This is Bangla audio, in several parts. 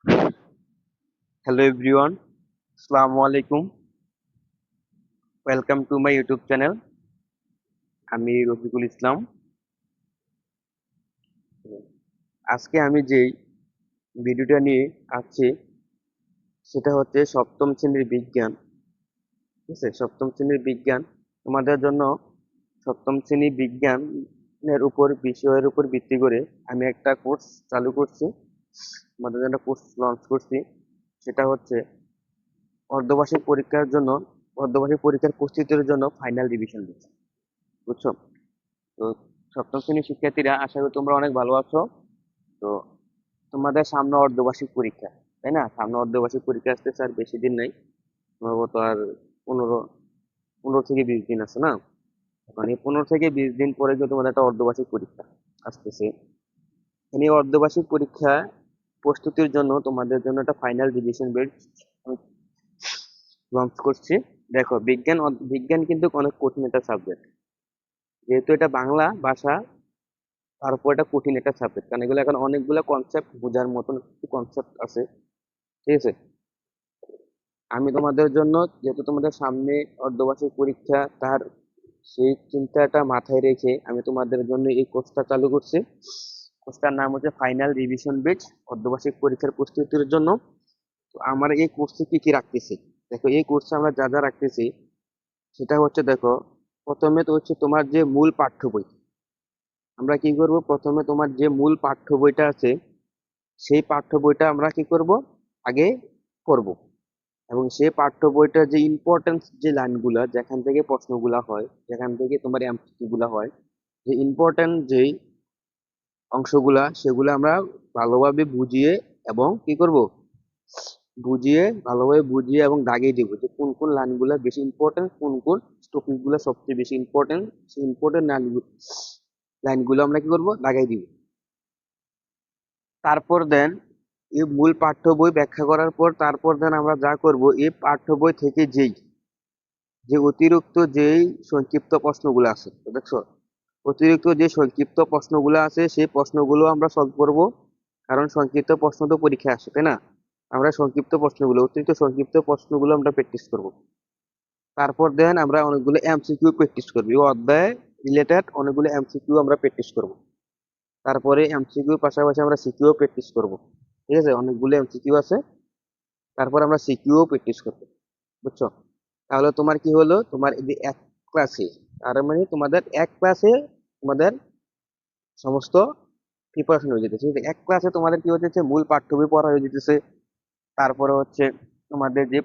Hello everyone, Assalamu alaikum. Welcome to my YouTube channel. আমি রফিকুল ইসলাম। আজকে আমি যেই ভিডিওটা নিয়ে আসছি সেটা হচ্ছে সপ্তম শ্রেণীর বিজ্ঞান। ঠিক আছে, সপ্তম শ্রেণীর বিজ্ঞান তোমাদের জন্য সপ্তম শ্রেণী বিজ্ঞানের উপর বিষয়ের উপর ভিত্তি করে আমি একটা কোর্স চালু করছি, তোমাদের জন্য কোর্স লঞ্চ করছি। সেটা হচ্ছে অর্ধবার্ষিক পরীক্ষার জন্য, অর্ধবার্ষিক পরীক্ষার প্রস্তুতির জন্য ফাইনাল রিভিশন দিচ্ছি, বুঝছো? তো সপ্তম শ্রেণীর শিক্ষার্থীরা, আশা করি তোমরা অনেক ভালো আছো। তো তোমাদের সামনে অর্ধবার্ষিক পরীক্ষা, তাই না? সামনে অর্ধবার্ষিক পরীক্ষা আসতেছে, আর বেশি দিন নাই, সম্ভবত আর 15 15 থেকে 20 দিন আছে না? মানে 15 থেকে 20 দিন পরে কিন্তু তোমাদের একটা অর্ধবার্ষিক পরীক্ষা আসতেছে। এই অর্ধবার্ষিক পরীক্ষা প্রস্তুতির জন্য তোমাদের জন্য একটা ফাইনাল রিভিশন বেড লঞ্চ করছি। দেখো, বিজ্ঞান কিন্তু অনেক কঠিন একটা সাবজেক্ট। যেহেতু এটা বাংলা ভাষা, তারপর এটা কঠিন একটা সাবজেক্ট, কারণ এগুলো এখন অনেকগুলো কনসেপ্ট বোঝার মতন কিছু কনসেপ্ট আছে। ঠিক আছে, আমি তোমাদের জন্য, যেহেতু তোমাদের সামনে অর্ধবার্ষিক পরীক্ষা, তার সেই চিন্তাটা মাথায় রেখে আমি তোমাদের জন্য এই কোর্সটা চালু করছি। কোর্সটার নাম হচ্ছে ফাইনাল রিভিশন বেচ, অর্ধবার্ষিক পরীক্ষার প্রস্তুতির জন্য। তো আমরা এই কোর্সে কি কি রাখতেছি, দেখো এই কোর্সে আমরা যা যা রাখতেছি সেটা হচ্ছে, দেখো, প্রথমে তো হচ্ছে তোমার যে মূল পাঠ্য বই। আমরা কি করব, প্রথমে তোমার যে মূল পাঠ্য বইটা আছে সেই পাঠ্য বইটা আমরা কি করব, আগে পড়ব। এবং সেই পাঠ্য বইটার যে ইম্পর্টেন্স, যে লাইনগুলা, যেখান থেকে প্রশ্নগুলা হয়, যেখান থেকে তোমার এমসিকিউ গুলা হয়, যে ইম্পর্টেন্ট যেই অংশগুলা, সেগুলো আমরা ভালোভাবে বুঝিয়ে এবং কি করব, ভালোভাবে বুঝিয়ে এবং দাগিয়ে দিব যে কোন কোন লাইনগুলা বেশি ইম্পর্টেন্ট, কোন কোন টপিক গুলা সবচেয়ে বেশি ইম্পর্টেন্ট। সেই ইম্পর্টেন্ট লাইনগুলো আমরা কি করব, দাগাই দিব। তারপর দেন এই মূল পাঠ্য বই ব্যাখ্যা করার পর, তারপর দেন আমরা যা করব, এই পাঠ্য বই থেকে যে অতিরিক্ত যেই সংক্ষিপ্ত প্রশ্নগুলো আছে, তো দেখছো, অতিরিক্ত যে সংক্ষিপ্ত প্রশ্নগুলো আছে সেই প্রশ্নগুলো আমরা সলভ করব। কারণ সংক্ষিপ্ত প্রশ্ন তো পরীক্ষায় আসে, তাই না? আমরা সংক্ষিপ্ত প্রশ্নগুলো, অতিরিক্ত সংক্ষিপ্ত প্রশ্নগুলো আমরা প্র্যাকটিস করব। তারপর দেন আমরা অনেকগুলো এমসিকিউ প্র্যাকটিস করব, এই অধ্যায় রিলেটেড অনেকগুলো এমসিকিউ আমরা প্র্যাকটিস করব। তারপরে এমসিকিউ পাশাপাশি আমরা সিকিউ প্র্যাকটিস করব। ঠিক আছে, অনেকগুলো এমসিকিউ আছে, তারপর আমরা সিকিউ প্র্যাকটিস করব, বুঝছো? তাহলে তোমার কি হলো, তোমার এই যে এক ক্লাসে, তার মানে তোমাদের এক ক্লাসে তোমাদের সমস্ত প্রিপারেশন হয়ে যেতেছে। এক ক্লাসে তোমাদের কি হচ্ছে, মূল পাঠ্য বই পড়া হয়ে যেতেছে। তারপরে হচ্ছে তোমাদের যে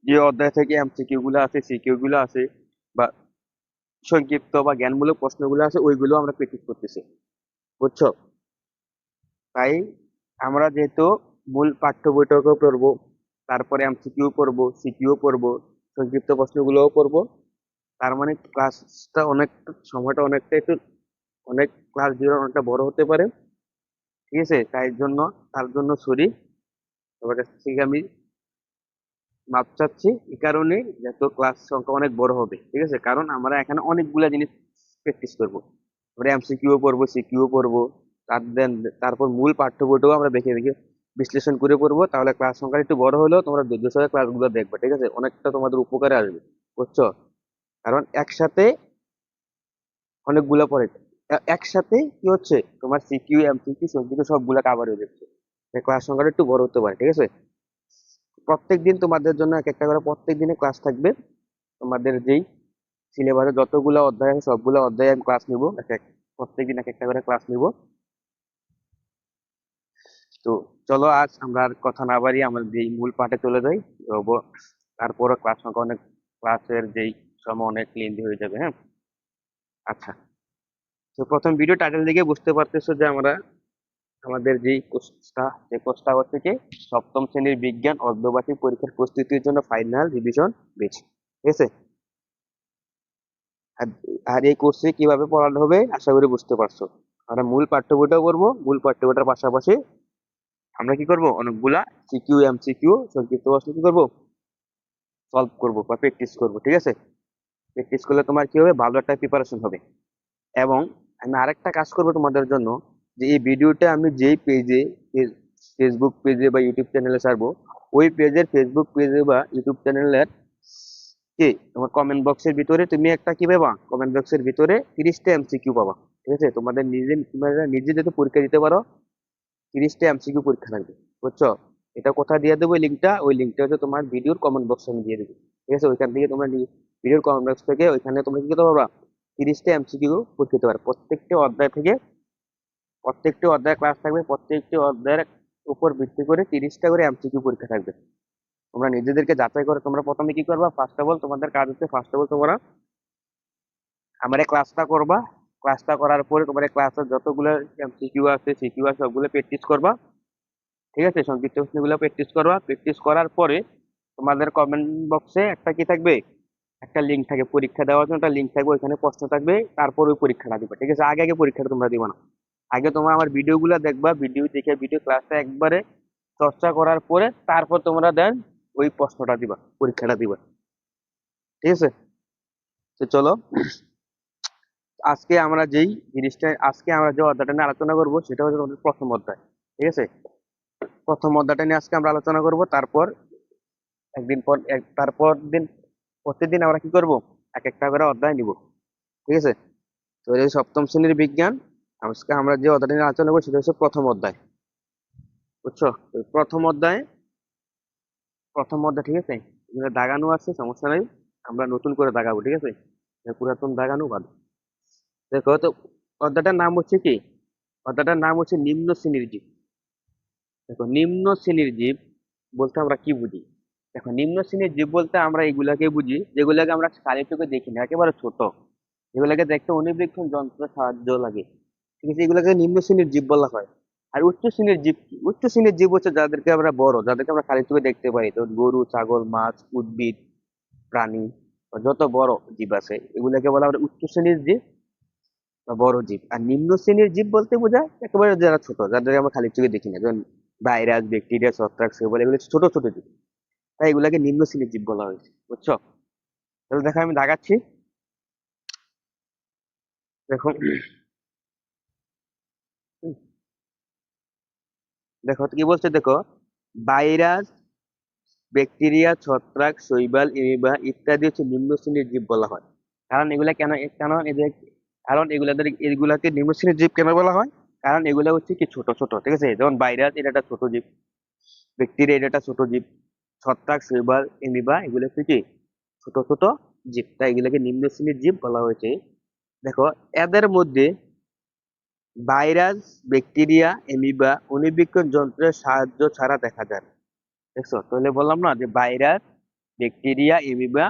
যে অধ্যায় থেকে এমসিকিউ গুলো আছে, সিকিউ গুলো আছে, বা সংক্ষিপ্ত বা জ্ঞানমূলক প্রশ্নগুলো আছে, ওইগুলো আমরা প্র্যাকটিস করতেছি, বুঝছো? তাই আমরা যেহেতু মূল পাঠ্য বইটাকেও পড়বো, তারপরে এমসিকিউ পড়বো, সিকিউ পড়বো, সংক্ষিপ্ত প্রশ্নগুলোও পড়বো, তার মানে ক্লাসটা অনেকটা, সময়টা অনেকটা একটু, অনেক ক্লাস জুড়ে অনেকটা বড় হতে পারে। ঠিক আছে, তার জন্য সরি, তোমার কাছ থেকে আমি মাপ চাচ্ছি। এই কারণে যত ক্লাস সংখ্যা অনেক বড় হবে, ঠিক আছে, কারণ আমরা এখানে অনেকগুলা জিনিস প্র্যাকটিস করবো। আমরা এমসিকিউ পড়বো, সিকিউ পড়বো, তারপর মূল পাঠ্য বইটাও আমরা দেখে দেখে বিশ্লেষণ করে পড়বো। তাহলে ক্লাস সংখ্যা একটু বড় হলেও তোমরা ধৈর্য সহকারে ক্লাসগুলো দেখবে, ঠিক আছে, অনেকটা তোমাদের উপকারে আসবে, বুঝছো? কারণ একসাথে অনেকগুলো পড়ে, একসাথে কি হচ্ছে, তোমার সিকিউ এমসিকিউ সংকিউ সবগুলা কাভার হয়ে যাচ্ছে। ক্লাস সংখ্যাটা একটু বড় হতে পারে, ঠিক আছে। প্রত্যেকদিন তোমাদের জন্য এক একটা করে প্রত্যেক দিনে ক্লাস থাকবে। তোমাদের যেই সিলেবাসে যতগুলো অধ্যায় আছে সবগুলো অধ্যায় আমি ক্লাস নিব, প্রত্যেকদিন এক একটা করে ক্লাস নিব। তো চলো, আজ আমরা আর কথা না বাড়িয়ে আমরা যেই মূল পাঠে চলে যাই। তারপরে ক্লাস সংখ্যা অনেক, ক্লাসের যেই সময় অনেক লেন্দি হয়ে যাবে, হ্যাঁ। আচ্ছা, তো প্রথম ভিডিও টাইটেল দেখে বুঝতে পারতেছো যে আমরা আমাদের যে কোর্সটা হচ্ছে কি, সপ্তম শ্রেণীর বিজ্ঞান অর্ধবার্ষিক পরীক্ষার প্রস্তুতির জন্য ফাইনাল রিভিশন বেচ। ঠিক আছে, আর আর এই কোর্সে কিভাবে পড়ানো হবে আশা করি বুঝতে পারছো। আমরা মূল পাঠ্য বইটাও করবো, মূল পাঠ্য বইটার পাশাপাশি আমরা কি করব, অনেকগুলা সিকিউ এমসিকিউ সংক্ষিপ্ত প্রশ্ন কি করব, সলভ করব বা প্র্যাকটিস করব। ঠিক আছে, প্র্যাকটিস করলে তোমার কি হবে, ভালো একটা প্রিপারেশন হবে। এবং আমি আরেকটা কাজ করবো তোমাদের জন্য, যে এই ভিডিওটা আমি যেই পেজে ফেসবুক পেজে বা ইউটিউব চ্যানেলে ছাড়বো, ওই পেজের ফেসবুক পেজে বা ইউটিউব চ্যানেলের কি তোমার কমেন্ট বক্সের ভিতরে তুমি একটা কি পাবা, কমেন্ট বক্সের ভিতরে 30টা এমসিকিউ পাবা। ঠিক আছে, তোমাদের তোমরা নিজে যদি পরীক্ষা দিতে পারো 30টা এমসিকিউ পরীক্ষা থাকবে, বুঝছো? এটা কোথায় দিয়ে দেবো লিঙ্কটা, ওই লিঙ্কটা হচ্ছে তোমার ভিডিওর কমেন্ট বক্সে আমি দিয়ে দেবো। ঠিক আছে, ওইখান থেকে তোমরা ভিডিওর কমেন্ট বক্স থেকে ওইখানে তোমরা কি করতে পারবা, 30টা এমসিকিউ পরীক্ষা দিতে পারো। প্রত্যেকটা অধ্যায় থেকে প্রত্যেকটি অধ্যায় ক্লাস থাকবে, প্রত্যেকটি অধ্যায়ের উপর ভিত্তি করে 30টা করে এমসিকিউ পরীক্ষা থাকবে। তোমরা নিজেদেরকে যাচাই করে তোমরা প্রথমে কি করবা, ফার্স্ট অফ অল তোমাদের কাজ হচ্ছে, ফার্স্ট অফ অল তোমরা আমার এই ক্লাসটা করবা। ক্লাসটা করার পরে তোমার এই ক্লাসের যতগুলো এমসিকিউ আছে সিকিউ আছে সবগুলো প্র্যাকটিস করবা। ঠিক আছে, সংক্ষিপ্ত প্রশ্নগুলো প্র্যাকটিস করবা। প্র্যাকটিস করার পরে তোমাদের কমেন্ট বক্সে একটা কি থাকবে, একটা লিঙ্ক থাকে, পরীক্ষা দেওয়ার জন্য একটা লিঙ্ক থাকবে, ওইখানে প্রশ্ন থাকবে, তারপর ওই পরীক্ষাটা দিবা। ঠিক আছে, আগে আগে পরীক্ষাটা তোমরা দিবা না। আগে তোমরা আমার ভিডিওগুলো দেখবা, ভিডিও দেখে ভিডিও ক্লাসটা একবারে চর্চা করার পরে তারপর তোমরা দেন ওই প্রশ্নটা দিবা, পরীক্ষাটা দিবা। ঠিক আছে, তো চলো আজকে আমরা যে অধ্যায়টা নিয়ে আলোচনা করবো সেটা হচ্ছে আমাদের প্রথম অধ্যায়। ঠিক আছে, প্রথম অধ্যায়টা নিয়ে আজকে আমরা আলোচনা করব। তারপর একদিন পর তারপর দিন প্রতিদিন আমরা কি করব, এক একটা করে অধ্যায় নিব। ঠিক আছে, তো এই সপ্তম শ্রেণীর বিজ্ঞান, আজকে আমরা যে অধ্যায়টা নিয়ে আলোচনা করবো সেটা হচ্ছে প্রথম অধ্যায়। বুঝছো, তো প্রথম অধ্যায় ঠিক আছে, এখানে দাগানো আছে, সমস্যা নাই, আমরা নতুন করে দাগাবো। ঠিক আছে, পুরাতন দাগানো বাদ। দেখো তো, অধ্যায়টার নাম হচ্ছে কি, অধ্যায়টার নাম হচ্ছে নিম্ন শ্রেণীর জীব। দেখো, নিম্ন শ্রেণীর জীব বলতে আমরা কি বুঝি? দেখো, নিম্ন শ্রেণীর জীব বলতে আমরা এগুলাকে বুঝি যেগুলাকে আমরা খালি চোখে দেখি না, একেবারে ছোট, এগুলাকে দেখতে অণুবীক্ষণ যন্ত্রের সাহায্য লাগে। ঠিক আছে, এগুলাকে নিম্ন শ্রেণীর জীব বলা হয়। আর উচ্চ শ্রেণীর জীব কি? উচ্চ শ্রেণীর জীব হচ্ছে যাদেরকে আমরা বড়, যাদেরকে আমরা খালি চোখে দেখতে পাই, তো গরু, ছাগল, মাছ, উদ্ভিদ, প্রাণী, বা যত বড় জীব আছে এগুলাকে বলা হয় উচ্চ শ্রেণীর জীব বা বড় জীব। আর নিম্ন শ্রেণীর জীব বলতে বোঝায় একেবারে যারা ছোট, যাদেরকে আমরা খালি চোখে দেখি না, যেমন ভাইরাস, ব্যাকটেরিয়া, ছত্রাক, শৈবাল, এগুলো হচ্ছে ছোট ছোট জীব, তাই এগুলাকে নিম্ন শ্রেণীর জীব বলা হয়েছে। বুঝছো? তাহলে দেখো আমি দাগাচ্ছি। দেখো, দেখো কি বলছে, দেখো, ভাইরাস, ব্যাকটেরিয়া, ছত্রাক, শৈবাল, এমিবা ইত্যাদি হচ্ছে নিম্ন শ্রেণীর জীব বলা হয়। কারণ এগুলা কেন, কারণ এদের কারণ এগুলাকে নিম্ন শ্রেণীর জীব কেন বলা হয়? কারণ এগুলা হচ্ছে কি ছোট ছোট। ঠিক আছে, যেমন ভাইরাস, এটা একটা ছোট জীব, ব্যাকটেরিয়া, এটা একটা ছোট জীব, ছত্রাক, শৈবাল, এমিবা এগুলো হচ্ছে কি ছোট ছোট জীব, তাই এগুলাকে নিম্ন শ্রেণীর জীব বলা হয়েছে। দেখো, এদের মধ্যে ভাইরাস, ব্যাকটেরিয়া, এমিবা অণুবীক্ষণ যন্ত্রের সাহায্য ছাড়া দেখা যায় না। দেখছো, তাহলে বললাম না যে ভাইরাস, ব্যাকটেরিয়া, এমিবা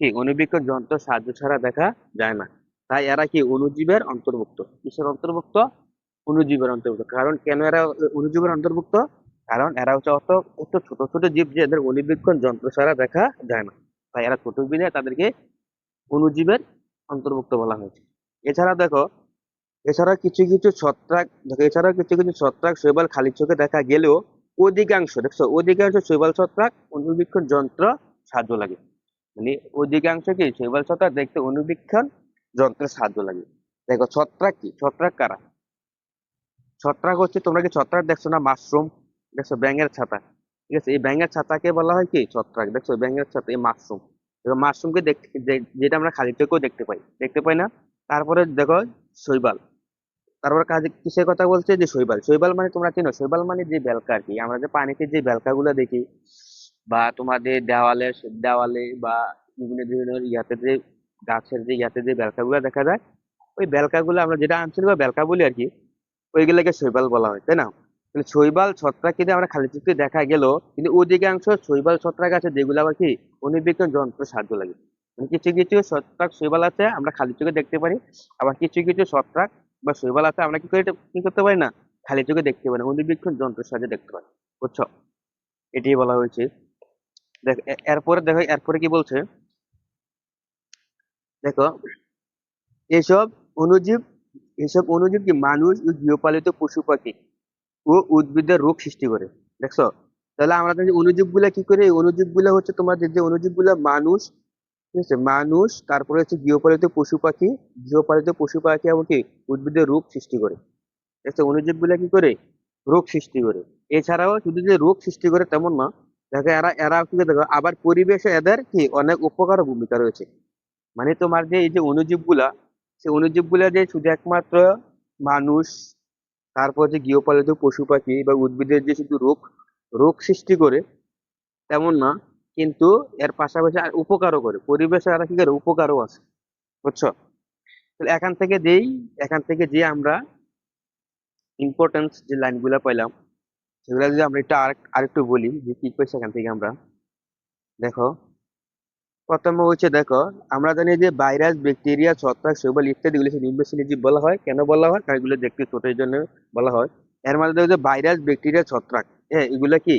কি অণুবীক্ষণ যন্ত্র সাহায্য ছাড়া দেখা যায় না। তাই এরা কি অণুজীবের অন্তর্ভুক্ত। কিসের অন্তর্ভুক্ত? অণুজীবের অন্তর্ভুক্ত। কারণ কেন এরা অণুজীবের অন্তর্ভুক্ত? কারণ এরা হচ্ছে অত অত ছোট ছোট জীব যে এদের অণুবীক্ষণ যন্ত্র ছাড়া দেখা যায় না, তাই এরা ছোট বিধায় তাদেরকে অণুজীবের অন্তর্ভুক্ত বলা হয়েছে। এছাড়া দেখো, এছাড়াও কিছু কিছু ছত্রাক, শৈবাল খালি চোখে দেখা গেলেও অধিকাংশ শৈবাল ছত্রাক অণুবীক্ষণ যন্ত্র সাহায্য লাগে। মানে অধিকাংশ কি শৈবাল ছত্রাক দেখতে অণুবীক্ষণ যন্ত্রের সাহায্য লাগে। দেখো, ছত্রাক কি, ছত্রাক কারা? ছত্রাক হচ্ছে, তোমরা কি ছত্রাক দেখছো না, মাশরুম দেখছো, ব্যাঙের ছাতা। ঠিক আছে, এই ব্যাঙের ছাতাকে বলা হয় কি ছত্রাক। দেখছো, ব্যাঙের ছাতা, এই মাশরুম, মাশরুমকে দেখতে যেটা আমরা খালি চোখেও দেখতে পাই না। তারপরে দেখো শৈবাল, তারপর কাজ কিসের কথা বলছে, যে শৈবাল। শৈবাল মানে তোমরা চেনো, শৈবাল মানে যে বেলকা আর কি, আমরা যে পানিতে যে বেলকা গুলা দেখি, বা তোমাদের দেওয়ালে বা বিভিন্ন ধরনের ইয়াতে যে গাছের যে ইয়াতে যে বেলকা গুলা দেখা যায়, ওই বেলকা গুলো আমরা যেটা আঞ্চলিক বা বেলকা বলি আর কি, ওইগুলোকে শৈবাল বলা হয়, তাই না? তাহলে শৈবাল ছত্রাক কিন্তু আমরা খালি চোখে দেখা গেল, কিন্তু অধিকাংশ শৈবাল ছত্রাক আছে যেগুলো আবার কি অণুবীক্ষণ যন্ত্র সাহায্য লাগে। মানে কিছু কিছু ছত্রাক শৈবাল আছে আমরা খালি চোখে দেখতে পারি, আবার কিছু কিছু ছত্রাক বা শৈবাল আছে আমরা কি করতে পারি না, খালি চোখে দেখতে পারি না, অণুবীক্ষণ যন্ত্রের সাহায্যে দেখতে পারি। বুঝছো, এটাই বলা হয়েছে। দেখ, এরপরে কি বলছে, দেখো, এসব অনুজীব এসব অনুজীব কি মানুষ ও গৃহপালিত পশু পাখি ও উদ্ভিদের রোগ সৃষ্টি করে। দেখছো, তাহলে আমরা জানি অনুজীব গুলা কি করে, এই অনুজীব গুলা হচ্ছে তোমাদের যে অনুজীব গুলা মানুষ, ঠিক আছে, মানুষ, তারপরে হচ্ছে গৃহপালিত পশু পাখি এবং কি উদ্ভিদের রোগ সৃষ্টি করে। দেখছো, অনুজীব গুলা কি করে, রোগ সৃষ্টি করে। এছাড়াও শুধু যে রোগ সৃষ্টি করে তেমন না, দেখো এরা এরা কি করে, দেখো আবার পরিবেশে এদের কি অনেক উপকার ও ভূমিকা রয়েছে। মানে তোমার যে এই যে অণুজীব গুলা, সেই অণুজীব গুলা যে শুধু একমাত্র মানুষ, তারপর যে গৃহপালিত পশু পাখি বা উদ্ভিদের যে শুধু রোগ রোগ সৃষ্টি করে তেমন না, কিন্তু এর পাশাপাশি আর উপকারও করে, পরিবেশে আর কি করে উপকারও আছে, বুঝছো? তাহলে এখান থেকে যে আমরা ইম্পর্টেন্স যে লাইনগুলো পাইলাম, সেগুলো যদি আমরা একটু আরেকটু বলি যে কি করে সেখান থেকে আমরা, দেখো প্রথমে হচ্ছে দেখো, আমরা জানি যে ভাইরাস, ব্যাকটেরিয়া, ছত্রাক, শৈবাল ইত্যাদি এগুলো নির্বাচনী জীব বলা হয়। কেন বলা হয়? কারণ এগুলো দেখতে ছোট, এই জন্য বলা হয়। এর মধ্যে দেখো যে ভাইরাস, ব্যাকটেরিয়া, ছত্রাক, হ্যাঁ এগুলা কি,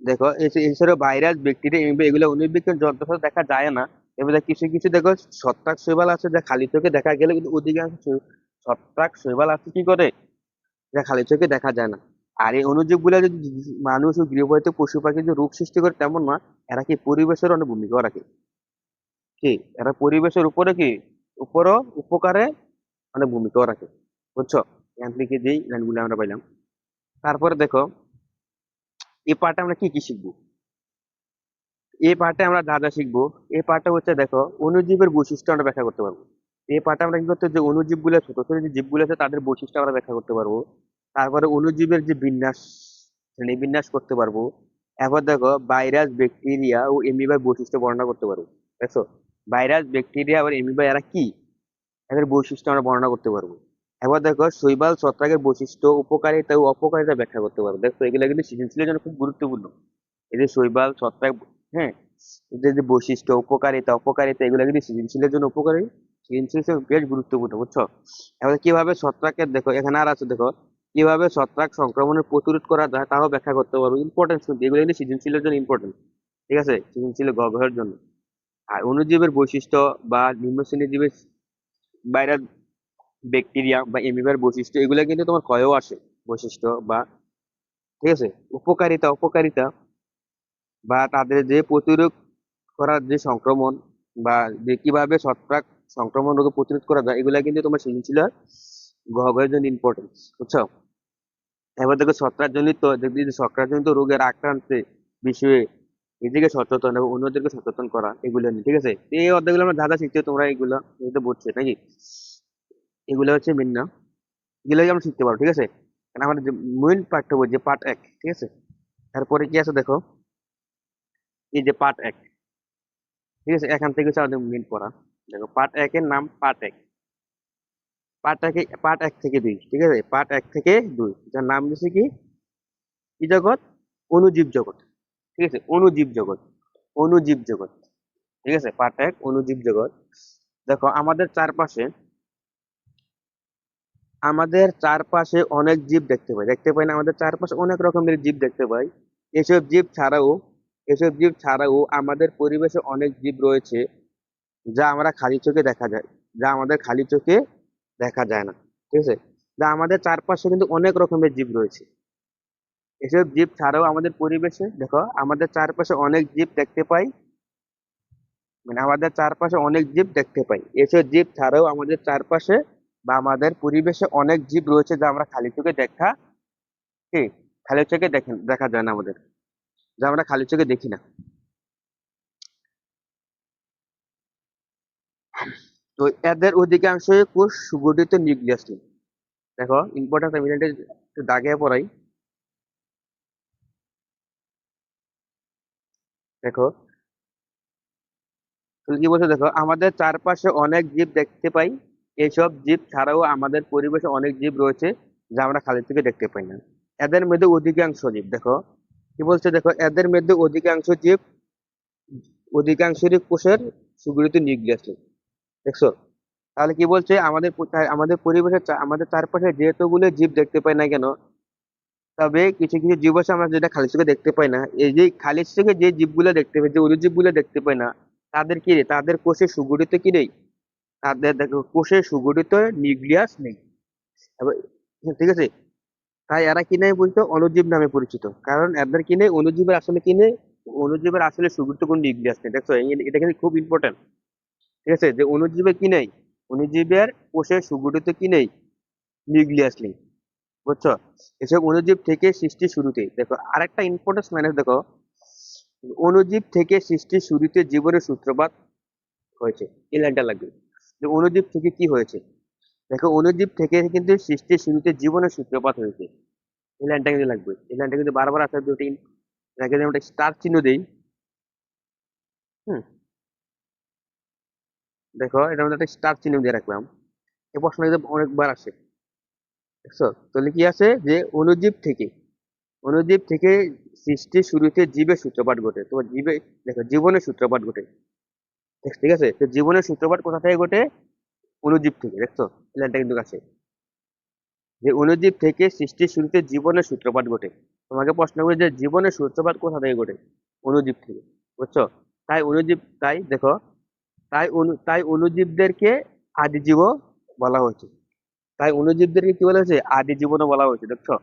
দেখো এছাড়াও ভাইরাস, ব্যাকটেরিয়া এগুলো অণুবীক্ষণ যন্ত্রের সাথে দেখা যায় না। এবার কিছু কিছু দেখো ছত্রাক, শৈবাল আছে যা খালি চোখে দেখা গেলে, কিন্তু অধিকাংশ ছত্রাক, শৈবাল আছে কি করে, যা খালি চোখে দেখা যায় না। আর এই অণুজীব গুলা যদি মানুষ ও গৃহপালিত পশু পাখি যে রোগ সৃষ্টি করে তেমন না, এরা কি পরিবেশের অনেক ভূমিকা রাখে। কি, এরা পরিবেশের উপরে কি, উপরও উপকারে অনেক ভূমিকাও রাখে, বুঝছো? এখান থেকে যেই লাইনগুলো আমরা পাইলাম। তারপরে দেখো এই পার্টে আমরা কি কি শিখবো। এই পার্টে আমরা যা যা শিখবো, এই পার্টে হচ্ছে দেখো অণুজীবের বৈশিষ্ট্য আমরা ব্যাখ্যা করতে পারবো। এই পার্টে আমরা কি করতে, যে অণুজীব গুলো, ছোট ছোট যে জীবগুলো আছে তাদের বৈশিষ্ট্য আমরা ব্যাখ্যা করতে পারবো। তারপরে অণুজীবের যে বিন্যাস, শ্রেণীবিন্যাস করতে পারবো। এরপর দেখো ভাইরাস, ব্যাকটেরিয়া ও এমিবার বৈশিষ্ট্য বর্ণনা করতে পারবো। দেখছো, ভাইরাস, ব্যাকটেরিয়া আর এমিবা এরা কি, এদের বৈশিষ্ট্য আমরা বর্ণনা করতে পারবো। এবার দেখো শৈবাল, ছত্রাকের বৈশিষ্ট্য, উপকারিতা ও অপকারিতা ব্যাখ্যা করতে পারবো। দেখো এগুলো কিন্তু সৃজনশীলের জন্য খুব গুরুত্বপূর্ণ। এই যে শৈবাল, ছত্রাক, হ্যাঁ, এদের যে বৈশিষ্ট্য, উপকারিতা অপকারিতা এগুলো কিন্তু সৃজনশীলের জন্য উপকারী, সৃজনশীল হিসেবে বেশ গুরুত্বপূর্ণ, বুঝছো? এবার কিভাবে ছত্রাকের, দেখো এখানে আর আছে, দেখো কিভাবে ছত্রাক সংক্রমণের প্রতিরোধ করা যায় তাও ব্যাখ্যা করতে পারবো। ইম্পর্টেন্স কিন্তু এগুলো কিন্তু সৃজনশীলের জন্য ইম্পর্টেন্ট, ঠিক আছে, সৃজনশীল গবেষণার জন্য। আর অণুজীবের বৈশিষ্ট্য বা নিম্ন শ্রেণীর জীবের, ভাইরাস, ব্যাকটেরিয়া বা এমিবার বৈশিষ্ট্য এগুলো কিন্তু তোমার ক্ষয়েও আসে, বৈশিষ্ট্য বা, ঠিক আছে, উপকারিতা অপকারিতা বা তাদের যে প্রতিরোধ করার যে সংক্রমণ, বা যে কিভাবে ছত্রাক সংক্রমণ রোগে প্রতিরোধ করা যায়, এগুলা কিন্তু তোমার সৃজনশীল গবেষণার জন্য ইম্পর্টেন্স, বুঝছো? এবার দেখো ছত্রাক জনিত, দেখবি যে ছত্রাক জনিত রোগের আক্রান্তে বিষয়ে নিজেকে সচেতন এবং অন্যদেরকে সচেতন করা, এগুলো নিয়ে, ঠিক আছে। তো এই অধ্যায়গুলো আমরা যা যা শিখছি তোমরা এগুলো এগুলো বুঝছো নাকি, এগুলো হচ্ছে মেন না, এগুলোই আমরা শিখতে পারবো, ঠিক আছে। কারণ আমাদের যে মেইন পাঠ্য বই যে পার্ট 1, ঠিক আছে। তারপরে কি আছে দেখো, এই যে পার্ট 1, ঠিক আছে, এখান থেকে হচ্ছে আমাদের মেইন পড়া। দেখো পার্ট 1 এর নাম পার্ট 1। পার্ট 1 থেকে 2, ঠিক আছে, পার্ট 1 থেকে 2 যার নাম দিচ্ছে কি, কি জগৎ, অণুজীব জগৎ, ঠিক আছে, অণুজীব জগৎ, অণুজীব জগৎ, ঠিক আছে, পার্ট 1 অণুজীব জগৎ। দেখো আমাদের চারপাশে অনেক জীব দেখতে পাই না, আমাদের চারপাশে অনেক রকমের জীব দেখতে পাই। এসব জীব ছাড়াও এসব জীব ছাড়াও আমাদের পরিবেশে অনেক জীব রয়েছে যা আমরা খালি চোখে দেখা যায়, যা আমাদের খালি চোখে দেখা যায় না, ঠিক আছে। যা আমাদের চারপাশে কিন্তু অনেক রকমের জীব রয়েছে। এসব জীব ছাড়াও আমাদের পরিবেশে, দেখো আমাদের চারপাশে অনেক জীব দেখতে পাই, মানে আমাদের চারপাশে অনেক জীব দেখতে পাই। এসব জীব ছাড়াও আমাদের চারপাশে বা আমাদের পরিবেশে অনেক জীব রয়েছে যা আমরা খালি চোখে কি খালি চোখে দেখা যায় না আমাদের, যা আমরা খালি চোখে দেখি না। তো এদের অধিকাংশই কোষ সুগঠিত নিউক্লিয়াস নিয়ে। দেখো ইম্পর্টেন্ট, আমি এটা একটু দাগে পড়াই। দেখো তুমি কি বলছো, দেখো আমাদের চারপাশে অনেক জীব দেখতে পাই, এসব জীব ছাড়াও আমাদের পরিবেশে অনেক জীব রয়েছে যা আমরা খালি চোখে দেখতে পাই না। এদের মধ্যে অধিকাংশ জীব, দেখো কি বলছে, দেখো এদের মধ্যে অধিকাংশেরই কোষের সুগঠিত নিউক্লিয়াস নেই। দেখছো, তাহলে কি বলছে, আমাদের পরিবেশে আমাদের চারপাশে যেতগুলো জীব দেখতে পাই না কেন, তবে কিছু কিছু জীব আছে আমরা যেটা খালি চোখে দেখতে পাই না। এই যে খালি চোখে যে জীবগুলো দেখতে পাই, যে অণুজীবগুলো দেখতে পাই না, তাদের কি রে, তাদের কোষে সুগঠিত কি নেই, তাদের দেখো কোষে সুগঠিত নিউক্লিয়াস নেই। এবার, ঠিক আছে, তাই এরা কি নামে পরিচিত, অণুজীব নামে পরিচিত, কারণ এদের কি নেই, অণুজীবের আসলে সুগঠিত কোন নিউক্লিয়াস নেই। দেখছো এটা কিন্তু খুব ইম্পর্টেন্ট, ঠিক আছে, যে অণুজীবে কি নেই, অণুজীবের কোষে সুগঠিত কি নেই, নিউক্লিয়াস নেই। বুঝছো? এসব অণুজীব থেকে সৃষ্টি শুরুতে দেখো আরেকটা ইম্পর্টেন্স মানে দেখো, অণুজীব থেকে সৃষ্টি শুরুতে জীবনের সূত্রপাত হয়েছে। এই লাইনটা লাগবে, যে অণুজীব থেকে কি হয়েছে। দেখো অণুজীব থেকে কিন্তু সৃষ্টির শুরুতে জীবনের সূত্রপাত হয়েছে। এই লাইনটা কিন্তু লাগবে, এই লাইনটা কিন্তু বারবার আসে দুটি। এটাকে যদি আমরা স্টার চিহ্ন দেই, হুম, দেখো এটা মধ্যে একটা স্টার চিহ্ন দিয়ে রাখলাম। এই প্রশ্ন কিন্তু অনেকবার আসে, দেখছো? তাহলে কি আছে যে অণুজীব থেকে সৃষ্টির শুরুতে জীবের সূত্রপাত ঘটে। তোমার জীবে দেখো জীবনের সূত্রপাত ঘটে, ঠিক আছে? তো জীবনের সূত্রপাত কোথা থেকে ঘটে? অণুজীব থেকে, দেখছো? এই লাইনটা কিন্তু আছে, যে অণুজীব থেকে সৃষ্টির শুরুতে জীবনের সূত্রপাত ঘটে। তোমাকে প্রশ্ন করি যে জীবনের সূত্রপাত কোথা থেকে ঘটে? অণুজীব থেকে, বুঝছো? তাই দেখো, তাই অণুজীবদেরকে আদিজীবও বলা হয়েছে। তাই অণুজীবদেরকে কি বলা হয়েছে? আদি জীবনও বলা হয়েছে, দেখছো?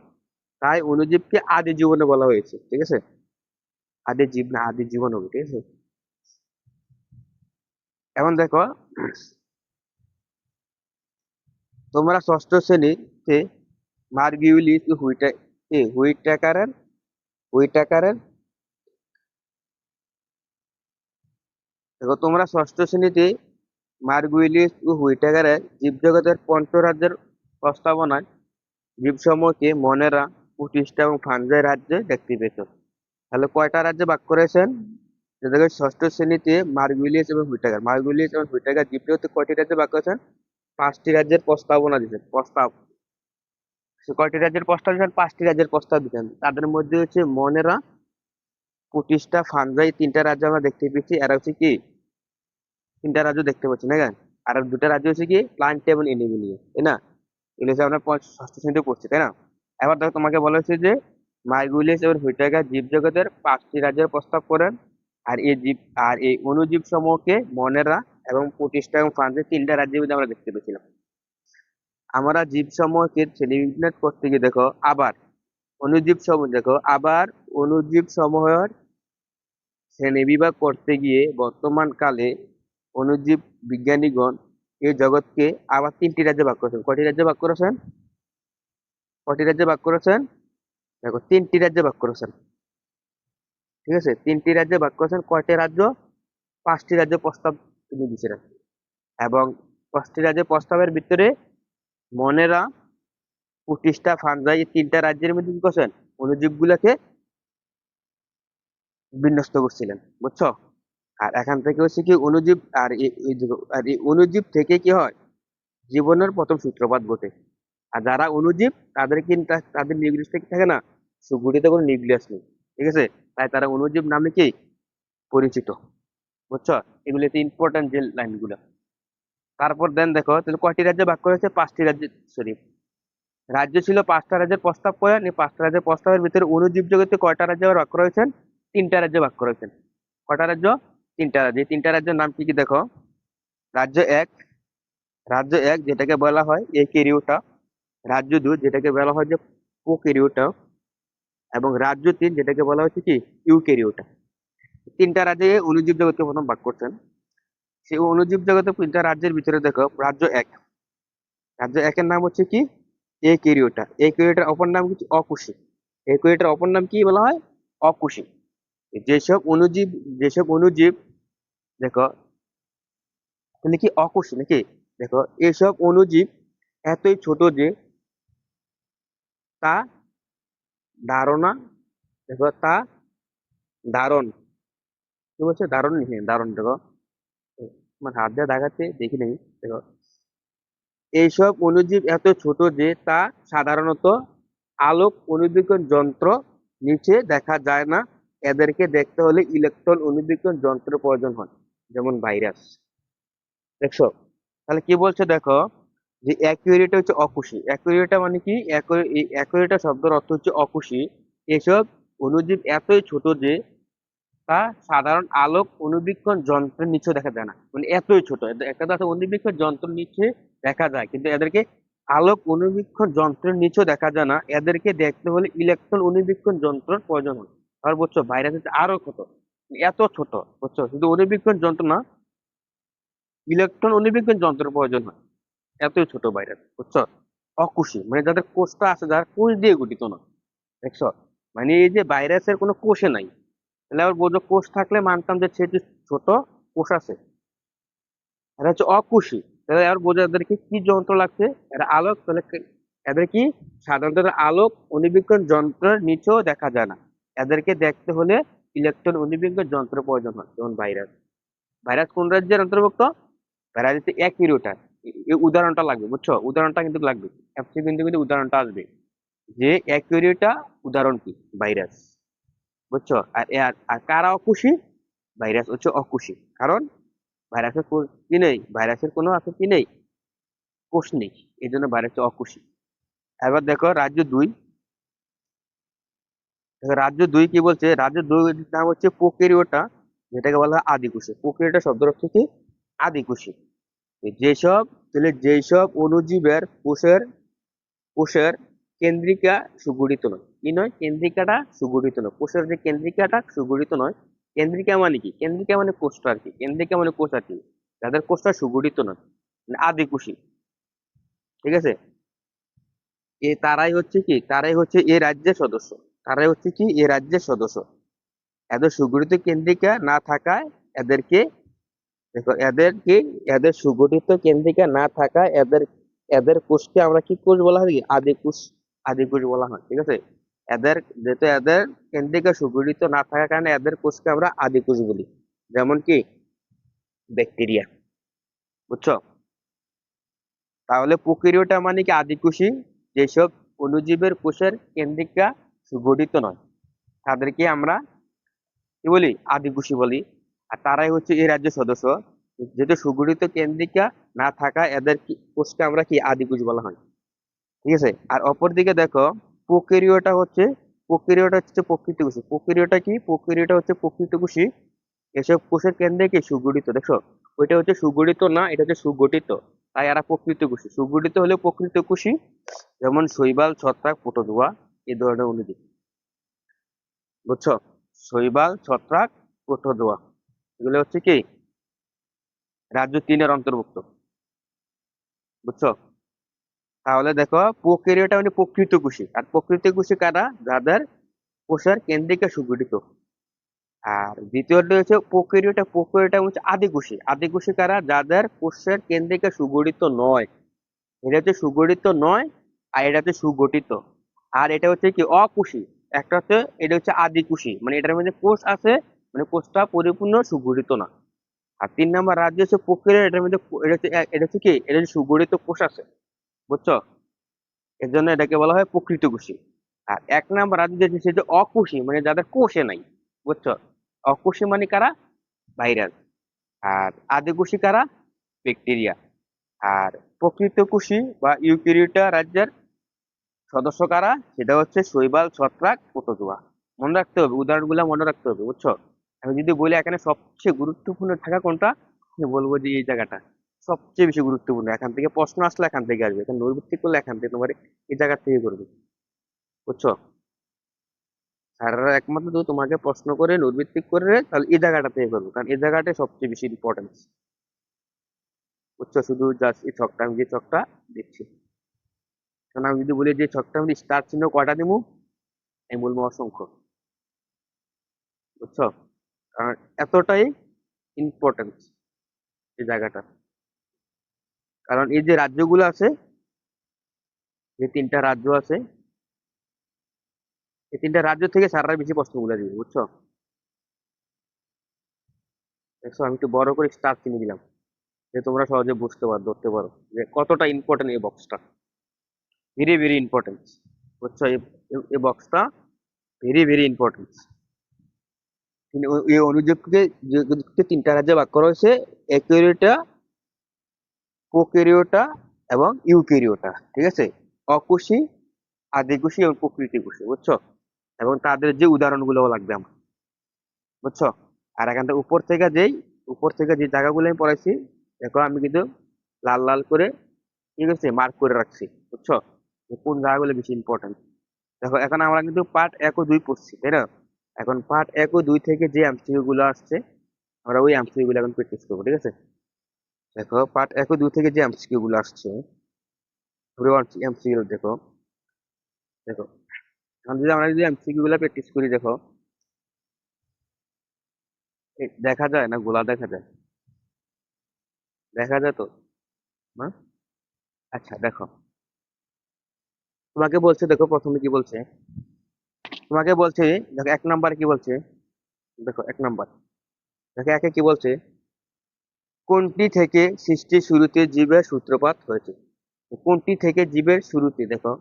তাই অণুজীবকে আদি জীবনে বলা হয়েছে, ঠিক আছে? আদি জীব না, আদি জীবন হবে, ঠিক আছে? এখন দেখো, তোমরা ষষ্ঠ শ্রেণীতে মার্কিউলিস হুইটেকারের হুইটেকারের দেখো তোমরা ষষ্ঠ শ্রেণীতে মার্গুইলিস ও হুইটেকারের জীবজগতের পঞ্চরাজ্যের প্রস্তাবনায় জীবসমূহকে মনেরা, প্রতিষ্ঠা এবং ফানজাই রাজ্যে দেখতে পেত। তাহলে কয়টা রাজ্যে ভাগ করেছেন? যে দেখো ষষ্ঠ শ্রেণীতে মার্গুইলিস এবং হুইটেকার জীবজগতে কয়টি রাজ্যে ভাগ করেছেন? 5টি রাজ্যের প্রস্তাবনা দিয়েছেন, প্রস্তাব। সে কয়টি রাজ্যের প্রস্তাব দিয়েছেন? 5টি রাজ্যের প্রস্তাব দিয়েছেন। তাদের মধ্যে হচ্ছে মনেরা, প্রতিষ্ঠা, ফানজাই, 3টা রাজ্য আমরা দেখতে পেয়েছি। এরা হচ্ছে কি 3টা রাজ্য দেখতে পাচ্ছি না কেন? আর 2টা রাজ্য হচ্ছে কি প্লান্ট এবং এনিমেলিয়া, তাই না? এগুলো হচ্ছে আমরা ষষ্ঠ শ্রেণীতে পড়ছি, তাই না? এবার দেখো তোমাকে বলা হচ্ছে যে মাইগুলিস এবং হুইটেকার জীবজগতের 5টি রাজ্যের প্রস্তাব করেন। আর এই জীব আর এই অণুজীব সমূহকে মনেরা এবং প্রতিষ্ঠা এবং ফ্রান্সের 3টা রাজ্যের মধ্যে আমরা দেখতে পেয়েছিলাম। আমরা জীব সমূহকে শ্রেণীবিন্যাস করতে গিয়ে দেখো আবার অণুজীব সমূহের শ্রেণীবিভাগ করতে গিয়ে বর্তমান কালে অণুজীব বিজ্ঞানীগণ এই জগৎকে আবার 3টি রাজ্যে ভাগ করেছেন। কয়টি রাজ্যে ভাগ করেছেন? কয়টি রাজ্যে ভাগ করেছেন? দেখো 3টি রাজ্যে ভাগ করেছেন, ঠিক আছে? 3টি রাজ্যে ভাগ করেছেন। কয়টি রাজ্য? 5টি রাজ্য প্রস্তাব তিনি দিয়েছিলেন। এবং 5টি রাজ্যের প্রস্তাবের ভিতরে মনেরা, প্রতিষ্ঠা, ফানজাই এই 3টা রাজ্যের মধ্যে কি করছেন? অণুজীব গুলাকে বিন্যস্ত করছিলেন, বুঝছো? আর এখান থেকে হচ্ছে কি অণুজীব আর এই অণুজীব থেকে কি হয়? জীবনের প্রথম সূত্রপাত ঘটে। আর যারা অণুজীব তাদের কিন্তু তাদের নিউক্লিয়াস থাকে না, সুগঠিত কোনো নিউক্লিয়াস নেই, ঠিক আছে? তাই তারা অণুজীব নামে কি পরিচিত, বুঝছো? এগুলো ইম্পর্টেন্ট যে লাইনগুলো। তারপর দেন দেখো তাহলে কয়টি রাজ্যে ভাগ করেছে? 5টি রাজ্যে, সরি, রাজ্য ছিল 5টা রাজ্যের প্রস্তাব করেন। এই 5টা রাজ্যের প্রস্তাবের ভিতরে অণুজীব জগতে কয়টা রাজ্যে ভাগ করা হয়েছেন? 3টা রাজ্যে ভাগ করা হয়েছেন। কয়টা রাজ্য? 3টা রাজ্য। এই 3টা রাজ্যের নাম কি কি দেখো। রাজ্য এক রাজ্য এক যেটাকে বলা হয় একেরিওটা, রাজ্য দুই যেটাকে বলা হয় যে প্রোকেরিওটা, এবং রাজ্য তিন যেটাকে বলা হচ্ছে কি ইউকেরিওটা। 3টা রাজ্যে অণুজীব জগৎকে প্রথম ভাগ করছেন। সেই অণুজীব জগতে 3টা রাজ্যের ভিতরে দেখো রাজ্য একের নাম হচ্ছে কি একেরিওটা। একেরিওটার অপর নাম হচ্ছে অকুশি। একুয়েটার অপর নাম কি বলা হয়? অকুশি। যেসব অণুজীব যেসব অণুজীব দেখো তাহলে কি অকুশি নাকি? দেখো এসব অণুজীব এতই ছোট যে তা ধারণা, দেখো তা ধারণ, কি বলছে ধারণ? হ্যাঁ ধারণ। দেখো আমার হাত দিয়ে দেখাচ্ছে দেখি নেই। দেখো এইসব অণুজীব এত ছোট যে তা সাধারণত আলোক অণুবীক্ষণ যন্ত্র নিচে দেখা যায় না। এদেরকে দেখতে হলে ইলেকট্রন অণুবীক্ষণ যন্ত্রের প্রয়োজন হয়, যেমন ভাইরাস, দেখছো? তাহলে কি বলছে দেখো, যে অ্যাকুরেট হচ্ছে অকুশি। অ্যাকুরেটা মানে কি? অ্যাকুরেটা শব্দের অর্থ হচ্ছে অকুশি। এসব অণুজীব এতই ছোট যে তা সাধারণ আলোক অণুবীক্ষণ যন্ত্রের নিচেও দেখা যায় না, মানে এতই ছোট। একটা তো আছে অণুবীক্ষণ যন্ত্রের নিচে দেখা যায়, কিন্তু এদেরকে আলোক অণুবীক্ষণ যন্ত্রের নিচেও দেখা যায় না। এদেরকে দেখতে হলে ইলেকট্রন অণুবীক্ষণ যন্ত্রের প্রয়োজন হয়। আর বুঝছো ভাইরাস হচ্ছে আরো ছোট, এত ছোট, বুঝছো? শুধু অণুবীক্ষণ যন্ত্র না, ইলেকট্রন অণুবীক্ষণ যন্ত্রের প্রয়োজন হয়, এতই ছোট ভাইরাস, বুঝছো? অকুশী মানে যাদের কোষটা আছে যারা কোষ দিয়ে গঠিত না। দেখছো, মানে এই যে ভাইরাসের কোনো কোষে নাই, তাহলে আবার বোঝো কোষ থাকলে মানতাম যে সে যে ছোট কোষ আছে। এরা হচ্ছে অকুশী, তাহলে আর বোঝো এদেরকে কি যন্ত্র লাগছে, এরা আলোক, তাহলে এদের কি সাধারণত এদের আলোক অণুবীক্ষণ যন্ত্রের নিচেও দেখা যায় না, এদেরকে দেখতে হলে ইলেকট্রন অণুবীক্ষণ যন্ত্র প্রয়োজন হয়। যেমন ভাইরাস, ভাইরাস কোন রাজ্যের অন্তর্ভুক্ত? ভাইরাস হচ্ছে অ্যাকিউরেটা। এই উদাহরণটা লাগবে, বুঝছো, উদাহরণটা কিন্তু লাগবে, এফসি বিন্দু কিন্তু উদাহরণটা আসবে যে অ্যাকিউরেটা উদাহরণ কি, ভাইরাস। বুঝছো, আর আর কারা অকুশী? ভাইরাস হচ্ছে অকুশী, কারণ ভাইরাসের কি নেই, ভাইরাসের কোনো আছে কি নেই, কোষ নেই, এই জন্য ভাইরাস অকুশী। এবার দেখো রাজ্য 2, দেখো রাজ্য 2 কি বলছে, রাজ্য 2 এর নাম হচ্ছে প্রোক্যারিওটা, যেটাকে বলা হয় আদিকোষী। প্রোক্যারিওটা শব্দের অর্থ কি, আদিকোষী। যেসব, তাহলে যেসব অণুজীবের কোষের কোষের কেন্দ্রিকা সুগঠিত নয়, কি নয়, কেন্দ্রিকাটা সুগঠিত নয়, কোষের যে কেন্দ্রিকাটা সুগঠিত নয়। কেন্দ্রিকা মানে কি, কেন্দ্রিকা মানে কোষটা আর কি, কেন্দ্রিকা মানে কোষ আর কি, যাদের কোষটা সুগঠিত নয়, মানে আদিকোষী। ঠিক আছে, তারাই হচ্ছে কি, তারাই হচ্ছে এ রাজ্যের সদস্য, তারাই হচ্ছে কি এ রাজ্যের সদস্য। এদের সুগঠিত কেন্দ্রিকা না থাকায় এদেরকে, দেখো এদেরকে, এদের সুগঠিত কেন্দ্রিকা না থাকায় এদের, এদের কোষকে আমরা কি কোষ বলা হয়, আদি কোষ, আদি কোষ বলা হয়। ঠিক আছে, এদের যেহেতু এদের কেন্দ্রিকা সুগঠিত না থাকার কারণে এদের কোষকে আমরা আদি কোষ বলি। যেমন কি ব্যাকটেরিয়া। বুঝছো, তাহলে প্রোক্যারিওটা মানে কি আদিকোষী, যেসব অণুজীবের কোষের কেন্দ্রিকা সুগঠিত নয় তাদেরকে আমরা কি বলি, আদিকোষী বলি। আর তারাই হচ্ছে এই রাজ্যের সদস্য, যেহেতু সুগঠিত কেন্দ্রিকা না থাকা এদের কোষকে আমরা কি আদিকোষ বলা হয়। ঠিক আছে, আর অপরদিকে দেখো প্রোক্যারিওটা হচ্ছে, প্রোক্যারিওটা হচ্ছে প্রকৃত কোষী। প্রোক্যারিওটা কি, প্রোক্যারিওটা হচ্ছে প্রকৃত কোষী, এসব কোষের কেন্দ্রে কি সুগঠিত। দেখো, ওইটা হচ্ছে সুগঠিত না, এটা হচ্ছে সুগঠিত, তাই এরা প্রকৃত কোষী। সুগঠিত হলে প্রকৃত কোষী, যেমন শৈবাল, ছত্রাক, প্রোটোজোয়া, এই ধরনের অণুজীব। বুঝছো, শৈবাল, ছত্রাক, প্রোটোজোয়া, এগুলো হচ্ছে কি রাজ্য 3 এর অন্তর্ভুক্ত। বুঝছো, তাহলে দেখো প্রোক্যারিওটা মানে প্রকৃত কোষী, আর প্রকৃত কোষী কারা, যাদের কোষের কেন্দ্রিকা সুগঠিত। আর দ্বিতীয়টা হচ্ছে প্রোক্যারিওটা, প্রোক্যারিওটা হচ্ছে আদিকোষী। আদিকোষী কারা, যাদের কোষের কেন্দ্রিকা সুগঠিত নয়। এটা হচ্ছে সুগঠিত নয়, আর এটা হচ্ছে সুগঠিত। আর এটা হচ্ছে কি অকোষী, একটা হচ্ছে, এটা হচ্ছে আদিকোষী, মানে এটার মধ্যে কোষ আছে, মানে কোষটা পরিপূর্ণ সুগঠিত না। আর 3 নম্বর রাজ্য হচ্ছে প্রক্রিয়া, এটার মধ্যে এটা হচ্ছে কি, এটা হচ্ছে সুগঠিত কোষ আছে। বুঝছো, এর জন্য এটাকে বলা হয় প্রকৃত কোষী। আর 1 নম্বর রাজ্য যেটা সেটা অকোষী, মানে যাদের কোষে নাই। বুঝছো, অকোষী মানে কারা, ভাইরাস। আর আদিকোষী কারা, ব্যাকটেরিয়া। আর প্রকৃত কোষী বা ইউক্যারিওটা রাজ্যের সদস্য কারা, সেটা হচ্ছে শৈবাল, ছত্রাক, প্রোটোজোয়া। মনে রাখতে হবে, উদাহরণগুলো মনে রাখতে হবে। বুঝছো, আমি যদি বলি এখানে সবচেয়ে গুরুত্বপূর্ণ থাকা কোনটা, আমি বলবো যে এই জায়গাটা সবচেয়ে বেশি গুরুত্বপূর্ণ। এখান থেকে প্রশ্ন আসলে এখান থেকে আসবে, এখানে নৈর্ভিত্তিক করলে এখান থেকে তোমার এই জায়গা থেকে করবে। বুঝছো, স্যাররা একমাত্র যদি তোমাকে প্রশ্ন করে নৈর্ভিত্তিক করে তাহলে এই জায়গাটা থেকে করবো, কারণ এই জায়গাটাই সবচেয়ে বেশি ইম্পর্টেন্স। বুঝছো, শুধু জাস্ট এই ছকটা, আমি যে ছকটা দিচ্ছি, কারণ আমি যদি বলি যে ছকটা আমি স্টার চিহ্ন কয়টা দিব, আমি বলবো অসংখ্য। বুঝছো, কারণ এতটাই ইম্পর্টেন্স এই জায়গাটা। কারণ এই যে রাজ্যগুলো আছে, যে 3টা রাজ্য আছে, এই 3টা রাজ্য থেকে স্যাররা বেশি প্রশ্নগুলো দিবে। বুঝছো, দেখছো আমি একটু বড় করে স্টার চিহ্ন দিলাম, যে তোমরা সহজে বুঝতে পারো, ধরতে পারো যে কতটা ইম্পর্টেন্ট এই বক্সটা, ভেরি ভেরি ইম্পর্টেন্ট। বুঝছো, এই বক্সটা ভেরি ভেরি ইম্পর্টেন্ট। এই অনুযোগকে, যে 3টা রাজ্যে ভাগ করা হয়েছে, একরিওটা, প্রোক্যারিওটা এবং ইউক্যারিওটা। ঠিক আছে, অকোষী, আদিকোষী এবং প্রকৃতি কোষী। বুঝছো, এবং তাদের যে উদাহরণগুলো লাগবে আমার। বুঝছো, আর এখান থেকে উপর থেকে যে জায়গাগুলো আমি পড়াইছি, দেখো আমি কিন্তু লাল লাল করে ঠিক আছে মার্ক করে রাখছি। বুঝছো, যে কোন জায়গাগুলো বেশি ইম্পর্টেন্ট। দেখো এখন আমরা কিন্তু পার্ট 1 ও 2 পড়ছি, তাই না? এখন পার্ট 1 ও 2 থেকে যে এমসিকিউ গুলো আসছে, আমরা ওই এমসিকিউ গুলো এখন প্র্যাকটিস করবো। ঠিক আছে, দেখো পার্ট 1 ও 2 থেকে যে এমসিকিউ গুলো আসছে, এমসিকিউ দেখো, দেখো এখন যদি আমরা যদি এমসিকিউ গুলা প্র্যাকটিস করি, দেখো দেখা যায় না, গোলা দেখা যায়, দেখা যায় তো না? আচ্ছা দেখো, তোমাকে বলছে, দেখো প্রথমে কি বলছে, তোমাকে বলছে, দেখো এক নাম্বার কি বলছে, দেখো এক নাম্বার, দেখো একে কি বলছে, কোনটি থেকে সৃষ্টির শুরুতে জীবের সূত্রপাত হয়েছে? কোনটি থেকে জীবের শুরুতে, দেখো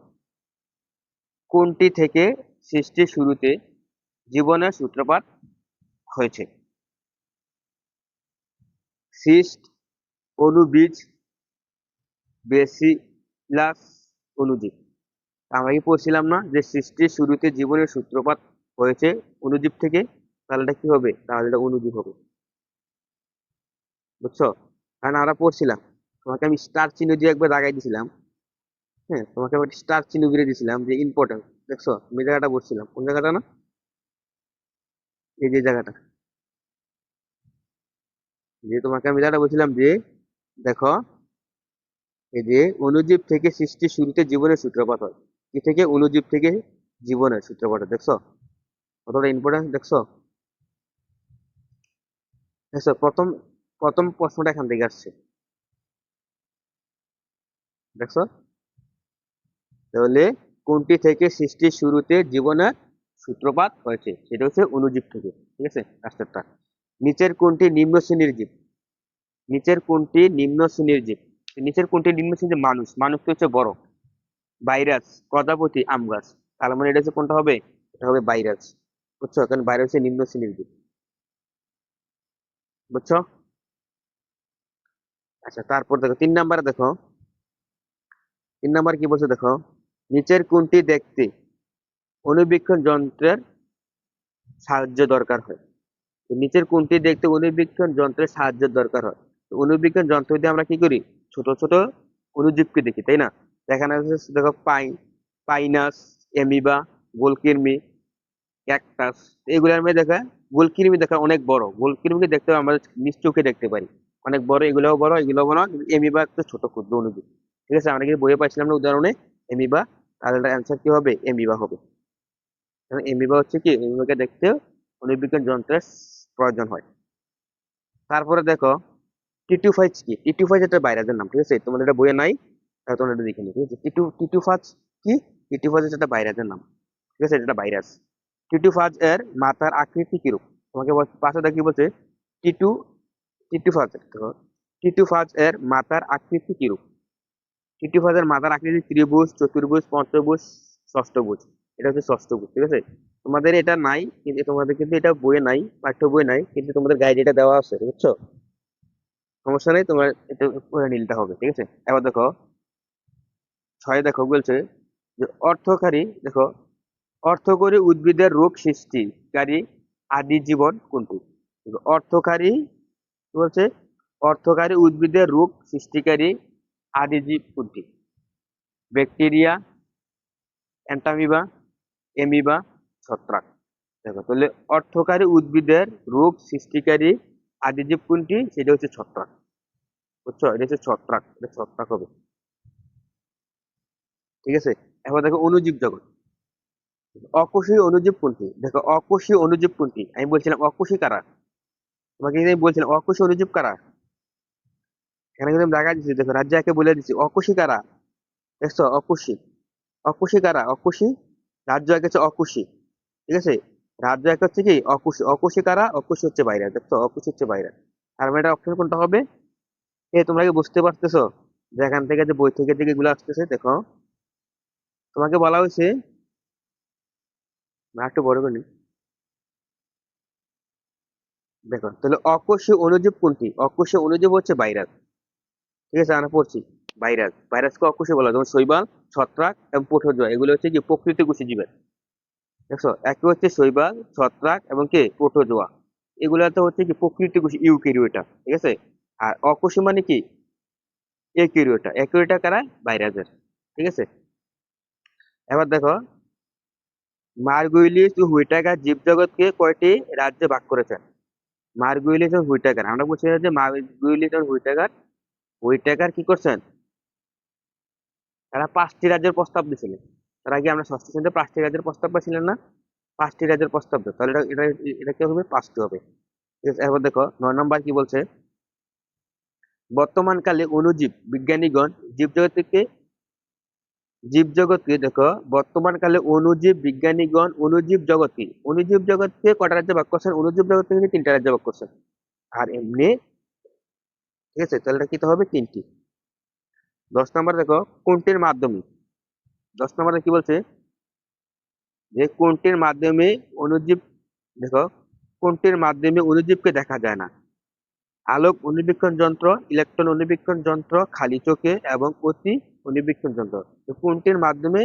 কোনটি থেকে সৃষ্টির শুরুতে জীবনের সূত্রপাত হয়েছে? সিস্ট, অণুবীজ, বেসিলাস, অণুজীব। আমরা কি পড়ছিলাম না যে সৃষ্টির শুরুতে জীবনের সূত্রপাত হয়েছে অণুজীব থেকে? তাহলে এটা কি হবে? তাহলে এটা অণুজীব হবে। বুঝছো? কারণ আমরা পড়ছিলাম, তোমাকে আমি স্টার চিহ্ন দিয়ে একবার দাগাই দিছিলাম। হ্যাঁ, তোমাকে আমি স্টার চিহ্ন দিয়ে দিছিলাম যে ইম্পর্টেন্ট। দেখছো আমি জায়গাটা বলছিলাম, কোন জায়গাটা না, এই যে জায়গাটা, যে তোমাকে আমি জায়গাটা বলছিলাম যে দেখো, এই যে অণুজীব থেকে সৃষ্টির শুরুতে জীবনের সূত্রপাত হয়। কি থেকে? অণুজীব থেকে জীবনের সূত্রপাত হয়। দেখছো কতটা ইম্পর্টেন্ট? দেখছো, দেখছো প্রথম প্রথম প্রশ্নটা এখান থেকে আসছে। দেখছো, তাহলে কোনটি থেকে সৃষ্টির শুরুতে জীবনের সূত্রপাত হয়েছে? সেটা হচ্ছে অণুজীব থেকে। ঠিক আছে, রাষ্ট্রটা। নিচের কোনটি নিম্ন শ্রেণীর জীব? নিচের কোনটি নিম্ন শ্রেণীর জীব? নিচের কোনটি নিম্ন শ্রেণীর? মানুষ, মানুষ তো হচ্ছে বড়। ভাইরাস, প্রজাপতি, আম গাছ। তার মানে এটা হচ্ছে কোনটা হবে? এটা হবে ভাইরাস। বুঝছো? কারণ ভাইরাস হচ্ছে নিম্ন শ্রেণীর জীব। বুঝছো? আচ্ছা, তারপর দেখো তিন নাম্বারে, দেখো তিন নাম্বার কি বলছে, দেখো নিচের কোনটি দেখতে অণুবীক্ষণ যন্ত্রের সাহায্য দরকার হয়? তো নিচের কোনটি দেখতে অণুবীক্ষণ যন্ত্রের সাহায্যের দরকার হয়? তো অণুবীক্ষণ যন্ত্র দিয়ে আমরা কি করি? ছোট ছোট অণুজীবকে দেখি, তাই না? এখানে হচ্ছে দেখো পাইনাস, এমিবা, গোলকির্মি, ক্যাকটাস, এগুলোর মধ্যে দেখা গোলকির্মি দেখা অনেক বড়। গোলকির্মিকে দেখতে আমরা নিজ চোখে দেখতে পারি, অনেক বড়। এগুলোও বড়, এগুলোও বড়, কিন্তু এমিবা একটা ছোট ক্ষুদ্র অণুজীব। ঠিক আছে, আমরা কি বইয়ে পাইছিলাম না উদাহরণে এমিবা? তাহলে অ্যান্সার কি হবে? এমিবা হবে। কারণ এমিবা হচ্ছে কি, এমিবাকে দেখতে অণুবীক্ষণ যন্ত্রের প্রয়োজন হয়। তারপরে দেখো টিটুফাইজ কি? টিটুফাইজ একটা ভাইরাসের নাম। ঠিক আছে, তোমাদের এটা বইয়ে নাই, তাহলে তোমরা এটা দেখে নিও। ঠিক আছে, টিটুফাজ কি? টিটুফাজ হচ্ছে একটা ভাইরাসের নাম। ঠিক আছে, এটা একটা ভাইরাস। টিটুফাজ এর মাথার আকৃতি কিরূপ? তোমাকে পাশে কি বলছে? টিটু টিটুফাজ, দেখো টিটুফাজ এর মাথার আকৃতি কিরূপ? টিটুফাজ এর মাথার আকৃতি ত্রিভুজ, চতুর্ভুজ, পঞ্চভুজ, ষষ্ঠভুজ। এটা হচ্ছে ষষ্ঠভুজ। ঠিক আছে, তোমাদের এটা নাই, কিন্তু তোমাদের কিন্তু এটা বইয়ে নাই, পাঠ্য বই নাই, কিন্তু তোমাদের গাইডে এটা দেওয়া আছে। বুঝছো? সমস্যা নেই, তোমার এটা করে নিতে হবে। ঠিক আছে, এবার দেখো ছয়, দেখো বলছে যে অর্থকারী, দেখো অর্থকরী উদ্ভিদের রোগ সৃষ্টিকারী আদি জীবন কোনটি? দেখো, অর্থকারী কি বলছে? অর্থকারী উদ্ভিদের রোগ সৃষ্টিকারী আদি জীব কোনটি? ব্যাকটেরিয়া, অ্যান্টামিবা, এমিবা, ছত্রাক। দেখো তাহলে অর্থকারী উদ্ভিদের রোগ সৃষ্টিকারী আদি জীব কোনটি? সেটা হচ্ছে ছত্রাক। বুঝছো? এটা হচ্ছে ছত্রাক, এটা ছত্রাক হবে। ঠিক আছে, এবার দেখো অণুজীব জগৎ। অকোষী অণুজীব কোনটি? দেখো অকোষী অণুজীব কোনটি? আমি বলছিলাম অকোষী কারা, তোমাকে কিন্তু আমি বলছিলাম অকোষী অণুজীব কারা। এখানে কিন্তু আমি দেখা দিচ্ছি, দেখো রাজ্জাকে বলে দিচ্ছি অকোষী কারা। দেখছো অকোষী, অকোষী কারা? অকোষী, রাজ্য এক হচ্ছে অকোষী। ঠিক আছে, রাজ্য এক হচ্ছে কি অকোষী। অকোষী কারা? অকোষী হচ্ছে বাইরে। দেখছো অকোষী হচ্ছে বাইরে। আর মানে এটা অপশন কোনটা হবে? তোমরা কি বুঝতে পারতেছো যে এখান থেকে যে বই থেকে দিকে এগুলো আসতেছে? দেখো তোমাকে বলা হয়েছে, না একটু বড় করে নি। দেখো তাহলে অকোষী অণুজীব কোনটি? অকোষী অণুজীব হচ্ছে ভাইরাস। ঠিক আছে, আমরা পড়ছি ভাইরাস। ভাইরাসকে অকোষী বলা হয়, যেমন শৈবাল, ছত্রাক এবং প্রোটোজোয়া, এগুলো হচ্ছে কি প্রকৃতি কোষী জীবের। দেখছো, একে হচ্ছে শৈবাল, ছত্রাক এবং কে প্রোটোজোয়া, এগুলাতে হচ্ছে কি প্রকৃতি কোষী ইউক্যারিওটা। ঠিক আছে, আর অকোষী মানে কি একিউরিওটা। একিউরিওটা কারা? ভাইরাসের। ঠিক আছে, এবার দেখো মার্গুইলিস ও হুইটাকার জীবজগৎকে কয়টি রাজ্যে ভাগ করেছেন? মার্গুইলিস ও হুইটাকার, আমরা বলছি যে মার্গুইলিস ও হুইটাকার, হুইটাকার কি করছেন? তারা 5টি রাজ্যের প্রস্তাব দিয়েছিলেন। তার আগে আমরা ষষ্ঠ শ্রেণীতে 5টি রাজ্যের প্রস্তাব পাইছিলেন না? 5টি রাজ্যের প্রস্তাব দাও, তাহলে এটা কি হবে? 5টি হবে। ঠিক আছে, এবার দেখো 9 নম্বর কি বলছে। বর্তমানকালে অণুজীব বিজ্ঞানীগণ জীবজগৎকে জীবজগৎকে দেখো, বর্তমানকালে অণুজীব বিজ্ঞানীগণ অনুজীব জগৎকে কটা রাজ্যে ভাগ করছেন? অনুজীব জগৎকে কিন্তু 3টা রাজ্যে ভাগ করছেন। আর এমনি, ঠিক আছে, তাহলে এটা কি হবে? 3টি। 10 নম্বর দেখো, কোনটির মাধ্যমে, 10 নম্বরে কি বলছে যে কোনটির মাধ্যমে অণুজীব, দেখো, কোনটির মাধ্যমে অণুজীবকে দেখা যায় না? আলোক অণুবীক্ষণ যন্ত্র, ইলেকট্রন অণুবীক্ষণ যন্ত্র, খালি চোখে এবং অতি অণুবীক্ষণ যন্ত্র। তো কোনটির মাধ্যমে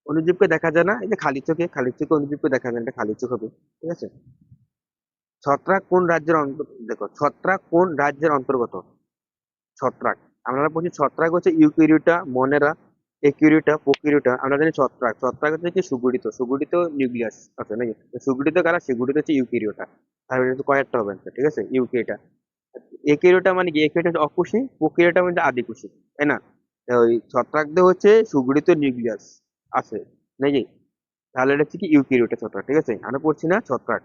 অণুজীবকে দেখা যায় না? এই যে খালি চোখে, খালি চোখে অণুজীবকে দেখা যায় না, এটা খালি চোখ হবে। ঠিক আছে। ছত্রাক কোন রাজ্যের দেখো, ছত্রাক কোন রাজ্যের অন্তর্গত? ছত্রাক, আমরা বলছি ছত্রাক হচ্ছে ইউক্যারিওটা, মনেরা, একিউরিওটা, প্রোক্যারিওটা। আমরা জানি ছত্রাক, ছত্রাক হচ্ছে কি সুগঠিত, সুগঠিত নিউক্লিয়াস আছে নাকি? সুগঠিত কারা? সুগঠিত হচ্ছে ইউক্যারিওটা। আর এটা হচ্ছে কয়েকটা হবে answer, ঠিক আছে, ইউক্যারিওটা। একিউরিওটা মানে কি? একিউরিওটা হচ্ছে অকুশি, প্রোক্যারিওটা মানে আদিকুশি, তাই না? তো ওই ছত্রাকদের হচ্ছে সুগঠিত নিউক্লিয়াস আছে নাকি? তাহলে এটা হচ্ছে কি ইউক্যারিওটা ছত্রাক, ঠিক আছে। আমরা পড়ছি না ছত্রাক।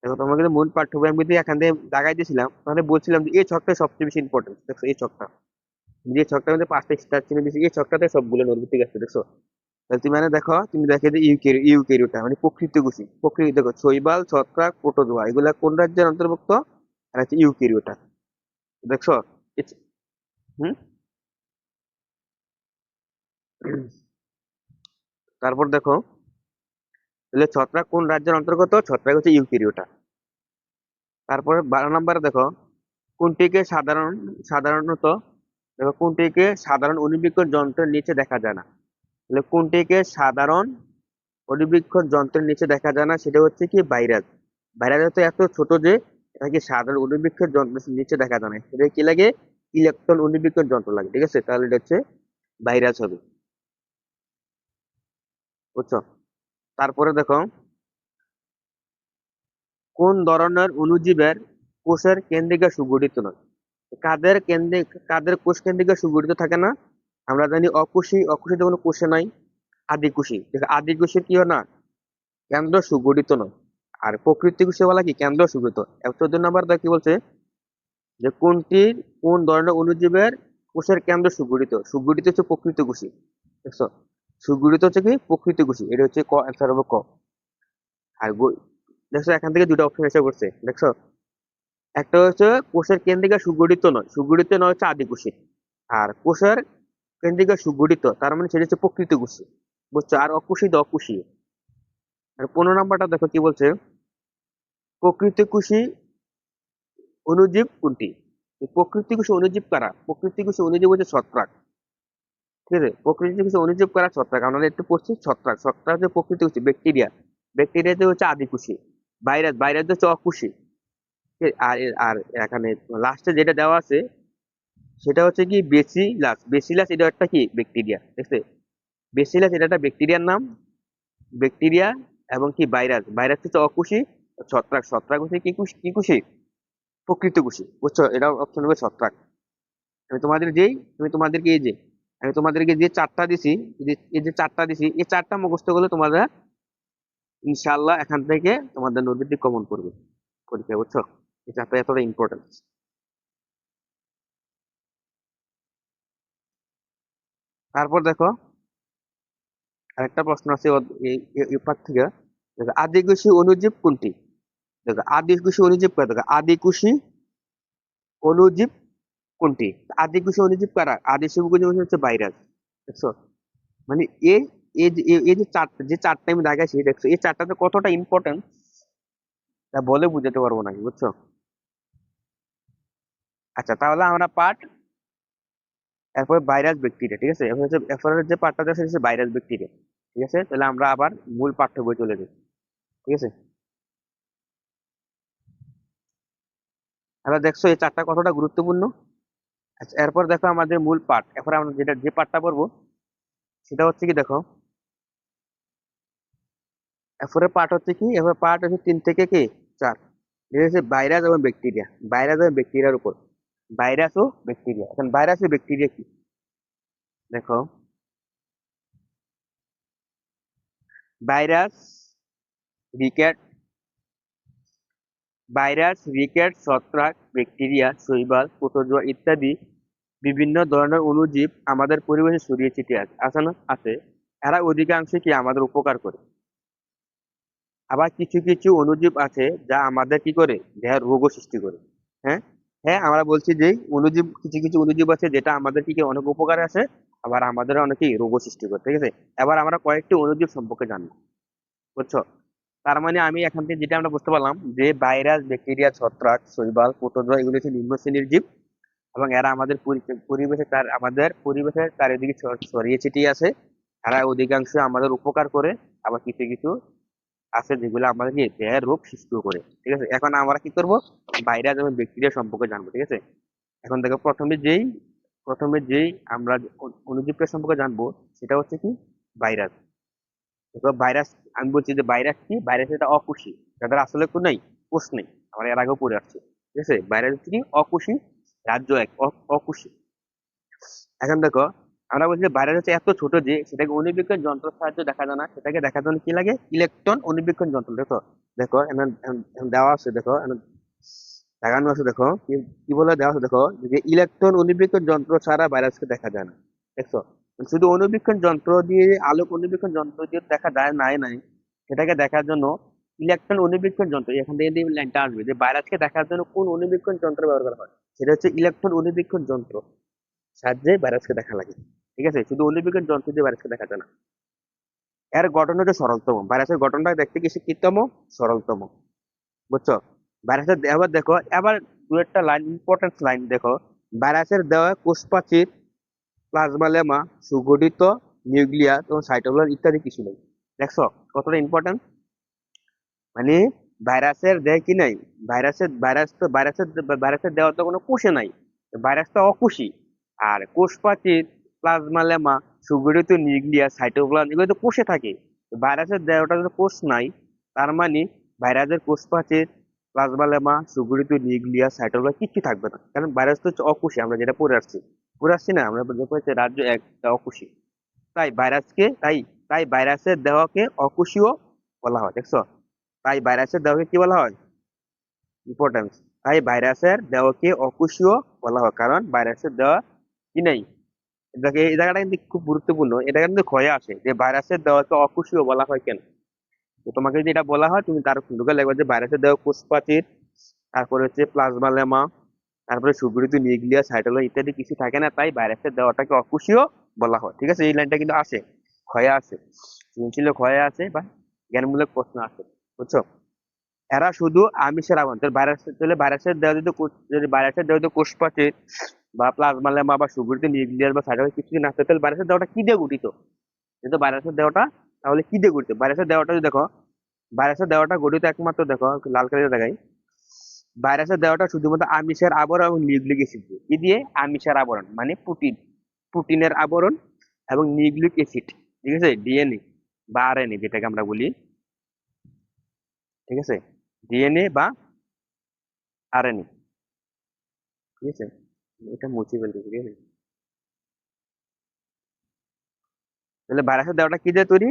দেখো তোমাকে কিন্তু মূল পাঠ্য বই আমি যদি এখান থেকে দাগাই দিয়েছিলাম, তাহলে বলছিলাম যে এই ছকটা সবচেয়ে বেশি ইম্পর্টেন্ট। দেখো এই ছকটা, যে ছকটার মধ্যে 5টা স্টার চিহ্ন দিয়েছি, এই ছকটাতে সবগুলো নোটবুক ঠিক আছে, দেখছো? তাহলে তুমি মানে দেখো, তুমি দেখে যে ইউক্যারিওটা মানে প্রকৃত কোষী, প্রকৃতি দেখো শৈবাল, ছত্রাক, প্রোটোজোয়া এগুলা কোন রাজ্যের অন্তর্ভুক্ত? আর হচ্ছে ইউক্যারিওটা, দেখছো? হুম। তারপর দেখো, তাহলে ছত্রাক কোন রাজ্যের অন্তর্গত? ছত্রাক হচ্ছে ইউক্যারিওটা। তারপরে 12 নম্বরে দেখো, কোনটিকে সাধারণত, দেখো কোনটিকে সাধারণ অণুবীক্ষণ যন্ত্রের নিচে দেখা যায় না? তাহলে কোনটিকে সাধারণ অণুবীক্ষণ যন্ত্রের নিচে দেখা যায় না? সেটা হচ্ছে কি ভাইরাস। ভাইরাস হচ্ছে এত ছোট যে এটাকে সাধারণ অণুবীক্ষণ যন্ত্রের নিচে দেখা যায় না, এটা কি লাগে? ইলেকট্রন অণুবীক্ষণ যন্ত্র লাগে, ঠিক আছে। তাহলে এটা হচ্ছে ভাইরাস হবে, বুঝছো? তারপরে দেখো, কোন ধরনের অণুজীবের কোষের কেন্দ্রিকা সুগঠিত নয়? কাদের কোষ কেন্দ্রিকা সুগঠিত থাকে না? আমরা জানি অকোষী, অকোষী তো কোনো কোষে নাই। আদিকোষী, দেখো আদিকোষের কি হয় না? কেন্দ্র সুগঠিত নয়। আর প্রকৃতি কোষে বলা কি? কেন্দ্র সুগঠিত। 14 নম্বর কি বলছে যে কোন ধরনের অণুজীবের কোষের কেন্দ্র সুগঠিত? সুগঠিত হচ্ছে প্রকৃত কোষী, দেখছো? সুগঠিত হচ্ছে কি? প্রকৃত কোষী, এটা হচ্ছে ক, অ্যান্সার হবে ক। আর দেখছো এখান থেকে দুটো অপশন এসে পড়ছে, দেখছো? একটা হচ্ছে কোষের কেন্দ্রিকা সুগঠিত নয়, সুগঠিত নয় হচ্ছে আদিকোষী। আর কোষের কেন্দ্রিকা সুগঠিত, তার মানে সেটা হচ্ছে প্রকৃত কোষী, বুঝছো? আর অকুশী তো অকুশী। আর 15 নম্বরটা দেখো কি বলছে, প্রকৃত কোষী অণুজীব কোনটি? প্রকৃতি কোষী অণুজীব কারা? প্রকৃতি কোষী অণুজীব হচ্ছে ছত্রাক, ঠিক আছে। প্রকৃতি কোষী অণুজীব কারা? ছত্রাক। আমরা একটু পড়ছি ছত্রাক, ছত্রাক হচ্ছে প্রকৃতি কোষী, ব্যাকটেরিয়া, ব্যাকটেরিয়াতে হচ্ছে আদিকোষী। ভাইরাস, ভাইরাস হচ্ছে অকুশী। আর আর এখানে লাস্টে যেটা দেওয়া আছে সেটা হচ্ছে কি বেসিলাস, বেসিলাস এটা একটা কি? ব্যাকটেরিয়া, ঠিক আছে। বেসিলাস এটা একটা ব্যাকটেরিয়ার নাম, ব্যাকটেরিয়া। এবং কি ভাইরাস, ভাইরাস হচ্ছে অকুশী। ছত্রাক, ছত্রাক হচ্ছে কি কুশী? প্রকৃত কুশী, বুঝছো? এটা অপশন হবে ছত্রাক। আমি তোমাদেরকে এই যে আমি তোমাদেরকে যে চারটা দিছি, এই যে চারটা দিছি, এই চারটা মুখস্থ করলে তোমরা ইনশাআল্লাহ এখান থেকে তোমাদের নদীটি কমন করবে পরীক্ষা, বুঝছো? এই চারটা এতটা ইম্পর্টেন্ট। তারপর দেখো আরেকটা প্রশ্ন আছে এই পাঠ থেকে। দেখো আদিকোষী অণুজীব কোনটি? দেখো আদিকোষী অণুজীব কারা? দেখো আদিকোষী অণুজীব কোনটি? আদিকোষী অণুজীব কারা? আদিকোষী অণুজীব হচ্ছে ভাইরাস, দেখছো? মানে এই এই যে চারটা, যে চারটা আমি দেখাইছি, দেখছো এই চারটাতে কতটা ইম্পর্টেন্ট তা বলে বুঝাতে পারবো না, বুঝছো? আচ্ছা, তাহলে আমরা পার্ট, এরপরে ভাইরাস ব্যাকটেরিয়া, ঠিক আছে। এরপরে যে পার্টটা আছে সেটা হচ্ছে ভাইরাস ব্যাকটেরিয়া, ঠিক আছে। তাহলে আমরা আবার মূল পাঠ্য বই চলে যাই, ঠিক আছে। এবার দেখছো এই চারটা কতটা গুরুত্বপূর্ণ। আচ্ছা, এরপর দেখো আমাদের মূল পাঠ, এরপর আমরা যে পাঠটা পড়বো সেটা হচ্ছে কি, দেখো এরপরে পার্ট হচ্ছে কি, এরপরে পার্ট হচ্ছে 3 থেকে 4। এটা হচ্ছে ভাইরাস এবং ব্যাকটেরিয়া, ভাইরাস এবং ব্যাকটেরিয়ার উপর। ভাইরাস ও ব্যাকটেরিয়া, এখন ভাইরাস ও ব্যাকটেরিয়া কি? দেখো, ভাইরাস, রিকেট, ছত্রাক, ব্যাকটেরিয়া, শৈবাল, প্রোটোজোয়া ইত্যাদি বিভিন্ন ধরনের অণুজীব আমাদের পরিবেশে ছড়িয়ে ছিটিয়ে আছে না? আছে। এরা অধিকাংশ কি আমাদের উপকার করে। আবার কিছু কিছু অণুজীব আছে যা আমাদের কি করে, দেহের রোগও সৃষ্টি করে। হ্যাঁ, হ্যাঁ, আমরা বলছি যে কিছু কিছু অণুজীব আছে যেটা আমাদের কি অনেক উপকারে আছে, আবার আমাদের অনেকই রোগও সৃষ্টি করে, ঠিক আছে। এবার আমরা কয়েকটি অণুজীব সম্পর্কে জানবো, বুঝছো? তার মানে আমি এখান থেকে যেটা আমরা বুঝতে পারলাম যে ভাইরাস, ব্যাকটেরিয়া, ছত্রাক, শৈবাল, প্রোটোজোয়া এগুলো হচ্ছে নিম্ন শ্রেণীর জীব, এবং এরা আমাদের আমাদের পরিবেশের চারিদিকে ছড়িয়ে ছিটিয়ে আছে। এরা অধিকাংশ আমাদের উপকার করে, আবার কিছু কিছু আছে যেগুলো আমাদের কি দেহের রোগ সৃষ্টি করে, ঠিক আছে। এখন আমরা কি করব, ভাইরাস এবং ব্যাকটেরিয়া সম্পর্কে জানবো, ঠিক আছে। এখন দেখো, প্রথমে যেই আমরা অণুজীবটা সম্পর্কে জানবো সেটা হচ্ছে কি, ভাইরাস। দেখো ভাইরাস, আমি বলছি যে ভাইরাস কি, ভাইরাস এটা অকুশি, যাদের আসলে কোনো নেই, কোষ নেই। আমরা এর আগেও পড়ে আসছি, ঠিক আছে। ভাইরাস হচ্ছে কি অকুশি, রাজ্য এক, অকুশি। এখন দেখো, আমরা বলছি যে ভাইরাস হচ্ছে এত ছোট যে সেটাকে অণুবীক্ষণ যন্ত্রের সাহায্যে দেখা যায় না, সেটাকে দেখার জন্য কি লাগে, ইলেকট্রন অণুবীক্ষণ যন্ত্র। দেখো, দেখো দেওয়া আছে, দেখো দেখানো আছে, দেখো কি কি বলে দেওয়া আছে, দেখো যে ইলেকট্রন অণুবীক্ষণ যন্ত্র ছাড়া ভাইরাসকে দেখা যায় না। দেখছো, শুধু অণুবীক্ষণ যন্ত্র দিয়ে, আলোক অণুবীক্ষণ যন্ত্র দিয়ে দেখা যায় নাই নাই, সেটাকে দেখার জন্য ইলেকট্রন অণুবীক্ষণ যন্ত্র, এখান থেকে এই লাইনটা আসবে যে ভাইরাসকে দেখার জন্য কোন অণুবীক্ষণ যন্ত্র ব্যবহার করা হয়, সেটা হচ্ছে ইলেকট্রন অণুবীক্ষণ যন্ত্র সাহায্যে ভাইরাসকে দেখা লাগে, ঠিক আছে। শুধু অণুবীক্ষণ যন্ত্র দিয়ে ভাইরাসকে দেখা যায় না। এর গঠন হচ্ছে সরলতম, ভাইরাসের গঠনটা দেখতে কি কীতম, সরলতম, বুঝছো? ভাইরাসের আবার দেখো, আবার দু একটা লাইন, ইম্পর্টেন্ট লাইন দেখো, ভাইরাসের দেওয়া কোষ প্রাচীর, প্লাজমা লেমা, সুগঠিত নিউক্লিয়াস এবং সাইটোপ্লাজম ইত্যাদি কিছু নেই। দেখছো কতটা ইম্পর্টেন্ট? মানে ভাইরাসের দেহে কি নাই, ভাইরাসের দেওয়া তো কোনো কোষে নাই, ভাইরাস তো অকোষী। আর কোষ প্রাচীর, প্লাজমা লেমা, সুগঠিত নিউক্লিয়াস, সাইটোপ্লাজম এগুলো তো কোষে থাকে। ভাইরাসের দেহটা যদি কোষ নাই, তার মানে ভাইরাসের কোষ প্রাচীর, প্লাজমা লেমা, সুগঠিত নিউক্লিয়াস, সাইটোপ্লাজম কিচ্ছু থাকবে না, কারণ ভাইরাস তো হচ্ছে অকোষী। আমরা যেটা পড়ে আসছি না, আমরা যে পড়েছি রাজ্য এক, অকোষী। তাই ভাইরাসকে তাই তাই ভাইরাসের দেহকে অকোষীয় বলা হয়, দেখছো? তাই ভাইরাসের দেহকে কি বলা হয়, ইম্পর্টেন্স, তাই ভাইরাসের দেহকে অকোষীয় বলা হয়, কারণ ভাইরাসের দেহ কি নেই। এই জায়গাটা কিন্তু খুব গুরুত্বপূর্ণ, এটা কিন্তু ক্ষয়ে আসে যে ভাইরাসের দেহকে অকোষীয় বলা হয় কেন। তো তোমাকে যদি এটা বলা হয়, তুমি তার ঢুকে লিখবে যে ভাইরাসের দেহ কোষ প্রাচীর, তারপরে হচ্ছে প্লাজমা লেমা, তারপরে সুগঠিত নিউক্লিয়াস, সাইটোপ্লাজম ইত্যাদি কিছু থাকে না, তাই ভাইরাসের দেহটাকে অকোষীয় বলা হয়, ঠিক আছে। এই লাইনটা কিন্তু আসে, ক্ষয়ে আসে, সৃজনশীলে ক্ষয়ে আসে বা জ্ঞানমূলক প্রশ্ন আসে, বুঝছো? এরা শুধু আমিষের আবরণ, তাহলে ভাইরাসের দেহ যদি ভাইরাসের দেহ যদি কোষপ্রাচীর বা প্লাজমা লেমা বা সুগঠিত নিউক্লিয়াস বা সাইটোপ্লাজম কিছু না থাকতো, তাহলে ভাইরাসের দেহটা কি দিয়ে গঠিত? যেহেতু ভাইরাসের দেহটা, তাহলে কি দিয়ে গঠিত? ভাইরাসের দেহটা যদি দেখো, ভাইরাসের দেহটা গঠিত একমাত্র, দেখো একটু লাল কালিতে দেখাই, ভাইরাসের দেহটা শুধুমাত্র আমিষের আবরণ এবং নিউক্লিক অ্যাসিড দিয়ে। কি দিয়ে? আমিষের আবরণ মানে প্রোটিনের আবরণ এবং নিউক্লিক অ্যাসিড, ঠিক আছে, ডিএনএ বা আরএনএ যেটাকে আমরা বলি, ঠিক আছে, ডিএনএ বা আরএনএ, ঠিক আছে। এটা মুছে ফেলতেছি, ঠিক আছে। তাহলে ভাইরাসের দেহটা কি দিয়ে তৈরি?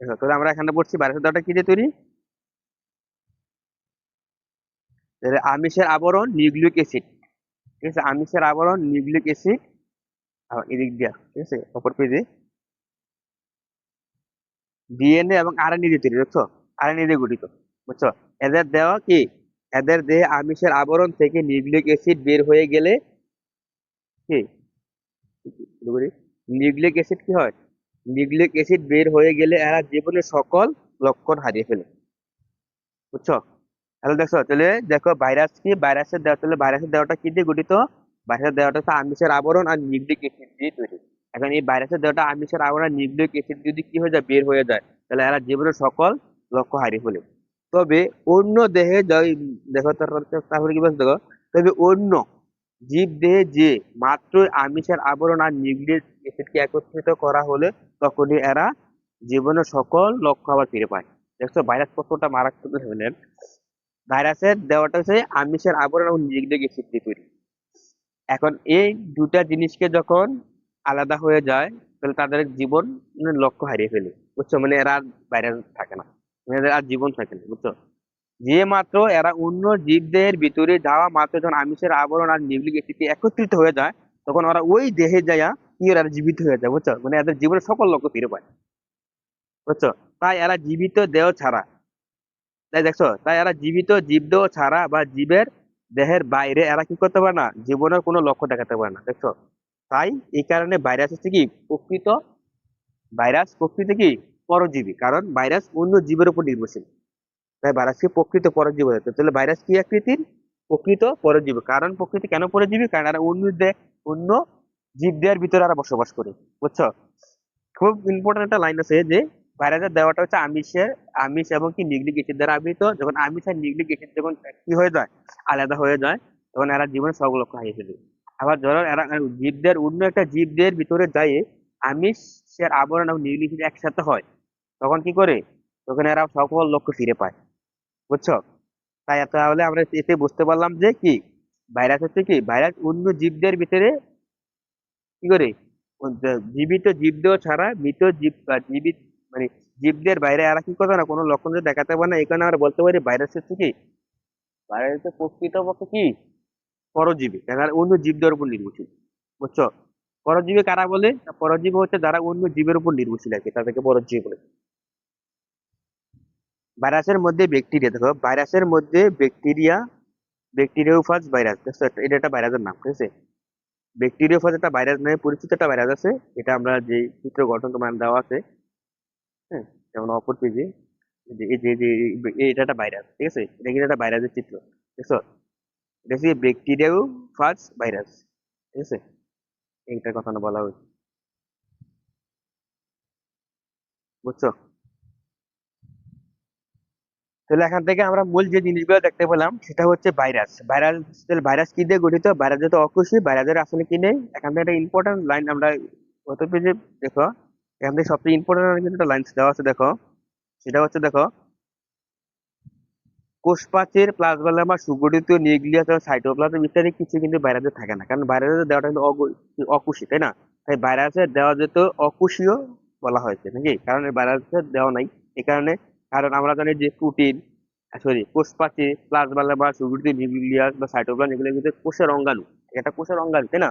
দেখো, তাহলে আমরা এখানে পড়ছি ভাইরাসের দেহটা কি দিয়ে তৈরি, তাহলে আমিষের আবরণ, নিউক্লিক অ্যাসিড, ঠিক আছে, আমিষের আবরণ, নিউক্লিক অ্যাসিড, আর এদিক দিয়া, ঠিক আছে, অপর পেজে ডিএনএ এবং আরএনএ দিয়ে তৈরি, দেখছো, আরএনএ দিয়ে গঠিত, বুঝছো? এদের দেওয়া কি, এদের দেহে আমিষের আবরণ থেকে নিউক্লিক অ্যাসিড বের হয়ে গেলে কি, নিউক্লিক অ্যাসিড কি হয়, নিউক্লিক অ্যাসিড বের হয়ে গেলে এরা জীবনের সকল লক্ষণ হারিয়ে ফেলে, বুঝছো? তাহলে দেখছো, তাহলে দেখো ভাইরাস কি, ভাইরাসের দেহ, তাহলে ভাইরাসের দেহটা কি দিয়ে গঠিত, ভাইরাসের দেহটা হচ্ছে আমিষের আবরণ আর নিউক্লিক অ্যাসিড দিয়ে তৈরি। এখন এই ভাইরাসের দেহটা আমিষের আবরণ আর নিউক্লিক অ্যাসিড যদি কি হয়ে যায়, বের হয়ে যায়, তাহলে এরা জীবনের সকল লক্ষ্য হারিয়ে ফেলে। তবে অন্য দেহে দেখো তারপরে কি বলছে, দেখো, তবে অন্য জীব দেহে যে মাত্র আমিষের আবরণ আর নিউক্লিক অ্যাসিডকে একত্রিত করা হলে তখনই এরা জীবনের সকল লক্ষ্য আবার ফিরে পায়। দেখছো ভাইরাস কতটা মারাত্মক লেভেলের। ভাইরাসের দেওয়াটা হচ্ছে আমিষের আবরণ এবং নিউক্লিক অ্যাসিড দিয়ে তৈরি। এখন এই দুটা জিনিসকে যখন আলাদা হয়ে যায়, তাহলে তাদের জীবন লক্ষ্য হারিয়ে ফেলে। বুঝছো, মানে এরা আর বাইরে থাকে না, মানে এদের আর জীবন থাকে না। বুঝছো, যে মাত্র এরা অন্য জীবদের ভিতরে যাওয়া মাত্র যখন আমিষের আবরণ আর নিউক্লিক অ্যাসিড একত্রিত হয়ে যায়, তখন ওরা ওই দেহে যায় কি ওরা জীবিত হয়ে যায়। বুঝছো, মানে এদের জীবনের সকল লক্ষ্য ফিরে পায়। বুঝছো, তাই এরা জীবিত দেহ ছাড়া, তাই দেখছো, তাই এরা জীবিত জীবদেহ ছাড়া বা জীবের দেহের বাইরে এরা কি করতে পারে না, জীবনের কোনো লক্ষ্য দেখাতে পারে না। দেখছো, তাই এই কারণে ভাইরাস হচ্ছে কি প্রকৃত, ভাইরাস প্রকৃত কি পরজীবী, কারণ ভাইরাস অন্য জীবের উপর নির্ভরশীল। তাই ভাইরাসকে প্রকৃত পরজীবী বলে। তাহলে ভাইরাস কি আকৃতির, প্রকৃত পরজীবী। কারণ প্রকৃতি কেন পরজীবী, কারণ এরা অন্য জীবদের ভিতরে এরা বসবাস করে। বুঝছো, খুব ইম্পর্টেন্ট একটা লাইন আছে যে ভাইরাসের দেওয়াটা হচ্ছে আমিষ এবং কি নিউক্লিক অ্যাসিড দ্বারা আবৃত। যখন আমিষ আর নিউক্লিক অ্যাসিড যখন কি হয়ে যায়, আলাদা হয়ে যায়, তখন এরা জীবনের সব লক্ষ্য হারিয়ে ফেলে। আবার ধরো এরা জীবদের অন্য একটা জীবদের ভিতরে যায়, আমিষের আবরণ এবং নিউক্লিক অ্যাসিড একসাথে হয়, তখন কি করে, তখন এরা সকল লক্ষ্য ফিরে পায়। বুঝছো, তাই তাহলে আমরা এতে বুঝতে পারলাম যে কি ভাইরাস হচ্ছে কি, ভাইরাস অন্য জীবদের ভিতরে কি করে জীবিত জীবদেহ ছাড়া মৃত জীব বা জীবিত, মানে জীবদের বাইরে আর কি করবে না, কোনো লক্ষণ যদি দেখাতে পারে না, এই কারণে আমরা বলতে পারি ভাইরাস হচ্ছে কি, ভাইরাস হচ্ছে প্রকৃতপক্ষে কি পরজীবী, কারণ আর অন্য জীবদের উপর নির্ভরশীল। বুঝছো, পরজীবী কারা বলে, পরজীবী হচ্ছে যারা অন্য জীবের উপর নির্ভরশীল আর কি, তাদেরকে পরজীবী বলে। ভাইরাসের মধ্যে ব্যাকটেরিয়া, দেখো ভাইরাসের মধ্যে ব্যাকটেরিওফাজ ভাইরাস, দেখছো এটা একটা ভাইরাসের নাম, ঠিক আছে। ব্যাকটেরিওফাজ একটা ভাইরাস নামে পরিচিত একটা ভাইরাস আছে। এটা আমরা যে চিত্র গঠন তোমার দেওয়া আছে, হ্যাঁ, যেমন অপর পেজে, এটা একটা ভাইরাস, ঠিক আছে, এটা কিন্তু একটা ভাইরাসের চিত্র, বুঝছো। এটা হচ্ছে ব্যাকটেরিওফাজ ভাইরাস, ঠিক আছে, এইটার কথা না বলা হয়েছে। বুঝছো, তাহলে এখান থেকে আমরা মূল যে জিনিসগুলো দেখতে পেলাম সেটা হচ্ছে ভাইরাস। ভাইরাস কি দিয়ে গঠিত, ভাইরাস যেহেতু অকোষী, ভাইরাসের আসলে কি নেই। এখান থেকে একটা ইম্পর্টেন্ট লাইন আমরা গত পেজে দেখো, এখান থেকে সবচেয়ে ইম্পর্টেন্ট কিন্তু একটা লাইন দেওয়া আছে, দেখো সেটা হচ্ছে, দেখো কোষপ্রাচীর, প্লাজমা, সুগঠিত নিউক্লিয়াস এবং সাইটোপ্লাজম ইত্যাদি কিছু কিন্তু ভাইরাসে থাকে না, কারণ ভাইরাসের দেওয়াটা কিন্তু অকুশী, তাই না। তাই ভাইরাসের দেওয়া যেত অকুশীয় বলা হয়েছে নাকি, কারণ এই ভাইরাসের দেওয়া নাই এই কারণে। কারণ আমরা জানি যে প্রোটিন, সরি কোষপ্রাচীর, প্লাজমা, সুগঠিত নিউক্লিয়াস বা সাইটোপ্লাজম এগুলো কিন্তু কোষের অঙ্গাণু, এটা কোষের অঙ্গাণু, তাই না।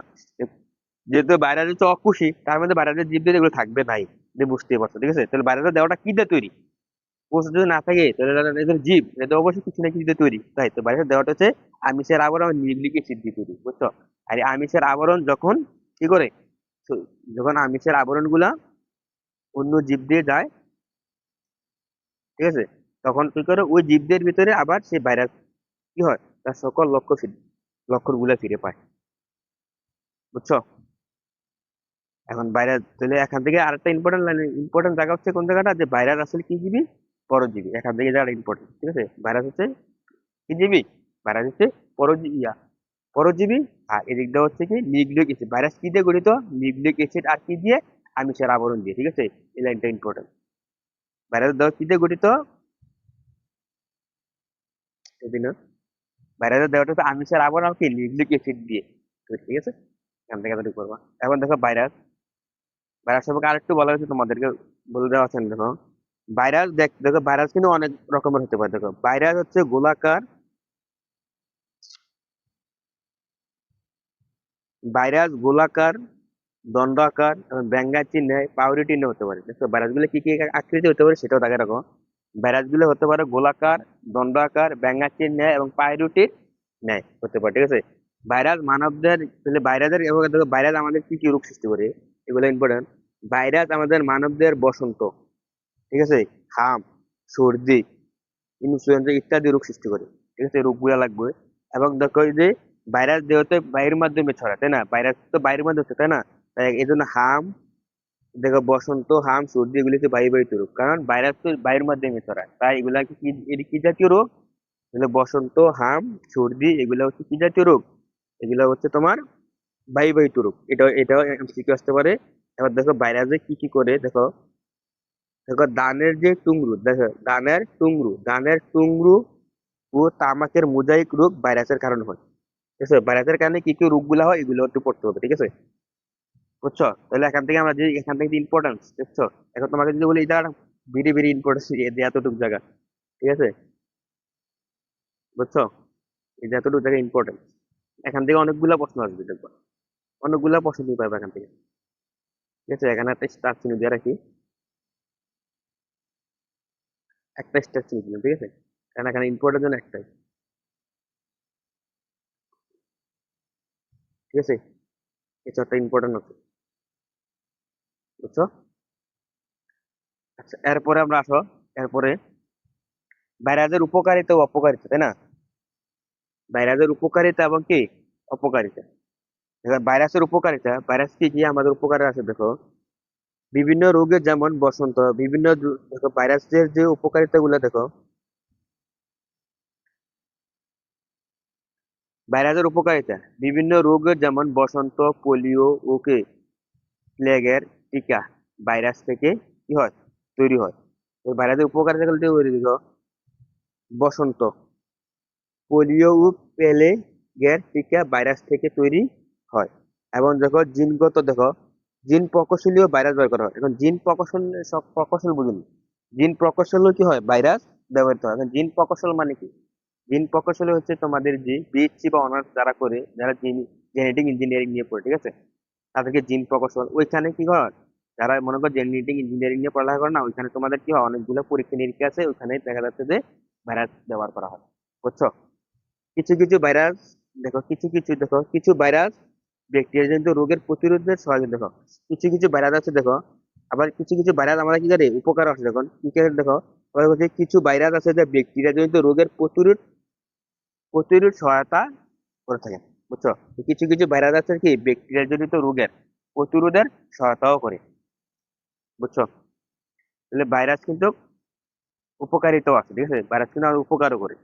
যেহেতু ভাইরাস হচ্ছে অকুশী, তার মধ্যে ভাইরাসের জীবদের এগুলো থাকবে নাই, যে বুঝতে পারছো, ঠিক আছে। তাহলে ভাইরাসের দেওয়াটা কি দিয়ে তৈরি, কোষ যদি না থাকে তাহলে এদের জীব, এদের অবশ্যই কিছু না কিছু দিয়ে তৈরি, তাই তো বাইরের দেওয়াটা হচ্ছে আমিষের আবরণ নিউক্লিক অ্যাসিড দিয়ে তৈরি। বুঝছো, আর এই আমিষের আবরণ যখন কি করে, তো যখন আমিষের আবরণ গুলা অন্য জীব দিয়ে যায়, ঠিক আছে, তখন কি করে ওই জীবদের ভিতরে আবার সেই ভাইরাস কি হয়, তার সকল লক্ষণ গুলা ফিরে পায়। বুঝছো, এখন ভাইরাস, তাহলে এখান থেকে আরেকটা ইম্পর্টেন্ট জায়গা হচ্ছে কোন জায়গাটা, যে ভাইরাস আসলে কি জীবী, পরজীবী। এখান থেকে জায়গাটা ইম্পর্টেন্ট, ঠিক আছে। ভাইরাস হচ্ছে কি জীবী, ভাইরাস হচ্ছে পরজীবী, পরজীবী। আর এদিকটা হচ্ছে কি নিউক্লিক অ্যাসিড, ভাইরাস কি দিয়ে গঠিত, নিউক্লিক অ্যাসিড আর কি দিয়ে, আমিষের আবরণ দিয়ে, ঠিক আছে। এই লাইনটা ইম্পর্টেন্ট। ভাইরাস দেওয়া কি দিয়ে গঠিত, সেদিন ভাইরাসের দেওয়াটা হচ্ছে আমিষের আবরণ আর কি নিউক্লিক অ্যাসিড দিয়ে, তো ঠিক আছে। এখান থেকে এতটুকু করবা। এখন দেখো ভাইরাস, ভাইরাস সম্পর্কে আরেকটু বলা হয়েছে তোমাদেরকে, বলে দেওয়া আছে। দেখো ভাইরাস, দেখো ভাইরাস কিন্তু অনেক রকমের হতে পারে। দেখো ভাইরাস হচ্ছে গোলাকার, গোলাকার, দণ্ডাকার এবং ব্যঙ্গাচির ন্যায় পাউরুটি ন্যায় হতে পারে। দেখো ভাইরাস গুলো কি কি আকৃতি হতে পারে সেটাও দেখে রাখো। ভাইরাস গুলো হতে পারে গোলাকার, দণ্ডাকার, ব্যঙ্গাচির ন্যায় এবং পাউরুটির ন্যায় হতে পারে, ঠিক আছে। ভাইরাস মানবদের, তাহলে ভাইরাসের এবং দেখো ভাইরাস আমাদের কি কি রোগ সৃষ্টি করে, এগুলো ইম্পর্টেন্ট। ভাইরাস আমাদের মানবদের বসন্ত, ঠিক আছে, হাম, সর্দি, ইনফ্লুয়েঞ্জা ইত্যাদি রোগ সৃষ্টি করে, ঠিক আছে, রোগগুলা লাগবে। এবং দেখো এই যে ভাইরাস দেহতে বায়ুর মাধ্যমে ছড়ায়, তাই না, ভাইরাস তো বায়ুর মাধ্যমে হচ্ছে, তাই না। তাই এই জন্য দেখো বসন্ত, সর্দি এগুলি হচ্ছে বায়ুবাহিত রোগ, কারণ ভাইরাস তো বায়ুর মাধ্যমে ছড়ায়। তাই এগুলা কি এটি কি জাতীয় রোগ, এগুলো বসন্ত, সর্দি এগুলা হচ্ছে কি জাতীয় রোগ, এগুলা হচ্ছে তোমার বায়ুবাহিত রোগ। এটাও এমসিকিউ আসতে পারে। এবার দেখো ভাইরাসে কি কি করে, দেখো দেখো দানের টুংরু ও তামাকের মোজাইক রোগ ভাইরাসের কারণে হয়, ঠিক আছে। ভাইরাসের কারণে কি কি রোগগুলো হয় এগুলো একটু পড়তে হবে, ঠিক আছে। বুঝছো? তাহলে এখান থেকে ইম্পর্টেন্স দেখছো। এখন তোমাকে যদি বলি এটা ভেরি ভেরি ইম্পর্টেন্স এতটুকু জায়গা, ঠিক আছে? বুঝছো? এই যে এতটুকু জায়গা ইম্পর্টেন্স, এখান থেকে অনেকগুলা প্রশ্ন আসবে দেখবা, অনেকগুলা প্রশ্ন তুমি পাবে এখান থেকে। ঠিক আছে, এখানে একটা স্টার চিহ্ন দিয়ে রাখি, একটা স্টার চিহ্ন দিলাম, ঠিক আছে, কারণ এখানে ইম্পর্টেন্ট জন্য একটাই। ঠিক আছে, কিছু একটা ইম্পর্টেন্ট আছে। বুঝছো? আচ্ছা, এরপরে আমরা আসো, এরপরে ভাইরাসের উপকারিতা ও অপকারিতা, তাই না? ভাইরাসের উপকারিতা এবং কি অপকারিতা। এবার ভাইরাসের উপকারিতা, ভাইরাস কি কি আমাদের উপকারে আছে দেখো। বিভিন্ন রোগের যেমন বসন্ত, দেখো ভাইরাসের যে উপকারিতা গুলো দেখো, ভাইরাসের উপকারিতা বিভিন্ন রোগের যেমন বসন্ত, পোলিও, ওকে প্লেগের টিকা ভাইরাস থেকে কি হয়, তৈরি হয়। এই ভাইরাসের উপকারিতা গুলো তৈরি দেখো, বসন্ত, পোলিও ও প্লেগের টিকা ভাইরাস থেকে তৈরি হয়। এবং দেখো জিনগত দেখো, জিন প্রকৌশলীয় ভাইরাস ব্যবহার করা হয়। এখন জিন প্রকৌশল, সব প্রকৌশল বুঝুন, জিন প্রকৌশল কি হয়, ভাইরাস ব্যবহৃত হয়। এখন জিন প্রকৌশল মানে কি? জিন প্রকৌশলী হচ্ছে তোমাদের যে বিএসসি বা অনার্স যারা করে, যারা জেনেটিক ইঞ্জিনিয়ারিং নিয়ে পড়ে, ঠিক আছে, তাদেরকে জিন প্রকৌশল, ওইখানে কি হয়, যারা মনে করো জেনেটিক ইঞ্জিনিয়ারিং নিয়ে পড়ালেখা করে না, ওইখানে তোমাদের কি হয়, অনেকগুলো পরীক্ষা নিরীক্ষা আছে, ওইখানে দেখা যাচ্ছে যে ভাইরাস ব্যবহার করা হয়। বুঝছো? কিছু কিছু ভাইরাস দেখো, কিছু ভাইরাস ব্যাকটেরিয়া জনিত রোগের প্রতিরোধের সহায়তা দেখো। কিছু কিছু ভাইরাস আছে দেখো, আবার কিছু কিছু ভাইরাস আমরা কি জানি উপকার আছে, দেখো কি করে দেখো, ওরা হচ্ছে কিছু ভাইরাস আছে যে ব্যাকটেরিয়া জনিত রোগের প্রতিরোধ প্রতিরোধ সহায়তা করে থাকে। বুঝছো? তো কিছু কিছু ভাইরাস আছে কি ব্যাকটেরিয়া জনিত রোগের প্রতিরোধের সহায়তাও করে। বুঝছো? তাহলে ভাইরাস কিন্তু উপকারিতাও আছে, ঠিক আছে, ভাইরাস কিন্তু আমাদের উপকারও করে।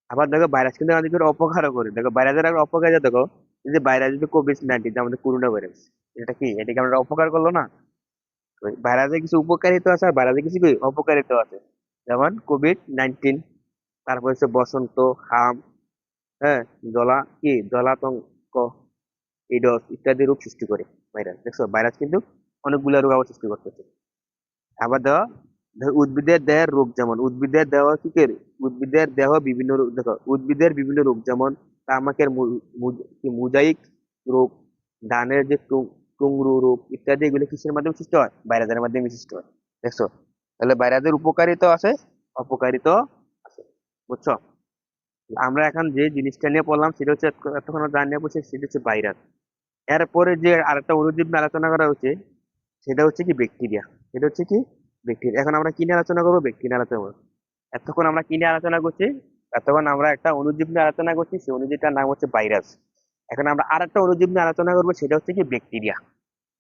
আবার দেখো ভাইরাস কিন্তু আমাদের অপকারও করে, দেখো ভাইরাসের আগে অপকারিতা দেখো। এই যে ভাইরাস, যদি কোভিড-19 আমাদের করোনা ভাইরাস, এটা কি, এটাকে আমরা অপকার করলো না? ভাইরাসের কিছু উপকারিতা আছে আর ভাইরাসের কিছু কি অপকারিতা আছে। যেমন কোভিড-19, তারপর হচ্ছে বসন্ত, হাম, হ্যাঁ, জলাতঙ্ক, ইডস ইত্যাদি রোগ সৃষ্টি করে ভাইরাস। দেখছো ভাইরাস কিন্তু অনেকগুলা রোগ আবার সৃষ্টি করতেছে। আবার ধর উদ্ভিদের দেহের রোগ, যেমন উদ্ভিদের দেহ কি করে, উদ্ভিদের দেহ বিভিন্ন রোগ দেখো, উদ্ভিদের বিভিন্ন রোগ যেমন তামাকের মুজাইক রোগ, ধানের যে টুংরু রোগ ইত্যাদি, এগুলো কিসের মাধ্যমে সৃষ্টি হয়, ভাইরাসের মাধ্যমে সৃষ্টি হয়। দেখছো? তাহলে ভাইরাসের উপকারিতা আছে, অপকারিতা আছে। বুঝছো? আমরা এখন যে জিনিসটা নিয়ে পড়লাম সেটা হচ্ছে, এতক্ষণ আমরা যা নিয়ে পড়ছি সেটা হচ্ছে ভাইরাস। এরপরে যে আরেকটা অনুজীব নিয়ে আলোচনা করা হচ্ছে, সেটা হচ্ছে কি ব্যাকটেরিয়া। সেটা হচ্ছে কি ব্যাকটেরিয়া। এখন আমরা কি নিয়ে আলোচনা করবো, ব্যাকটেরিয়া আলোচনা করবো। এতক্ষণ আমরা কি নিয়ে আলোচনা করছি, এতক্ষণ আমরা একটা অনুজীব নিয়ে আলোচনা করছি, সেই অনুজীবটার নাম হচ্ছে ভাইরাস। এখন আমরা আর একটা অনুজীব নিয়ে আলোচনা করবো, সেটা হচ্ছে কি ব্যাকটেরিয়া।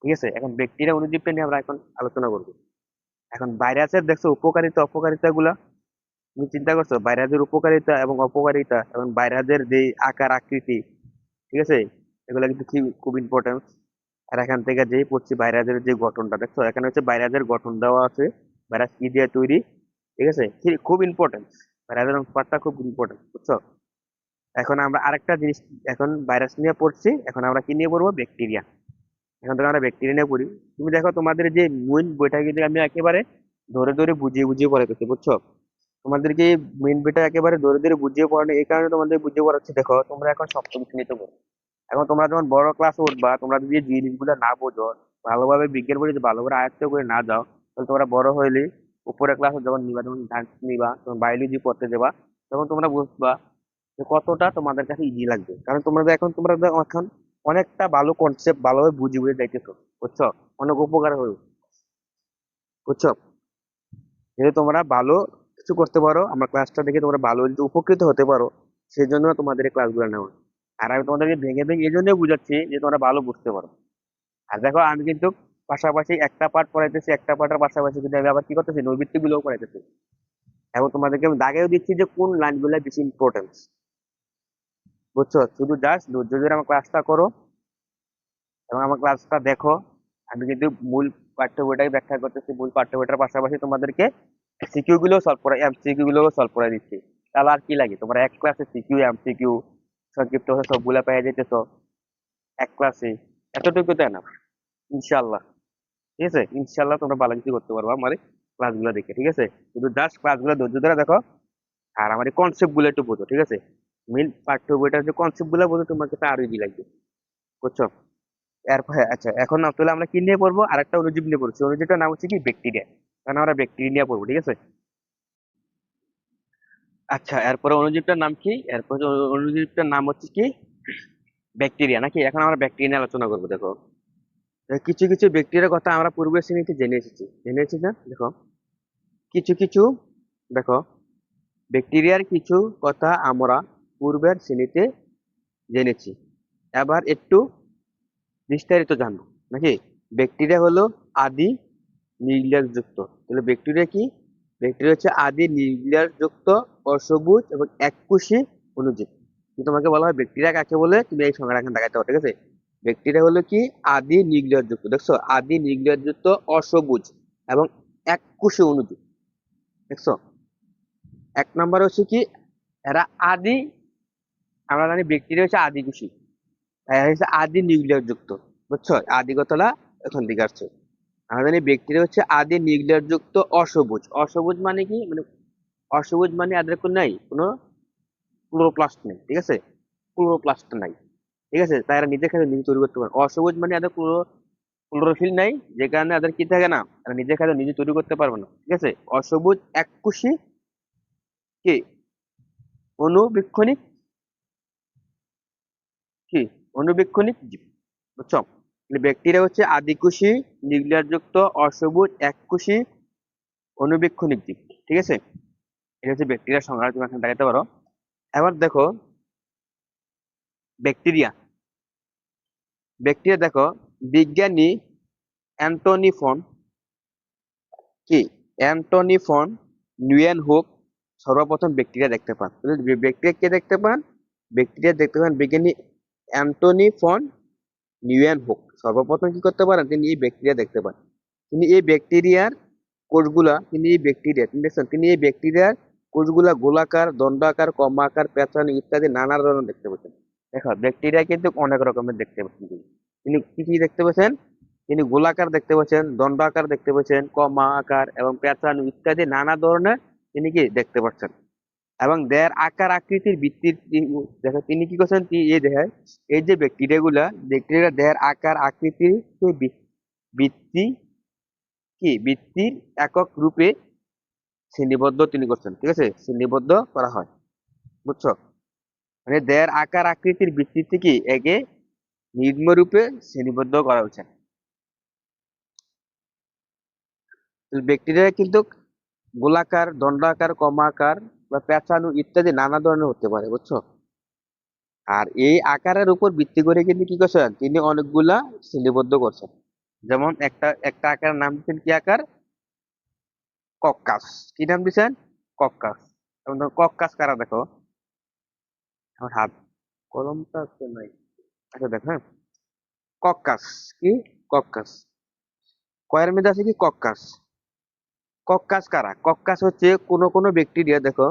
ঠিক আছে, এখন ব্যাকটেরিয়া অনুজীবটা নিয়ে আমরা এখন আলোচনা করবো। এখন ভাইরাসের দেখছো উপকারিতা অপকারিতা গুলা, তুমি চিন্তা করছো ভাইরাসের উপকারিতা এবং অপকারিতা, এবং ভাইরাসের যে আকার আকৃতি, ঠিক আছে, এগুলো কিন্তু খুব ইম্পর্টেন্ট। আর এখান থেকে যেই পড়ছি ভাইরাসের যে গঠনটা দেখছো, এখানে হচ্ছে ভাইরাসের গঠন দেওয়া আছে, ভাইরাস কি দিয়ে তৈরি, ঠিক আছে, খুব ইম্পর্টেন্ট। ভাইরাসের পার্টটা খুব ইম্পর্টেন্ট। বুঝছো? এখন আমরা আরেকটা জিনিস, এখন ভাইরাস নিয়ে পড়ছি, এখন আমরা কি নিয়ে পড়বো, ব্যাকটেরিয়া। এখন থেকে আমরা ব্যাকটেরিয়া নিয়ে পড়ি। তুমি দেখো তোমাদের যে মেইন বইটা কিন্তু আমি একেবারে ধরে ধরে বুঝিয়ে বুঝিয়ে পড়াইতেছি। বুঝছো? তোমাদেরকে মেইন বইটা একেবারে ধরে ধরে বুঝিয়ে পড়ানো, এই কারণে তোমাদের বুঝিয়ে পড়াচ্ছি। দেখো তোমরা এখন সপ্তম শ্রেণীতে পড়ো, এখন তোমরা যখন বড় ক্লাসে উঠবা, তোমরা যদি এই জিনিসগুলো না বোঝো, ভালোভাবে বিজ্ঞান বই যদি ভালোভাবে আয়ত্ত করে না যাও, তাহলে তোমরা বড় হইলে উপরের ক্লাসে যখন নিবা, যখন ডান্স নিবা, তখন বায়োলজি পড়তে যাবা, তখন তোমরা বুঝবা যে কতটা তোমাদের কাছে ইজি লাগবে। কারণ তোমরা এখন অনেকটা ভালো কনসেপ্ট ভালোভাবে বুঝে বুঝে যাইতেছো। বুঝছো? অনেক উপকার হয়ে, বুঝছো, যদি তোমরা ভালো কিছু করতে পারো, আমার ক্লাসটা দেখে তোমরা ভালো যদি উপকৃত হতে পারো, সেই জন্য তোমাদের এই ক্লাসগুলো নেওয়া। আর আমি তোমাদেরকে ভেঙে ভেঙে এই জন্যই বুঝাচ্ছি যে তোমরা ভালো বুঝতে পারো। আর দেখো আমি কিন্তু পাশাপাশি একটা পার্ট পড়াইতেছি, একটা পার্টের পাশাপাশি কিন্তু আমি আবার কি করতেছি, নৈবিত্তিক গুলোও পড়াইতেছি। এবং তোমাদেরকে আমি দাগেও দিচ্ছি যে কোন লাইনগুলো বেশি ইম্পর্টেন্স। বুঝছো? শুধু জাস্ট ধৈর্য ধরে আমার ক্লাসটা করো এবং আমার ক্লাসটা দেখো। আমি কিন্তু মূল পাঠ্য বইটাকে ব্যাখ্যা করতেছি, মূল পাঠ্য বইটার পাশাপাশি তোমাদেরকে সিকিউ গুলো সলভ করা, এমসিকিউ গুলো সলভ করে দিচ্ছি। তাহলে আর কি লাগে, তোমরা এক ক্লাসে সিকিউ এমসিকিউ সংক্ষিপ্ত ভাবে সবগুলা পেয়ে যেতেছো এক ক্লাসে, এতটুকু তাই না? ইনশাল্লাহ। ঠিক আছে, ইনশাল্লাহ তোমরা ভালো কিছু করতে পারবো আমার ক্লাসগুলো দেখে। ঠিক আছে, শুধু জাস্ট ক্লাসগুলো ধৈর্য ধরে দেখো, আর আমার কনসেপ্ট গুলো একটু বোঝো। ঠিক আছে, মেন পাঠ্য বইটার যে কনসেপ্ট গুলো বোঝো, তোমাকে তো আরো ইজি লাগবে। বুঝছো? এরপর হ্যাঁ, আচ্ছা এখন না তাহলে আমরা কি নিয়ে পড়বো, আর একটা অনুজীব নিয়ে পড়ছি। অনুজীবটার নাম হচ্ছে কি ব্যাকটেরিয়া, কারণ আমরা ব্যাকটেরিয়া নিয়ে পড়বো। ঠিক আছে, আচ্ছা এরপরে অনুজীবটার নাম কি, এরপর অনুজীবটার নাম হচ্ছে কি ব্যাকটেরিয়া নাকি। এখন আমরা ব্যাকটেরিয়া নিয়ে আলোচনা করবো। দেখো, কিছু কিছু ব্যাকটেরিয়ার কথা আমরা পূর্বের শ্রেণীতে জেনে এসেছি না। দেখো কিছু কিছু, দেখো ব্যাকটেরিয়ার কিছু কথা আমরা পূর্বের শ্রেণীতে জেনেছি, এবার একটু বিস্তারিত জানবো নাকি। ব্যাকটেরিয়া হলো আদি নিউক্লিয়াস যুক্ত, তাহলে ব্যাকটেরিয়া কি, ব্যাকটেরিয়া হচ্ছে আদি নিউক্লিয়াস যুক্ত অসবুজ এবং এককোষী অণুজীব। কিন্তু তোমাকে বলা হয় ব্যাকটেরিয়া কাকে বলে, তুমি এই সংজ্ঞাটা এখানে দেখাতে পারো। ঠিক আছে, ব্যাকটেরিয়া হলো কি আদি নিউক্লিয়াস যুক্ত, দেখছো আদি নিউক্লিয়াস যুক্ত অসবুজ এবং এককোষী অণুজীব। দেখছো, এক নম্বর হচ্ছে কি এরা আদি, আমরা জানি ব্যাকটেরিয়া হচ্ছে আদি কোষী, এরা হচ্ছে আদি নিউক্লিয়াস যুক্ত। বুঝছো, আদি কথাটা এখন দিকে আসছে। আমরা জানি ব্যাকটেরিয়া হচ্ছে আদি নিউক্লিয়াস যুক্ত অসবুজ। অসবুজ মানে কি, মানে অসবুজ মানে এদের কোনো নাই, কোনো ক্লোরোপ্লাস্ট নেই। ঠিক আছে, ক্লোরোপ্লাস্ট নাই। ঠিক আছে, তাই এরা নিজের খাদ্য নিজে তৈরি করতে পারে। অসবুজ মানে এদের ক্লোরোফিল নাই, যে কারণে এদের কি থাকে না, এরা নিজের খাদ্য নিজে তৈরি করতে পারবে না। ঠিক আছে, অসবুজ এককোষী কি অনুবীক্ষণিক কি অনুবীক্ষণিক জীব। বুঝছো, ব্যাকটেরিয়া হচ্ছে আদিকোষী নিউক্লিয়াস যুক্ত অসবুজ এককোষী অনুবীক্ষণিক জীব। ঠিক আছে, এটা হচ্ছে ব্যাকটেরিয়ার সংজ্ঞা, তুমি এখানে দেখাতে পারো। এবার দেখো ব্যাকটেরিয়া, ব্যাকটেরিয়া দেখো বিজ্ঞানী অ্যান্টনি ফন কি অ্যান্টনি ফন নিউয়েনহুক সর্বপ্রথম ব্যাকটেরিয়া দেখতে পান। ব্যাকটেরিয়া কে দেখতে পান, ব্যাকটেরিয়া দেখতে পান বিজ্ঞানী অ্যান্টনি ফন নিউয়েনহুক সর্বপ্রথম কি করতে পারেন, তিনি এই ব্যাকটেরিয়া দেখতে পান। তিনি এই ব্যাকটেরিয়ার কোষগুলা, তিনি এই ব্যাকটেরিয়া তিনি দেখছেন, তিনি এই ব্যাকটেরিয়ার কোষগুলা গোলাকার, দণ্ডাকার, কর্মাকার, পেঁচানো ইত্যাদি নানা ধরনের দেখতে পাচ্ছেন। দেখো ব্যাকটেরিয়া কিন্তু অনেক রকমের দেখতে পাচ্ছেন তিনি। তিনি কি কি দেখতে পাচ্ছেন, তিনি গোলাকার দেখতে পাচ্ছেন, দণ্ডাকার দেখতে পাচ্ছেন, কমা আকার এবং পেঁচানো ইত্যাদি নানা ধরনের তিনি কি দেখতে পাচ্ছেন। এবং দেহের আকার আকৃতির ভিত্তির দেখো তিনি কি করছেন, এই দেহের এই যে ব্যাকটেরিয়া গুলা, ব্যাকটেরিয়া দেহের আকার আকৃতির ভিত্তি ভিত্তির একক রূপে শ্রেণীবদ্ধ তিনি করছেন। ঠিক আছে, শ্রেণীবদ্ধ করা হয়। বুঝছো, মানে দেহের আকার আকৃতির ভিত্তিতে কি একে নিম্ন রূপে শ্রেণীবদ্ধ করা হয়েছে। ব্যাকটেরিয়া কিন্তু গোলাকার, দণ্ডাকার, কমাকার বা পেঁচানো ইত্যাদি নানা ধরনের হতে পারে। বুঝছো, আর এই আকারের উপর ভিত্তি করে কিন্তু কি করছেন, তিনি অনেকগুলা শ্রেণীবদ্ধ করছেন। যেমন একটা একটা আকারের নাম দিচ্ছেন কি আকার, কক্কাস। কি নাম দিচ্ছেন, কক্কাস। যেমন ধরো কক্কাস কারা, দেখো আমার হাত কলমটা আছে নাই। আচ্ছা দেখো হ্যাঁ, কক্কাস কি, কক্কাস কয়ের মধ্যে আছে কি কক্কাস। কক্কাস কারা, কক্কাস হচ্ছে কোন কোন ব্যাকটেরিয়া, দেখো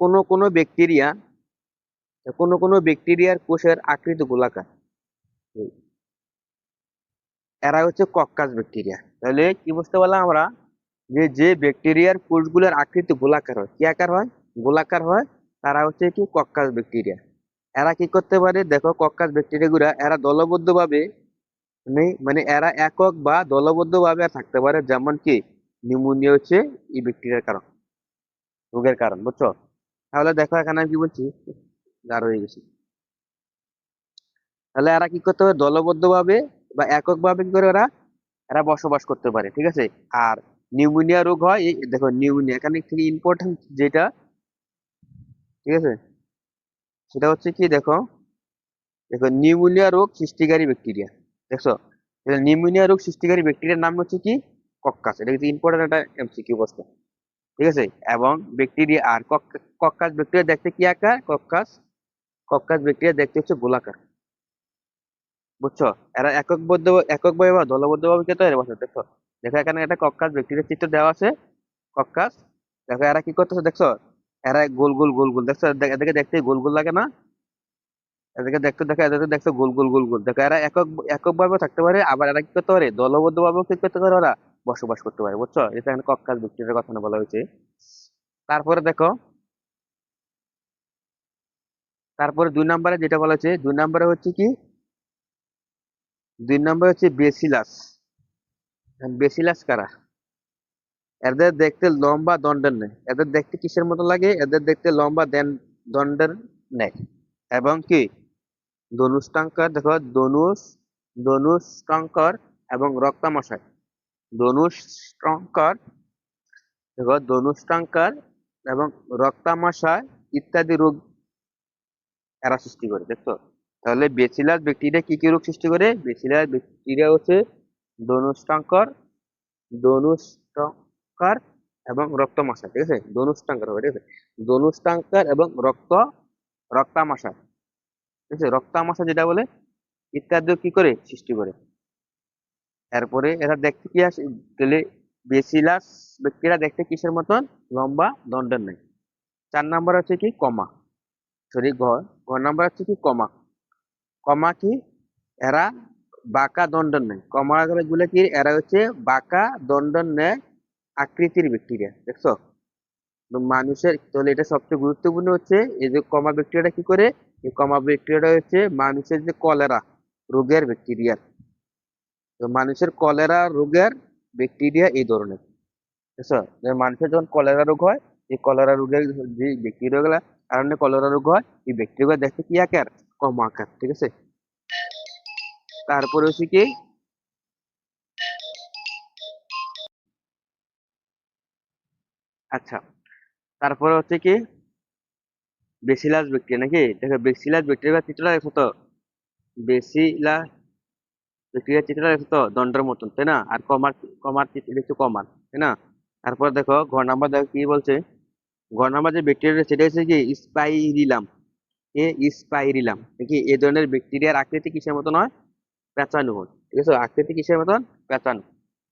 কোন কোন ব্যাকটেরিয়া, কোন কোন ব্যাকটেরিয়ার কোষের আকৃতি গোলাকার, এরা হচ্ছে কক্কাস ব্যাকটেরিয়া। তাহলে কি বুঝতে পারলাম আমরা, যে যে ব্যাকটেরিয়ার কোষগুলোর আকৃতি গোলাকার হয়, কি আকার হয়, গোলাকার হয়, তারা হচ্ছে কি কক্কাস ব্যাকটেরিয়া। এরা কি করতে পারে, দেখো কক্কাস ব্যাকটেরিয়া গুলা এরা দলবদ্ধ ভাবে মানে এরা একক বা দলবদ্ধ ভাবে থাকতে পারে। যেমন কি নিউমোনিয়া হচ্ছে এই ব্যাকটেরিয়ার কারণ, রোগের কারণ। বুঝছো, তাহলে দেখো এখানে আমি কি বলছি, গাঢ় হয়ে গেছি। তাহলে এরা কি করতে পারে, দলবদ্ধ ভাবে বা একক ভাবে কি করে এরা এরা বসবাস করতে পারে। ঠিক আছে, আর নিউমোনিয়া রোগ হয় দেখো নিউমোনিয়া এখানে থেকে ইম্পর্টেন্ট যেটা, ঠিক আছে, সেটা হচ্ছে কি দেখো, দেখো নিউমোনিয়া রোগ সৃষ্টিকারী ব্যাকটেরিয়া। দেখছো, নিউমোনিয়া রোগ সৃষ্টিকারী ব্যাকটেরিয়ার নাম হচ্ছে কি কক্কাস। এটা কিন্তু ইম্পর্টেন্ট একটা এমসিকিউ প্রশ্ন। ঠিক আছে, এবং ব্যাকটেরিয়া আর কক্কাস ব্যাকটেরিয়া দেখতে কি আকার, কক্কাস কক্কাস ব্যাকটেরিয়া দেখতে হচ্ছে গোলাকার। বুঝছো, এরা এককভাবে বা দলবদ্ধভাবে খেতে হয় বসে। দেখো দেখো এখানে একটা কক্কাস ব্যাকটেরিয়া চিত্র দেওয়া আছে, কক্কাস। দেখো এরা কি করতেছে, দেখছো এরা গোল গোল গোল গোল, দেখছো এদেরকে দেখতে গোল গোল লাগে না, এদেরকে দেখতে দেখো, এদেরকে দেখতে গোল গোল গোল গোল দেখো, এরা একক ভাবে থাকতে পারে, আবার এরা কি করতে পারে, দলবদ্ধ ভাবেও কি করতে পারে, ওরা বসবাস করতে পারে, বুঝছো? এটা এখানে কক্কাস ব্যাকটেরিয়ার কথা বলা হয়েছে। তারপরে দেখো, তারপরে 2 নম্বরে যেটা বলা হচ্ছে, 2 নম্বরে হচ্ছে কি, 2 নম্বরে হচ্ছে বেসিলাস। বেসিলাস কারা? এদের দেখতে লম্বা দণ্ডের নেয়। এদের দেখতে কিসের মতো লাগে? এদের দেখতে লম্বা দণ্ডের নেয়। এবং কি ধনুষ্টাঙ্কার, দেখো ধনুষ্টাঙ্কর এবং রক্তামশায়। ধনুষ্টাঙ্কর, দেখো ধনুষ্টাঙ্কার এবং রক্তামশায় ইত্যাদি রোগ এরা সৃষ্টি করে, দেখছো? তাহলে বেসিলাস ব্যাকটেরিয়া কি কি রোগ সৃষ্টি করে? বেসিলাস ব্যাকটেরিয়া হচ্ছে ধনুষ্টাঙ্কর, ধনুষ্টাঙ্কার এবং রক্তমাশা, ঠিক আছে? ধনুষ্টাঙ্কার হবে, ঠিক আছে? ধনুষ্টাঙ্কার এবং রক্তামাশা, ঠিক আছে? রক্তামাশা যেটা বলে ইত্যাদি কি করে সৃষ্টি করে। এরপরে এরা দেখতে কি আসে, তাহলে বেসিলাস ব্যাকটেরিয়া দেখতে কিসের মতন? লম্বা দণ্ডের নাই। 4 নম্বর হচ্ছে কি কমা, সরি ঘর নাম্বার হচ্ছে কি কমা। কমা কি? এরা বাঁকা দণ্ডের নেয়। কমা গুলো কি? এরা হচ্ছে বাঁকা দণ্ডের ন্যায় আকৃতির ব্যাকটেরিয়া, দেখছো? তো মানুষের, তাহলে এটা সবচেয়ে গুরুত্বপূর্ণ হচ্ছে এই যে কমা ব্যাকটেরিয়াটা কি করে, এই কমা ব্যাকটেরিয়াটা হচ্ছে মানুষের যে কলেরা রোগের ব্যাকটেরিয়া। তো মানুষের কলেরা রোগের ব্যাকটেরিয়া এই ধরনের, বুঝছো? যে মানুষের যখন কলেরা রোগ হয়, এই কলেরা রোগের যে ব্যাকটেরিয়া গুলা কারণে কলেরা রোগ হয়, এই ব্যাকটেরিয়া দেখতে কি আকার? কমা আকার, ঠিক আছে? তারপরে হচ্ছে কি, আচ্ছা, তারপরে হচ্ছে কি বেসিলাস ব্যাকটেরিয়া, নাকি? দেখো বেসিলাস ব্যাকটেরিয়া চিত্রটা দেখো তো, বেসিলাস ব্যাকটেরিয়া চিত্রটা দেখো তো দণ্ডের মতন, তাই না? আর কমার, কমার চিত্র দেখছো কমার, তাই না? তারপর দেখো ঘর নাম্বার দেখো কি বলছে। ঘর নাম্বার যে ব্যাকটেরিয়া সেটা হচ্ছে কি স্পাইরিলাম। স্পাইরিলাম, নাকি? এই ধরনের ব্যাকটেরিয়ার আকৃতি কিসের মতন হয়? পেঁচানো হয়, ঠিক আছে? আকৃতি কিসের মতন? পেঁচানো,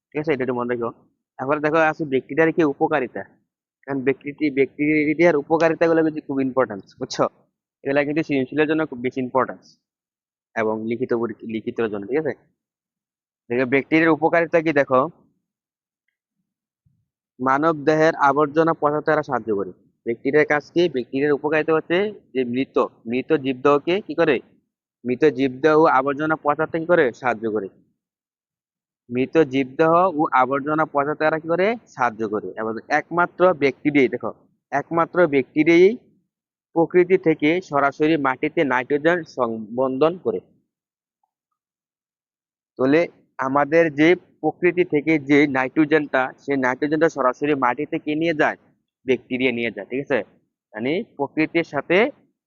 ঠিক আছে? এটা একটু মনে রাখো। তারপরে দেখো আছে ব্যাকটেরিয়ার কি উপকারিতা। কারণ ব্যাকটেরিয়ার উপকারিতা গুলো কিন্তু খুব ইম্পর্টেন্স, বুঝছো? এগুলা কিন্তু সৃজনশীলের জন্য খুব বেশি ইম্পর্টেন্স, এবং লিখিতের জন্য, ঠিক আছে? দেখো ব্যাকটেরিয়ার উপকারিতা কি দেখো, মানব দেহের আবর্জনা পচাতে এরা সাহায্য করে। ব্যাকটেরিয়ার কাজ কি? ব্যাকটেরিয়ার উপকারিতা হচ্ছে যে মৃত মৃত জীবদেহকে কি করে, মৃত জীবদেহ ও আবর্জনা পচাতে কি করে সাহায্য করে। মৃত জীবদেহ ও আবর্জনা পচাতে এরা কি করে সাহায্য করে। এবং একমাত্র ব্যাকটেরিয়াই, দেখো একমাত্র ব্যাকটেরিয়াই প্রকৃতি থেকে সরাসরি মাটিতে নাইট্রোজেন সংবন্ধন করে। তাহলে আমাদের যে প্রকৃতি থেকে যে নাইট্রোজেনটা, সেই নাইট্রোজেনটা সরাসরি মাটি থেকে নিয়ে যায়, ব্যাকটেরিয়া নিয়ে যায়, ঠিক আছে? মানে প্রকৃতির সাথে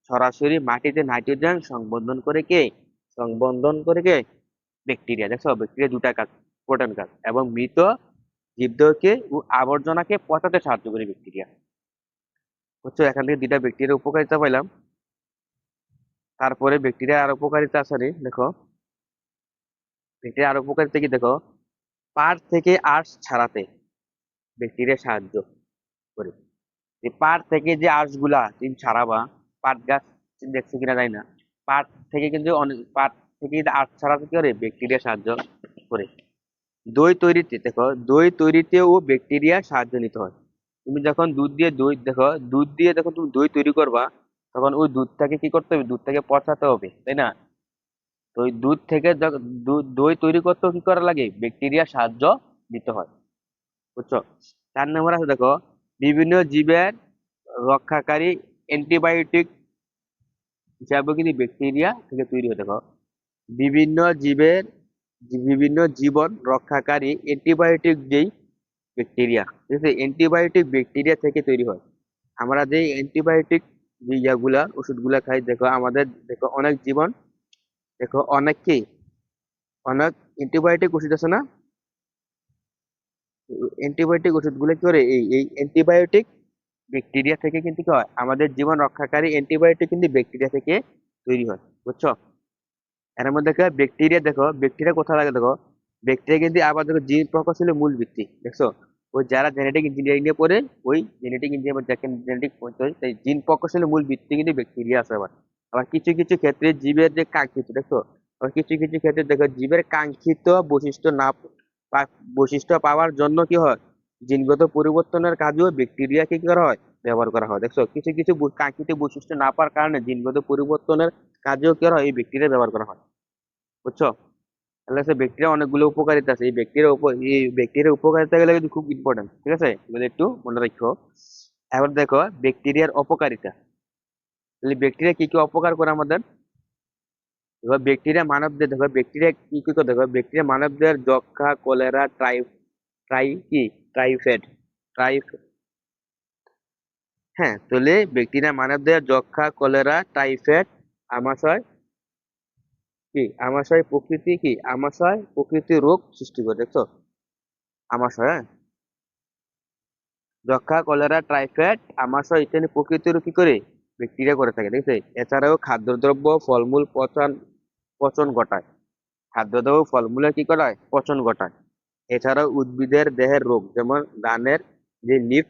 সরাসরি মাটিতে নাইট্রোজেন সংবন্ধন করে কে? ব্যাকটেরিয়া, দেখছো? ব্যাকটেরিয়া দুটা কাজ, ইম্পর্টেন্ট কাজ। এবং মৃত জীবদেহকে ও আবর্জনাকে পচাতে সাহায্য করে ব্যাকটেরিয়া, বুঝছো? এখান থেকে 2টা ব্যাকটেরিয়ার উপকারিতা পাইলাম। তারপরে ব্যাকটেরিয়া আর উপকারিতা আছে রে, দেখো ব্যাকটেরিয়া আর উপকারিতা কি দেখো, পার থেকে আঁশ ছাড়াতে ব্যাকটেরিয়া সাহায্য করে। এই পাট থেকে যে আঁশগুলা তুমি ছাড়াবা, পাট গাছ দেখছো কিনা জানি না, পাট থেকে কিন্তু অনেক, পাট থেকে কিন্তু আঁশ ছাড়াতে কি করে ব্যাকটেরিয়া সাহায্য করে। দই তৈরিতে দেখো, দই তৈরিতেও ব্যাকটেরিয়া সাহায্য নিতে হয়। তুমি যখন দুধ দিয়ে, দই দেখো, দুধ দিয়ে দেখো তুমি দই তৈরি করবা, তখন ওই দুধটাকে কি করতে হবে? দুধটাকে পচাতে হবে, তাই না? তো ওই দুধ থেকে দই তৈরি করতেও কি করা লাগে? ব্যাকটেরিয়া সাহায্য দিতে হয়, বুঝছো? 4 নম্বর আছে দেখো, বিভিন্ন জীবের রক্ষাকারী অ্যান্টিবায়োটিক হিসাবে কিন্তু ব্যাকটেরিয়া থেকে তৈরি হয়, দেখো বিভিন্ন জীবের, বিভিন্ন জীবন রক্ষাকারী অ্যান্টিবায়োটিক যেই ব্যাকটেরিয়া, ঠিক আছে? অ্যান্টিবায়োটিক ব্যাকটেরিয়া থেকে তৈরি হয়। আমরা যে অ্যান্টিবায়োটিক যে ইয়াগুলা ওষুধগুলা খাই, দেখো আমাদের, দেখো অনেক জীবন, দেখো অনেক কি, অনেক অ্যান্টিবায়োটিক ওষুধ আছে না? অ্যান্টিবায়োটিক ওষুধগুলো কি করে, এই এই অ্যান্টিবায়োটিক ব্যাকটেরিয়া থেকে কিন্তু কি হয়, আমাদের জীবন রক্ষাকারী অ্যান্টিবায়োটিক কিন্তু ব্যাকটেরিয়া থেকে তৈরি হয়, বুঝছো? এর মধ্যে ব্যাকটেরিয়া, দেখো ব্যাকটেরিয়া কোথায় লাগে দেখো, ব্যাকটেরিয়া কিন্তু আবার দেখো জিন প্রকৌশলের মূল ভিত্তি, দেখছো? ওই যারা জেনেটিক ইঞ্জিনিয়ারিং নিয়ে পড়ে, ওই জেনেটিক ইঞ্জিনিয়ার দেখেন জেনেটিক জিন প্রকৌশলের মূল ভিত্তি কিন্তু ব্যাকটেরিয়া আছে আবার, আবার কিছু কিছু ক্ষেত্রে জীবের যে কাঙ্ক্ষিত দেখো, আবার কিছু কিছু ক্ষেত্রে দেখো জীবের কাঙ্ক্ষিত বৈশিষ্ট্য না বৈশিষ্ট্য পাওয়ার জন্য কি হয়, জিনগত পরিবর্তনের কাজেও ব্যাকটেরিয়াকে কি করা হয়, ব্যবহার করা হয়। দেখছো কিছু কিছু কাঙ্ক্ষিত বৈশিষ্ট্য না পাওয়ার কারণে জিনগত পরিবর্তনের কাজেও কি করা হয়, এই ব্যাকটেরিয়া ব্যবহার করা হয়। বুঝছো? তাহলে হচ্ছে ব্যাকটেরিয়া অনেকগুলো উপকারিতা আছে, এই ব্যাকটেরিয়ার উপকারিতা গুলো কিন্তু খুব ইম্পর্টেন্ট, ঠিক আছে, এগুলো একটু মনে রাখো। এবার দেখো ব্যাকটেরিয়ার অপকারিতা। তাহলে ব্যাকটেরিয়া কি কি অপকার করে আমাদের। এবার ব্যাকটেরিয়া মানবদের দেখো, ব্যাকটেরিয়া কি কি করে দেখো, ব্যাকটেরিয়া মানবদের যক্ষা, কলেরা, ট্রাই কি ট্রাইফয়েড ট্রাই হ্যাঁ, তাহলে ব্যাকটেরিয়া মানবদের যক্ষা, কলেরা, টাইফয়েড, আমাশয় আমাশয় প্রকৃতি রোগ সৃষ্টি করে। দেখছো আমাশয়, হ্যাঁ, যক্ষা, কলেরা, টাইফয়েড, আমাশয় ইত্যাদি প্রকৃতির কি করে, ব্যাকটেরিয়া করে থাকে, ঠিক আছে। এছাড়াও খাদ্যদ্রব্য, ফলমূল পচন ঘটায়। খাদ্যদ্রব্য ফলমূলের কি করায়, পচন ঘটায়। এছাড়াও উদ্ভিদের দেহের রোগ, যেমন ধানের যে লিফ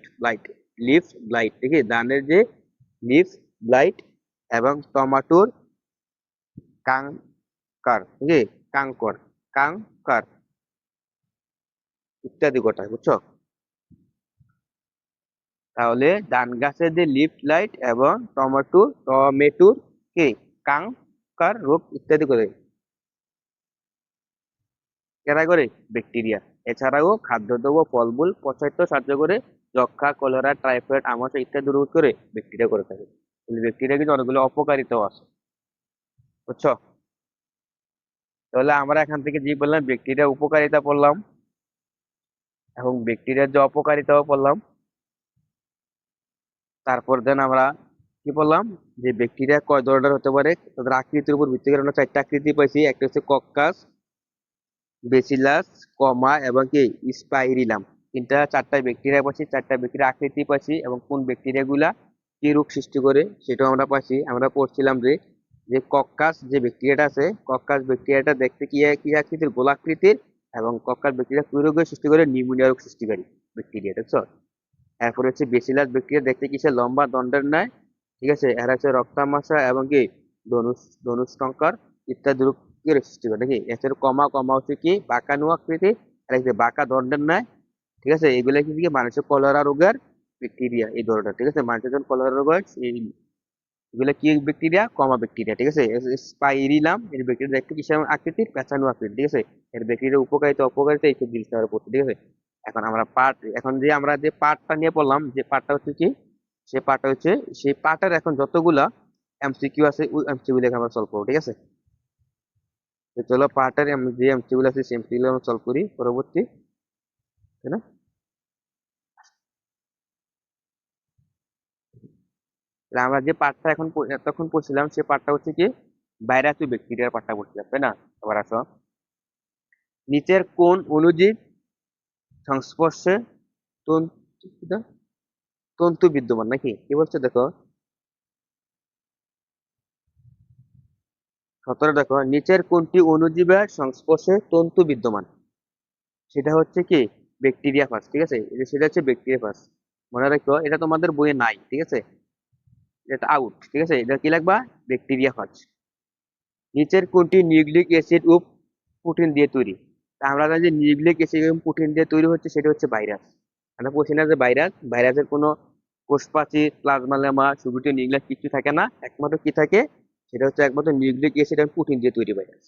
ব্লাইট, ঠিক আছে, ধানের যে লিফ ব্লাইট এবং টমাটোর কাঙ্কার, ঠিক আছে, কাঙ্কর কাঙ্কার ইত্যাদি ঘটায়। বুঝছো? তাহলে ধান গাছের যে লিফ লাইট এবং টমেটোর কি কাঙ্কার রোগ ইত্যাদি করে কেরা করে, ব্যাকটেরিয়া। এছাড়াও খাদ্যদ্রব্য ফলমূল পচাইতে সাহায্য করে, যক্ষা, কলেরা, টাইফয়েড, আমাশয় ইত্যাদি রোধ করে ব্যাকটেরিয়া করে থাকে। ব্যাকটেরিয়া কিন্তু অনেকগুলো অপকারিতাও আছে। বুঝছো? তাহলে আমরা এখান থেকে যে বললাম ব্যাকটেরিয়া উপকারিতা পড়লাম এবং ব্যাকটেরিয়ার যে অপকারিতাও পড়লাম। তারপর দেন আমরা কি বললাম, যে ব্যাকটেরিয়া কয় ধরনের হতে পারে, তাদের আকৃতির উপর ভিত্তি করে আমরা চারটা আকৃতি পাইছি। একটা হচ্ছে কক্কাস, বেসিলাস, কমা এবং কি স্পাইরিলাম। চারটা ব্যাকটেরিয়া পাচ্ছি, চারটা ব্যাকটেরিয়া আকৃতি পাচ্ছি এবং কোন ব্যাকটেরিয়া গুলা কি রোগ সৃষ্টি করে সেটাও আমরা পাচ্ছি। আমরা পড়ছিলাম যে যে কক্কাস যে ব্যাকটেরিয়াটা আছে, কক্কাস ব্যাকটেরিয়াটা দেখতে কি কি আকৃতির, গোলাকৃতির, এবং কক্কাস ব্যাকটেরিয়া কি রোগের সৃষ্টি করে, নিউমোনিয়া রোগ সৃষ্টিকারী ব্যাকটেরিয়া, দেখছো। এরপর হচ্ছে বেসিলাস ব্যাকটেরিয়া, দেখতে কিসে, লম্বা দণ্ডের ন্যায়, ঠিক আছে, এরা হচ্ছে রক্তামাশা এবং কি ধনুষ্টঙ্কার ইত্যাদি রূপ কি সৃষ্টি করে নাকি। এছাড়া কমা কমা হচ্ছে কি বাঁকানো আকৃতি, আর এই যে বাঁকা দণ্ডের ন্যায়, ঠিক আছে, এগুলো কি কি মানুষের কলেরা রোগের ব্যাকটেরিয়া এই ধরনের, ঠিক আছে, মানুষের যখন কলেরা রোগ হয় এগুলো কি ব্যাকটেরিয়া, কমা ব্যাকটেরিয়া, ঠিক আছে। স্পাইরিলাম এর ব্যাকটেরিয়া দেখতে কিসের আকৃতির, পেঁচানো আকৃতি, ঠিক আছে। এর ব্যাকটেরিয়া উপকারিতা অপকারিতা এইসব জিনিস আমরা পড়ছি, ঠিক আছে। এখন যে আমরা যে পার্টটা নিয়ে পড়লাম, যে পার্টটা হচ্ছে কি, সে পার্টটা হচ্ছে সেই পার্টের এখন যতগুলা এমসিকিউ আছে ওই এমসিকিউ গুলো আমরা সলভ করবো, ঠিক আছে। তো চলো পার্টের যে এমসিকিউ গুলো আছে সেই এমসিকিউ গুলো আমরা সলভ করি পরবর্তী, তাই না। তাহলে আমরা যে পার্টটা এতক্ষণ পড়ছিলাম সে পার্টটা হচ্ছে কি ভাইরাস ও ব্যাকটেরিয়ার পার্টটা পড়ছিলাম, তাই না। আবার আসো, নিচের কোন অণুজীব সংস্পর্শে তন্তু তন্তু বিদ্যমান, নাকি কি বলছে দেখো, 17 দেখো, নিচের কোনটি অণুজীবের সংস্পর্শে তন্তু বিদ্যমান, সেটা হচ্ছে কি ব্যাকটেরিয়া ফার্স্ট, ঠিক আছে, সেটা হচ্ছে ব্যাকটেরিয়া ফার্স্ট। মনে রাখো এটা তোমাদের বইয়ে নাই, ঠিক আছে, এটা আউট, ঠিক আছে, এটা কি লাগবা, ব্যাকটেরিয়া ফার্স্ট। নিচের কোনটি নিউক্লিক অ্যাসিড ও প্রোটিন দিয়ে তৈরি। তা আমরা জানি যে নিউক্লিক অ্যাসিড এবং প্রোটিন দিয়ে তৈরি হচ্ছে, সেটা হচ্ছে ভাইরাস। আমরা বলছি না যে ভাইরাসের কোনো কোষপ্রাচীর, প্লাজমা লেমা, সুবিটিও নিউক্লিয়াস কিছু থাকে না, একমাত্র কি থাকে, সেটা হচ্ছে একমাত্র নিউক্লিক অ্যাসিড এবং প্রোটিন দিয়ে তৈরি ভাইরাস,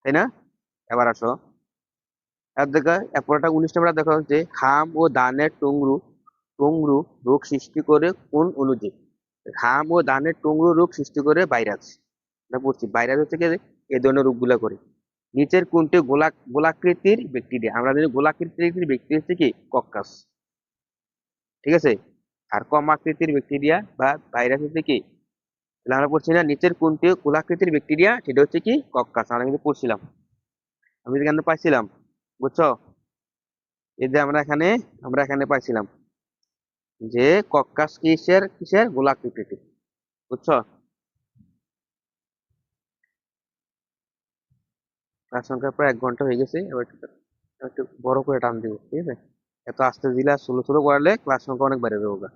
তাই না। এবার আসো, এরপরটা 19 নম্বর দেখা হচ্ছে হাম ও দানের টুংরু রোগ সৃষ্টি করে কোন অণুজীব। ঘাম ও দানের টুংরু রোগ সৃষ্টি করে ভাইরাস। আমরা বলছি ভাইরাস হচ্ছে কি এই ধরনের রোগগুলা করে। নিচের কোনটি গোলাকৃতির ব্যাকটেরিয়া, আমরা জানি গোলাকৃতির ব্যাকটেরিয়া হচ্ছে কি কক্কাস, ঠিক আছে। আর কম আকৃতির ব্যাকটেরিয়া বা ভাইরাস হচ্ছে কি, তাহলে আমরা পড়ছি না নিচের কোনটি গোলাকৃতির ব্যাকটেরিয়া, সেটা হচ্ছে কি কক্কাস, আমরা কিন্তু পড়ছিলাম, আমি কিন্তু পাইছিলাম। বুঝছো? এই যে আমরা এখানে পাইছিলাম যে কক্কাস কিসের কিসের গোলাকৃতির। বুঝছো? ক্লাস সংখ্যা প্রায় 1 ঘন্টা হয়ে গেছে, এবার একটু বড় করে টান দিব, ঠিক আছে। এত আস্তে দিলে আর ষোলো ষোলো করলে ক্লাস সংখ্যা অনেক বেড়ে যাবে।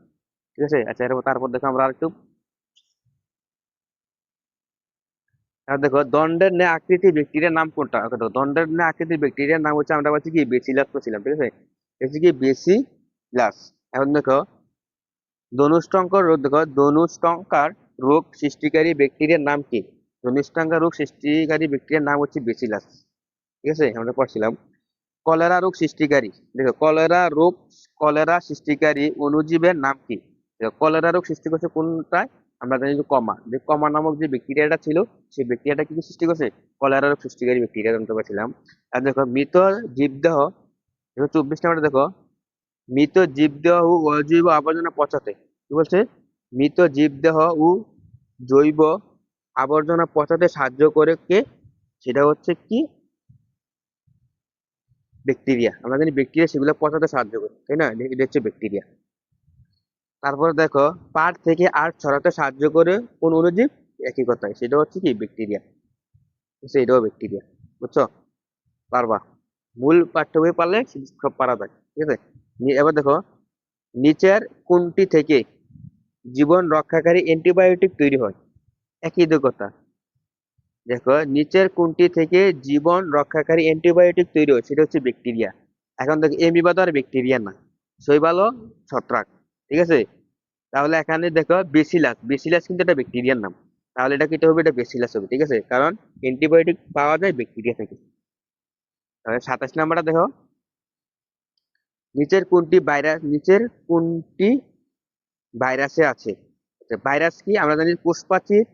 ঠিক আছে, আচ্ছা, তারপর দেখো আমরা আর একটু আর দেখো দণ্ডের ন্যায় আকৃতির ব্যাকটেরিয়ার নাম কোনটা? ওকে, দেখো দণ্ডের ন্যায় আকৃতির ব্যাকটেরিয়ার নাম হচ্ছে, আমরা বলছি কি বেসিলাস ছিলাম, ঠিক আছে, হচ্ছে কি বেসিলাস। এখন দেখো ধনুষ্টঙ্কর রোগ, দেখো ধনুষ্টঙ্কার রোগ সৃষ্টিকারী ব্যাকটেরিয়ার নাম কি? ধনুষ্টঙ্কার রোগ সৃষ্টিকারী ব্যাকটেরিয়ার নাম হচ্ছে বেসিলাস, ঠিক আছে, আমরা পড়ছিলাম। কলেরা রোগ সৃষ্টিকারী, দেখো কলেরা সৃষ্টিকারী অণুজীবের নাম কি? দেখো কলেরা রোগ সৃষ্টি করছে কোনটায়? আমরা জানি যে যে কমা নামক যে ব্যাকটেরিয়াটা ছিল, সেই ব্যাকটেরিয়াটা কি কি সৃষ্টি করছে? কলেরা রোগ সৃষ্টিকারী ব্যাকটেরিয়া জানতে পারছিলাম। আর দেখো মৃত জীবদেহ, দেখো 24 নম্বরে দেখো, মৃত জীবদেহ ও অজৈব আবর্জনা পচাতে, কি বলছে? মৃত জীবদেহ ও জৈব আবর্জনা পচাতে সাহায্য করে কে? সেটা হচ্ছে কি ব্যাকটেরিয়া। আমরা জানি ব্যাকটেরিয়া সেগুলো পচাতে সাহায্য করে, তাই না? এটা হচ্ছে ব্যাকটেরিয়া। তারপরে দেখো পাট থেকে আর্ট ছড়াতে সাহায্য করে কোন অণুজীব? একই কথায়, সেটা হচ্ছে কি ব্যাকটেরিয়া, এটাও ব্যাকটেরিয়া। বুঝছো? পারবা, মূল পাঠ্য বই পারলে সব পারা যায়, ঠিক আছে। এবার দেখো নিচের কোনটি থেকে জীবন রক্ষাকারী অ্যান্টিবায়োটিক তৈরি হয়? একই তো কথা। দেখো নিচের কোনটি থেকে জীবন রক্ষাকারী অ্যান্টিবায়োটিক তৈরি হয়? সেটা হচ্ছে ব্যাকটেরিয়া। এখন দেখো এমিবা তো আর ব্যাকটেরিয়া না, শৈবাল ও ছত্রাক, ঠিক আছে। তাহলে এখানে দেখো বেসিলাস, বেসিলাস কিন্তু এটা ব্যাকটেরিয়ার নাম। তাহলে এটা কি হবে? এটা বেসিলাস হবে, ঠিক আছে, কারণ অ্যান্টিবায়োটিক পাওয়া যায় ব্যাকটেরিয়া থেকে। তাহলে 27 নম্বরটা দেখো, নিচের কোনটি ভাইরাসে আছে? ভাইরাস কি? আমরা জানি কোষপ্রাচীর,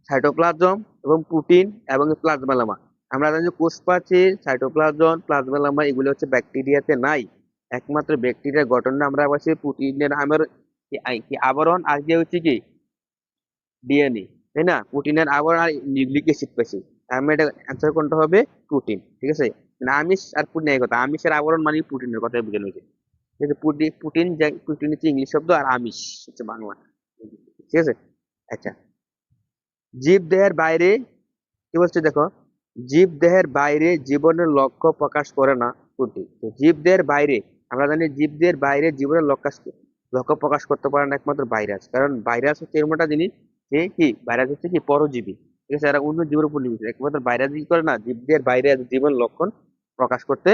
সাইটোপ্লাজম এবং প্রোটিন এবং প্লাজমালামা। আমরা জানি যে কোষপ্রাচীর, সাইটোপ্লাজম, প্লাজমালামা এগুলো হচ্ছে ব্যাকটেরিয়াতে নাই। একমাত্র ব্যাকটেরিয়ার গঠনে আমরা পাচ্ছি প্রোটিনের কি আবরণ, আর কি হচ্ছে কি ডিএনএ, তাই না? প্রোটিনের আবরণ আর নিউক্লিক অ্যাসিড পাইছি। আমরা এটা অ্যান্সার কোনটা হবে? প্রোটিন, ঠিক আছে। না আমিষ আর প্রোটিন একই কথা, আমিষের আবরণ মানে প্রোটিনের কথাই বুঝে নিয়েছে। ঠিক আছে, প্রোটিন প্রোটিন হচ্ছে ইংলিশ শব্দ, আর আমিষ হচ্ছে বাংলা, ঠিক আছে। আচ্ছা, জীব দেহের বাইরে, কি বলছে দেখো, জীব দেহের বাইরে জীবনের লক্ষ্য প্রকাশ করে না কোনটি? তো জীব দেহের বাইরে, আমরা জানি জীব দেহের বাইরে জীবনের লক্ষ্য প্রকাশ করতে পারে না একমাত্র ভাইরাস, কারণ ভাইরাস হচ্ছে এরকম একটা জিনিস যে কি ভাইরাস হচ্ছে কি পরজীবী, ঠিক আছে, এরা অন্য জীবের উপর নির্ভরশীল। একমাত্র ভাইরাস কি করে না, জীব দেহের বাইরে জীবন লক্ষণ প্রকাশ করতে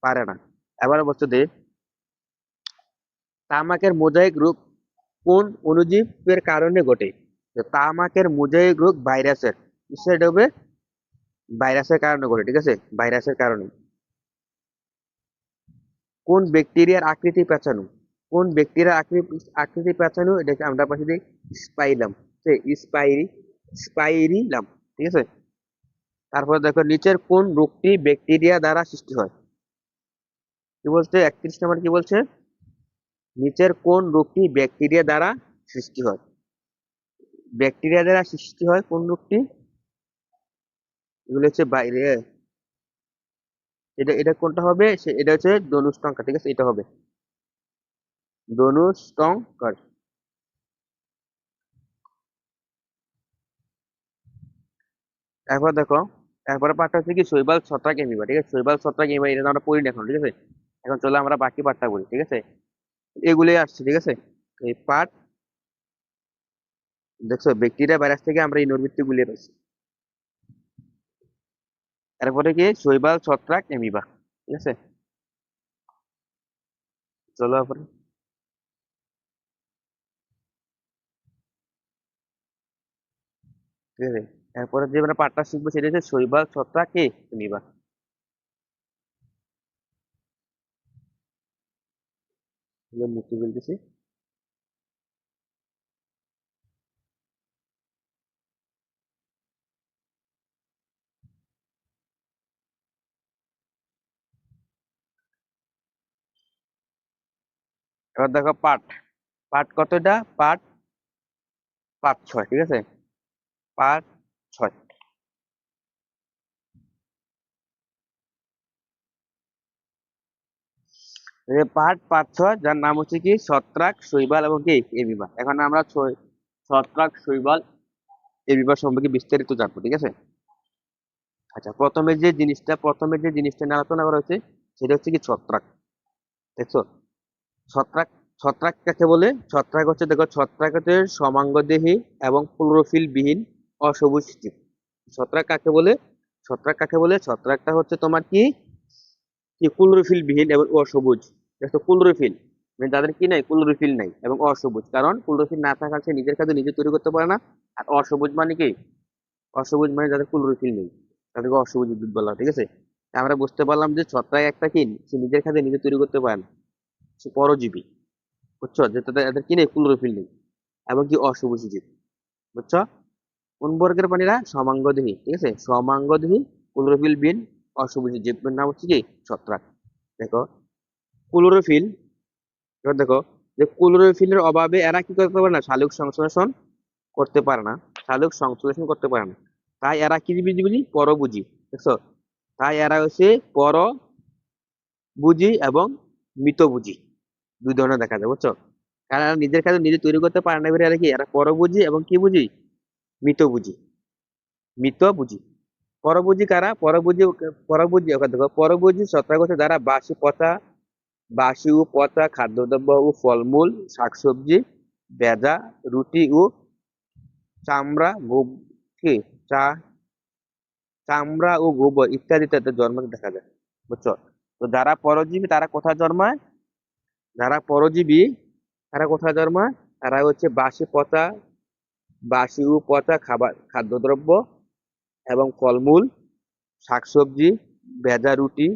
পারে না। এবার বলছে যে তামাকের মোজাইক রোগ কোন অণুজীবের কারণে ঘটে? তো তামাকের মোজাইক রোগ ভাইরাসের, সেটা হবে ভাইরাসের কারণে ঘটে, ঠিক আছে, ভাইরাসের কারণে। কোন ব্যাকটেরিয়ার আকৃতি পেঁচানো? কোন ব্যাকটেরিয়ার আকৃতি পেঁচানো? এটাকে আমরা পাশে দিই স্পাইলাম, স্পাইরিলাম, ঠিক আছে। তারপর দেখো নিচের কোন রোগটি ব্যাকটেরিয়া দ্বারা সৃষ্টি হয়? কি বলছে 31 নম্বর, কি বলছে? নিচের কোন রোগটি ব্যাকটেরিয়া দ্বারা সৃষ্টি হয়? ব্যাকটেরিয়া দ্বারা সৃষ্টি হয় কোন রোগটি? এগুলো হচ্ছে বাইরে, এটা এটা কোনটা হবে? এটা হচ্ছে ধনুষ্টঙ্কার, ঠিক আছে, এটা হবে ধনুষ্টঙ্কার। তারপর দেখো, তারপরে পার্টটা হচ্ছে কি শৈবাল ছত্রাক এমিবা, ঠিক আছে, শৈবাল ছত্রাক এমিবা এটা তো আমরা পড়ি না এখন, ঠিক আছে। এখন চলো আমরা বাকি পার্টটা বলি, ঠিক আছে, এগুলোই আসছে, ঠিক আছে। এই পার্ট দেখছো ব্যাকটেরিয়া ভাইরাস থেকে আমরা ইনভিত্তি গুলিয়ে পাইছি। তারপরে কি শৈবাল ছত্রাক এমিবা, ঠিক আছে। চলো তারপরে, ঠিক আছে, এরপরে যে আমরা পার্টটা শিখবো সেটা হচ্ছে শৈবাল ছত্রাক কি এমিবা। মুক্তি বলতেছি। এবার দেখো পার্ট, পার্ট কতটা? পার্ট 5-6, ঠিক আছে, পার্ট 6। পার্ট 5-6 যার নাম হচ্ছে কি ছত্রাক, শৈবাল এবং কি এমিবা। এখন আমরা ছত্রাক, শৈবাল, এমিবা সম্পর্কে বিস্তারিত জানবো, ঠিক আছে। আচ্ছা, প্রথমে যে জিনিসটা নিয়ে আলোচনা করা হচ্ছে সেটা হচ্ছে কি ছত্রাক। দেখছো ছত্রাক, ছত্রাক কাকে বলে? ছত্রাক হচ্ছে, দেখো ছত্রাক হচ্ছে সমাঙ্গদেহী এবং ক্লোরোফিল বিহীন অসবুজ জীব, ছত্রাক কাকে বলে? ছত্রাক কাকে বলে? ছত্রাকটা হচ্ছে তোমার কি, কি ক্লোরোফিল বিহীন এবং অসবুজ। দেখো ক্লোরোফিল মানে যাদের কি নাই, ক্লোরোফিল নাই এবং অসবুজ, কারণ ক্লোরোফিল না থাকার সে নিজের খাদ্য নিজে তৈরি করতে পারে না। আর অসবুজ মানে কি? অসবুজ মানে যাদের ক্লোরোফিল নেই, তাদেরকে অসবুজ উদ্ভিদ বলা হয়, ঠিক আছে? আমরা বুঝতে পারলাম যে ছত্রাক একটা কি, সে নিজের খাদ্য নিজে তৈরি করতে পারে না, সে পরজীবী। বুঝছো যে তাদের এদের কি নেই, ক্লোরোফিল নেই এবং কি অসবুজ জীব। বুঝছো? কোন বর্গের প্রাণীরা? সমাঙ্গদেহী, ঠিক আছে, সমাঙ্গদেহী ক্লোরোফিল বিন অসবুজ জীবের নাম হচ্ছে কি ছত্রাক। দেখো ক্লোরোফিল, এবার দেখো যে ক্লোরোফিলের অভাবে এরা কি করতে পারে না, শালুক সংশ্লেষণ করতে পারে না, শালুক সংশ্লেষণ করতে পারে না। তাই এরা কি জীবী জীবী? পরভোজী। দেখছো? তাই এরা হচ্ছে পরভোজী এবং মিতভোজী, দুই ধরনের দেখা যায়। বুঝছো? কারণ এরা নিজের কাজে নিজে তৈরি করতে পারে না, এবারে এরা কি, এরা পরভোজী এবং কি বুঝি, মিতভোজী। মিতভোজী। পরভোজী কারা? পরভোজী, পরভোজী ওখানে দেখো, পরভোজী ছত্রাক হচ্ছে যারা বাসি ও পচা খাদ্যদ্রব্য ও ফলমূল, শাকসবজি, ভেজা, রুটি ও চামড়া, কি চা চামড়া ও গোবর ইত্যাদিতে জন্মাতে দেখা যায়। বুঝছো? তো যারা পরজীবী তারা কোথায় জন্মায়? যারা পরজীবী তারা কোথায় জন্মায়? তারা হচ্ছে বাসি ও পচা খাবার, খাদ্যদ্রব্য এবং ফলমূল, শাকসবজি, ভেজা রুটি,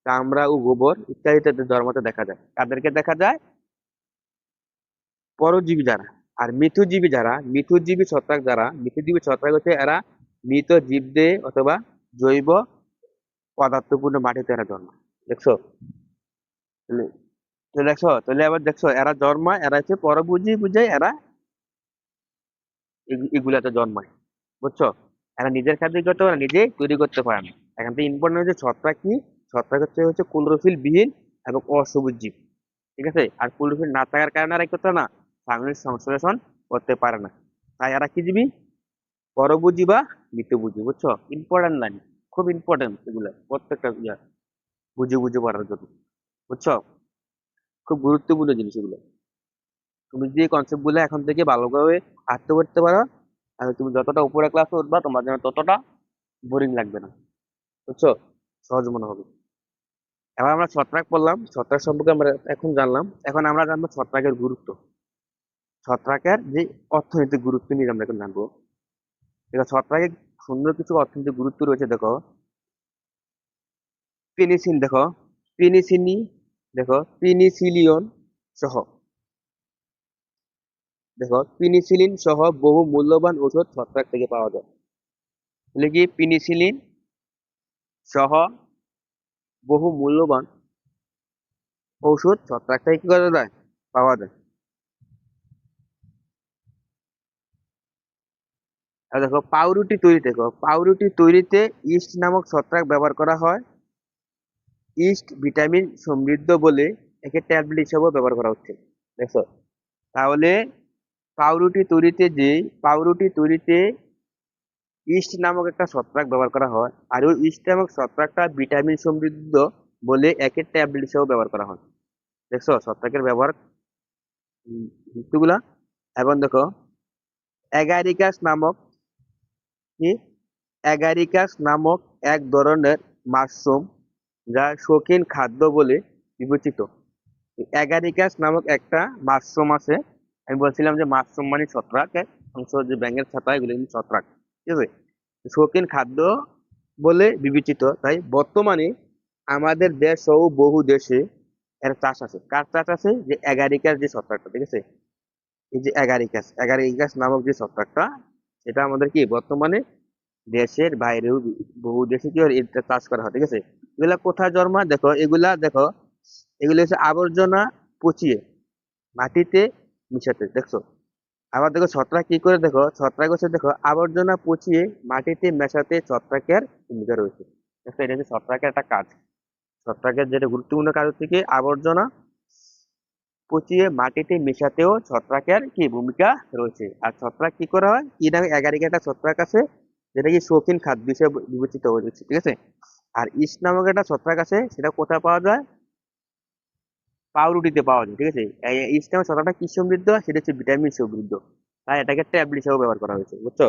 চামড়া ও গোবর ইত্যাদিতে জন্মাতে দেখা যায়। তাদেরকে দেখা যায় পরজীবী যারা। আর মিথুজীবী যারা, মিথুজীবী ছত্রাক যারা, মিথুজীবী ছত্রাক হচ্ছে এরা মৃত জীবদেহে অথবা জৈব পদার্থপূর্ণ মাটিতে এরা জন্মায়। দেখছো? তাহলে দেখছো, তাহলে আবার দেখছো এরা জন্মায়, এরা হচ্ছে পরভোজী বুঝে এরা এগুলাতে জন্মায়। বুঝছো? এরা নিজের খাদ্য কি করতে পারে না, নিজে তৈরি করতে পারে না। এখান থেকে ইম্পর্টেন্ট হচ্ছে ছত্রাক কি, ছত্রাক হচ্ছে ক্লোরোফিল বিহীন এবং অসবুজ জীব, ঠিক আছে? আর ক্লোরোফিল না থাকার কারণে এরা কি করতে পারে না, সাংঘর্ষিক সংশ্লেষণ করতে পারে না। তাই এরা কি জীবী? পরভোজী বা মৃতভোজী। বুঝছো? ইম্পর্টেন্ট লাইন, খুব ইম্পর্টেন্ট এগুলা প্রত্যেকটা বুঝে বুঝে পড়ার জন্য। বুঝছো? খুব গুরুত্বপূর্ণ জিনিস এগুলো। তুমি যে কনসেপ্ট গুলো এখন থেকে ভালোভাবে আয়ত্ত করতে পারো, তাহলে তুমি যতটা উপরে ক্লাসে উঠবা তোমার জন্য ততটা বোরিং লাগবে না। বুঝছো? সহজ মনে হবে। এবার আমরা ছত্রাক পড়লাম, ছত্রাক সম্পর্কে আমরা এখন জানলাম। এখন আমরা জানবো ছত্রাকের গুরুত্ব, ছত্রাকের যে অর্থনৈতিক গুরুত্ব নিয়ে আমরা এখন জানবো। দেখো ছত্রাকের সুন্দর কিছু অর্থনৈতিক গুরুত্ব রয়েছে। দেখো পেনিসিন, দেখো পেনিসিনি, দেখো পিনিসিলিয়ন সহ, দেখো পিনিসিলিন সহ বহু মূল্যবান ওষুধ ছত্রাক থেকে পাওয়া যায়। তাহলে কি পিনিসিলিন সহ বহু মূল্যবান ঔষধ ছত্রাক থেকে কি করা যায়, পাওয়া যায়। আর দেখো পাউরুটি তৈরি, দেখো পাউরুটি তৈরিতে ইস্ট নামক ছত্রাক ব্যবহার করা হয়। ইস্ট ভিটামিন সমৃদ্ধ বলে একে ট্যাবলেট হিসেবেও ব্যবহার করা হচ্ছে। দেখো তাহলে পাউরুটি তৈরিতে ইস্ট নামক একটা ছত্রাক ব্যবহার করা হয়, আর ওই ইস্ট নামক ছত্রাকটা ভিটামিন সমৃদ্ধ বলে একে ট্যাবলেট হিসেবেও ব্যবহার করা হয়। দেখছো ছত্রাকের ব্যবহার গুলা। এবং দেখো অ্যাগারিকাস নামক কি, অ্যাগারিকাস নামক এক ধরনের মাশরুম যা শৌখিন খাদ্য বলে বিবেচিত। অ্যাগারিকাস নামক একটা মাশরুম আছে। আমি বলছিলাম যে মাশরুম মানে ছত্রাক, অংশ যে ব্যাঙের ছাতা, এগুলো কিন্তু ছত্রাক, ঠিক আছে? শৌখিন খাদ্য বলে বিবেচিত। তাই বর্তমানে আমাদের দেশ সহ বহু দেশে এর চাষ আছে। কার চাষ আছে? যে অ্যাগারিকাস যে ছত্রাকটা, ঠিক আছে? এই যে অ্যাগারিকাস নামক যে ছত্রাকটা, সেটা আমাদের কি বর্তমানে দেশের বাইরেও বহু দেশে কি হয়, এটা চাষ করা হয়, ঠিক আছে? এগুলা কোথায় জন্মায়? দেখো এগুলা, দেখো এগুলো হচ্ছে আবর্জনা পচিয়ে মাটিতে মিশাতে। দেখছো? আবার দেখো ছত্রাক কি করে, দেখো ছত্রাক হচ্ছে দেখো আবর্জনা পচিয়ে মাটিতে মেশাতে ছত্রাকের ভূমিকা রয়েছে। দেখো এটা হচ্ছে ছত্রাকের একটা কাজ। ছত্রাকের যেটা গুরুত্বপূর্ণ কাজ হচ্ছে কি, আবর্জনা পচিয়ে মাটিতে মেশাতেও ছত্রাকের কি ভূমিকা রয়েছে। আর ছত্রাক কি করা হয়, কি নামে এগারিকা একটা ছত্রাক আছে, যেটা কি শৌখিন খাদ্য হিসেবে বিবেচিত হয়েছে, ঠিক আছে? আর ইস্ট নামক একটা ছত্রাক আছে, সেটা কোথায় পাওয়া যায়? পাউরুটিতে পাওয়া যায়, ঠিক আছে? এই ইস্ট নামক ছত্রাকটা কি সমৃদ্ধ? সেটা হচ্ছে ভিটামিন সমৃদ্ধ। তাই এটাকে ট্যাবলেট হিসেবে ব্যবহার করা হয়েছে। বুঝছো?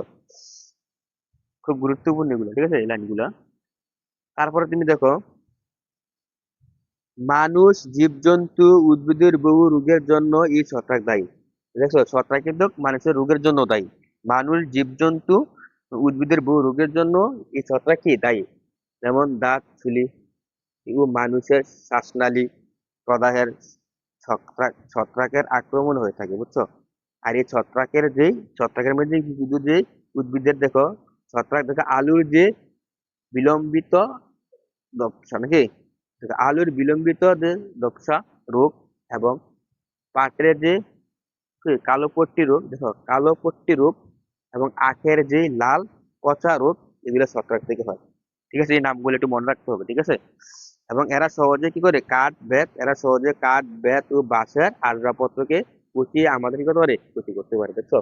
খুব গুরুত্বপূর্ণ এগুলো, ঠিক আছে, এই লাইনগুলো। তারপরে তুমি দেখো, মানুষ, জীবজন্তু, উদ্ভিদের বহু রোগের জন্য এই ছত্রাক দায়ী। দেখো, ছত্রাক কিন্তু মানুষের রোগের জন্য দায়ী। মানুষ, জীবজন্তু, উদ্ভিদের বহু রোগের জন্য এই ছত্রাক কি দায়ী। যেমন দাঁত ছুলি, ও মানুষের শ্বাসনালী প্রদাহের ছত্রাকের আক্রমণ হয়ে থাকে, বুঝছো। আর এই ছত্রাকের মধ্যে শুধু যে উদ্ভিদের দেখো ছত্রাক, দেখো আলুর যে বিলম্বিত দপসা নাকি, দেখো আলুর বিলম্বিত যে দপসা রোগ, এবং পাটের যে কালো পট্টি রোগ, দেখো কালো পট্টি রোগ, এবং আখের যে লাল পচা রোগ, এগুলো ছত্রাক থেকে হয়। ঠিক আছে, এই নামগুলো একটু মনে রাখতে হবে, ঠিক আছে। এবং এরা সহজে কি করে, কাঠ বেত ও বাঁশের আসবাবপত্রকে পচিয়ে আমাদের কি করতে পারে, ক্ষতি করতে পারে, দেখছো।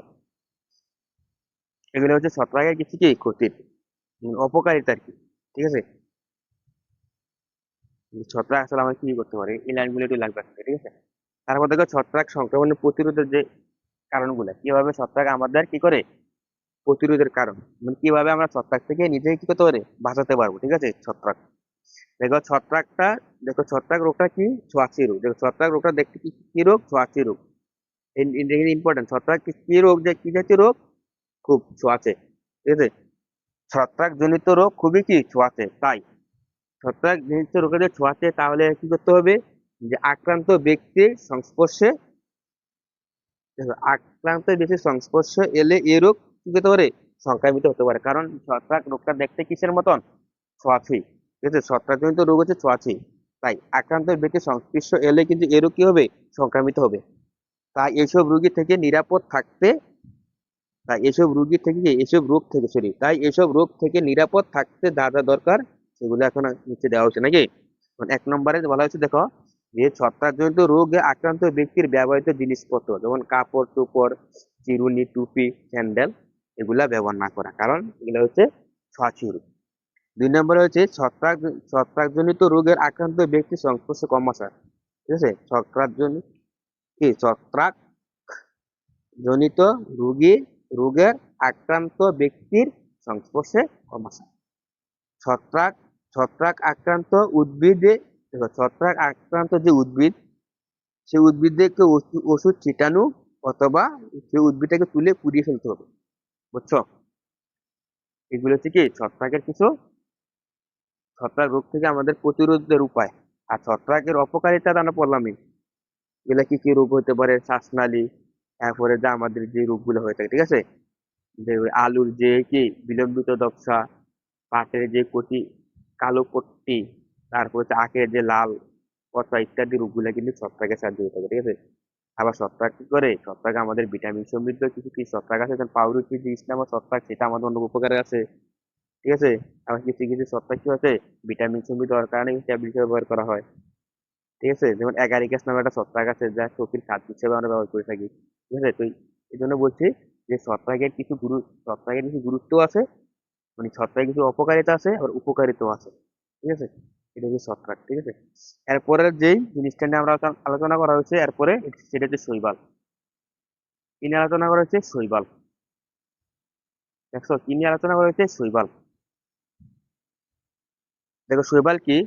এগুলো হচ্ছে ছত্রাকের কিছু কি ক্ষতির অপকারিতা আর কি, ঠিক আছে। ছত্রাক আসলে আমাদের কি করতে পারে, এই লাইনগুলো একটু লাগবে, ঠিক আছে। তারপর দেখো ছত্রাক সংক্রমণের প্রতিরোধের যে কারণগুলো, কিভাবে ছত্রাক আমাদের কি করে প্রতিরোধের কারণ, মানে কিভাবে আমরা ছত্রাক থেকে নিজেকে কি করতে পারি, বাঁচাতে পারবো, ঠিক আছে। দেখো ছত্রাকটা দেখো ছত্রাক রোগটা কি, ছোঁয়াচে রোগ। দেখো ছত্রাক রোগটা দেখতে কি কি রোগ, ছোঁয়াচে রোগ। ইম্পর্টেন্ট, ছত্রাক কি রোগ, যে কি জাতীয় রোগ, খুব ছোঁয়াচে, ঠিক আছে। ছত্রাক জনিত রোগ খুবই কি ছোঁয়াচে, তাই ছত্রাক জনিত রোগের যে ছোঁয়াচে, তাহলে কি করতে হবে, যে আক্রান্ত ব্যক্তির সংস্পর্শে, দেখো আক্রান্ত ব্যক্তির সংস্পর্শে এলে এ রোগ কি করতে পারে, সংক্রামিত হতে পারে। কারণ ছত্রাক রোগটা দেখতে কিসের মতন, ছোঁয়াচে, ঠিক আছে। ছত্রাকজনিত রোগ হচ্ছে ছোঁয়াচে, তাই আক্রান্ত ব্যক্তির সংস্পর্শ এলে কিন্তু এ রোগ কি হবে, সংক্রামিত হবে। তাই এসব রোগী থেকে নিরাপদ থাকতে তাই এসব রোগী থেকে কি এসব রোগ থেকে সরি তাই এসব রোগ থেকে নিরাপদ থাকতে যা যা দরকার সেগুলো এখন নিচে দেওয়া হচ্ছে নাকি। এখন 1 নম্বরে বলা হচ্ছে, দেখো যে ছত্রাকজনিত রোগে আক্রান্ত ব্যক্তির ব্যবহৃত জিনিসপত্র, যেমন কাপড় চোপড়, চিরুনি, টুপি, স্যান্ডেল, এগুলা ব্যবহার না করা, কারণ এগুলো হচ্ছে ছোঁয়াচে রোগ। 2 নম্বরে হচ্ছে ছত্রাকজনিত রোগের আক্রান্ত ব্যক্তির সংস্পর্শে কম আসা, ঠিক আছে। ছত্রাক জনিত রোগী রোগের আক্রান্ত ব্যক্তির সংস্পর্শে কম আসা। ছত্রাক ছত্রাক আক্রান্ত উদ্ভিদে দেখো ছত্রাক আক্রান্ত যে উদ্ভিদ, সেই উদ্ভিদকে ওষুধ ছিটানো, অথবা সেই উদ্ভিদটাকে তুলে পুড়িয়ে ফেলতে হবে, বুঝছো। এগুলো হচ্ছে কি ছত্রাক রোগ থেকে আমাদের প্রতিরোধের উপায়। আর ছত্রাকের অপকারিতা আমরা পড়লামই, এগুলা কি কি রোগ হতে পারে, শ্বাসনালী, তারপরে যে আমাদের যে রোগগুলো হয়ে থাকে, ঠিক আছে, যে ওই আলুর যে কি বিলম্বিত দশা, পাটের যে কালো পট্টি, তারপর হচ্ছে আখের যে লাল পচা ইত্যাদি রোগগুলা কিন্তু ছত্রাকের সাহায্য হয়ে থাকে, ঠিক আছে। আবার ছত্রাক কি করে, ছত্রাক আমাদের ভিটামিন সমৃদ্ধ কিছু কি ছত্রাক আছে, যেমন পাউরুটি যে ইসলাম ছত্রাক, সেটা আমাদের অনেক উপকারে আছে, ঠিক আছে। আবার কিছু কিছু ছত্রাক কি আছে, ভিটামিন সমৃদ্ধ হওয়ার কারণে ট্যাবলেট হিসেবে ব্যবহার করা হয়, ঠিক আছে। যেমন এগারিকাস নামে একটা ছত্রাক আছে, যা চোখের খাদ্য হিসেবে আমরা ব্যবহার করে থাকি, ঠিক আছে। তো এই জন্য বলছি যে ছত্রাকের কিছু গুরুত্ব আছে, মানে ছত্রাকের কিছু অপকারিতা আছে, আর উপকারিতাও আছে, ঠিক আছে। এটা হচ্ছে ছত্রাক, ঠিক আছে। এরপরে যেই জিনিসটা নিয়ে আমরা আলোচনা করা হয়েছে এরপরে, সেটা হচ্ছে শৈবাল। কি নিয়ে আলোচনা করা হচ্ছে, শৈবাল। দেখছো কি নিয়ে আলোচনা করা হয়েছে, শৈবাল। দেখো শৈবাল কি,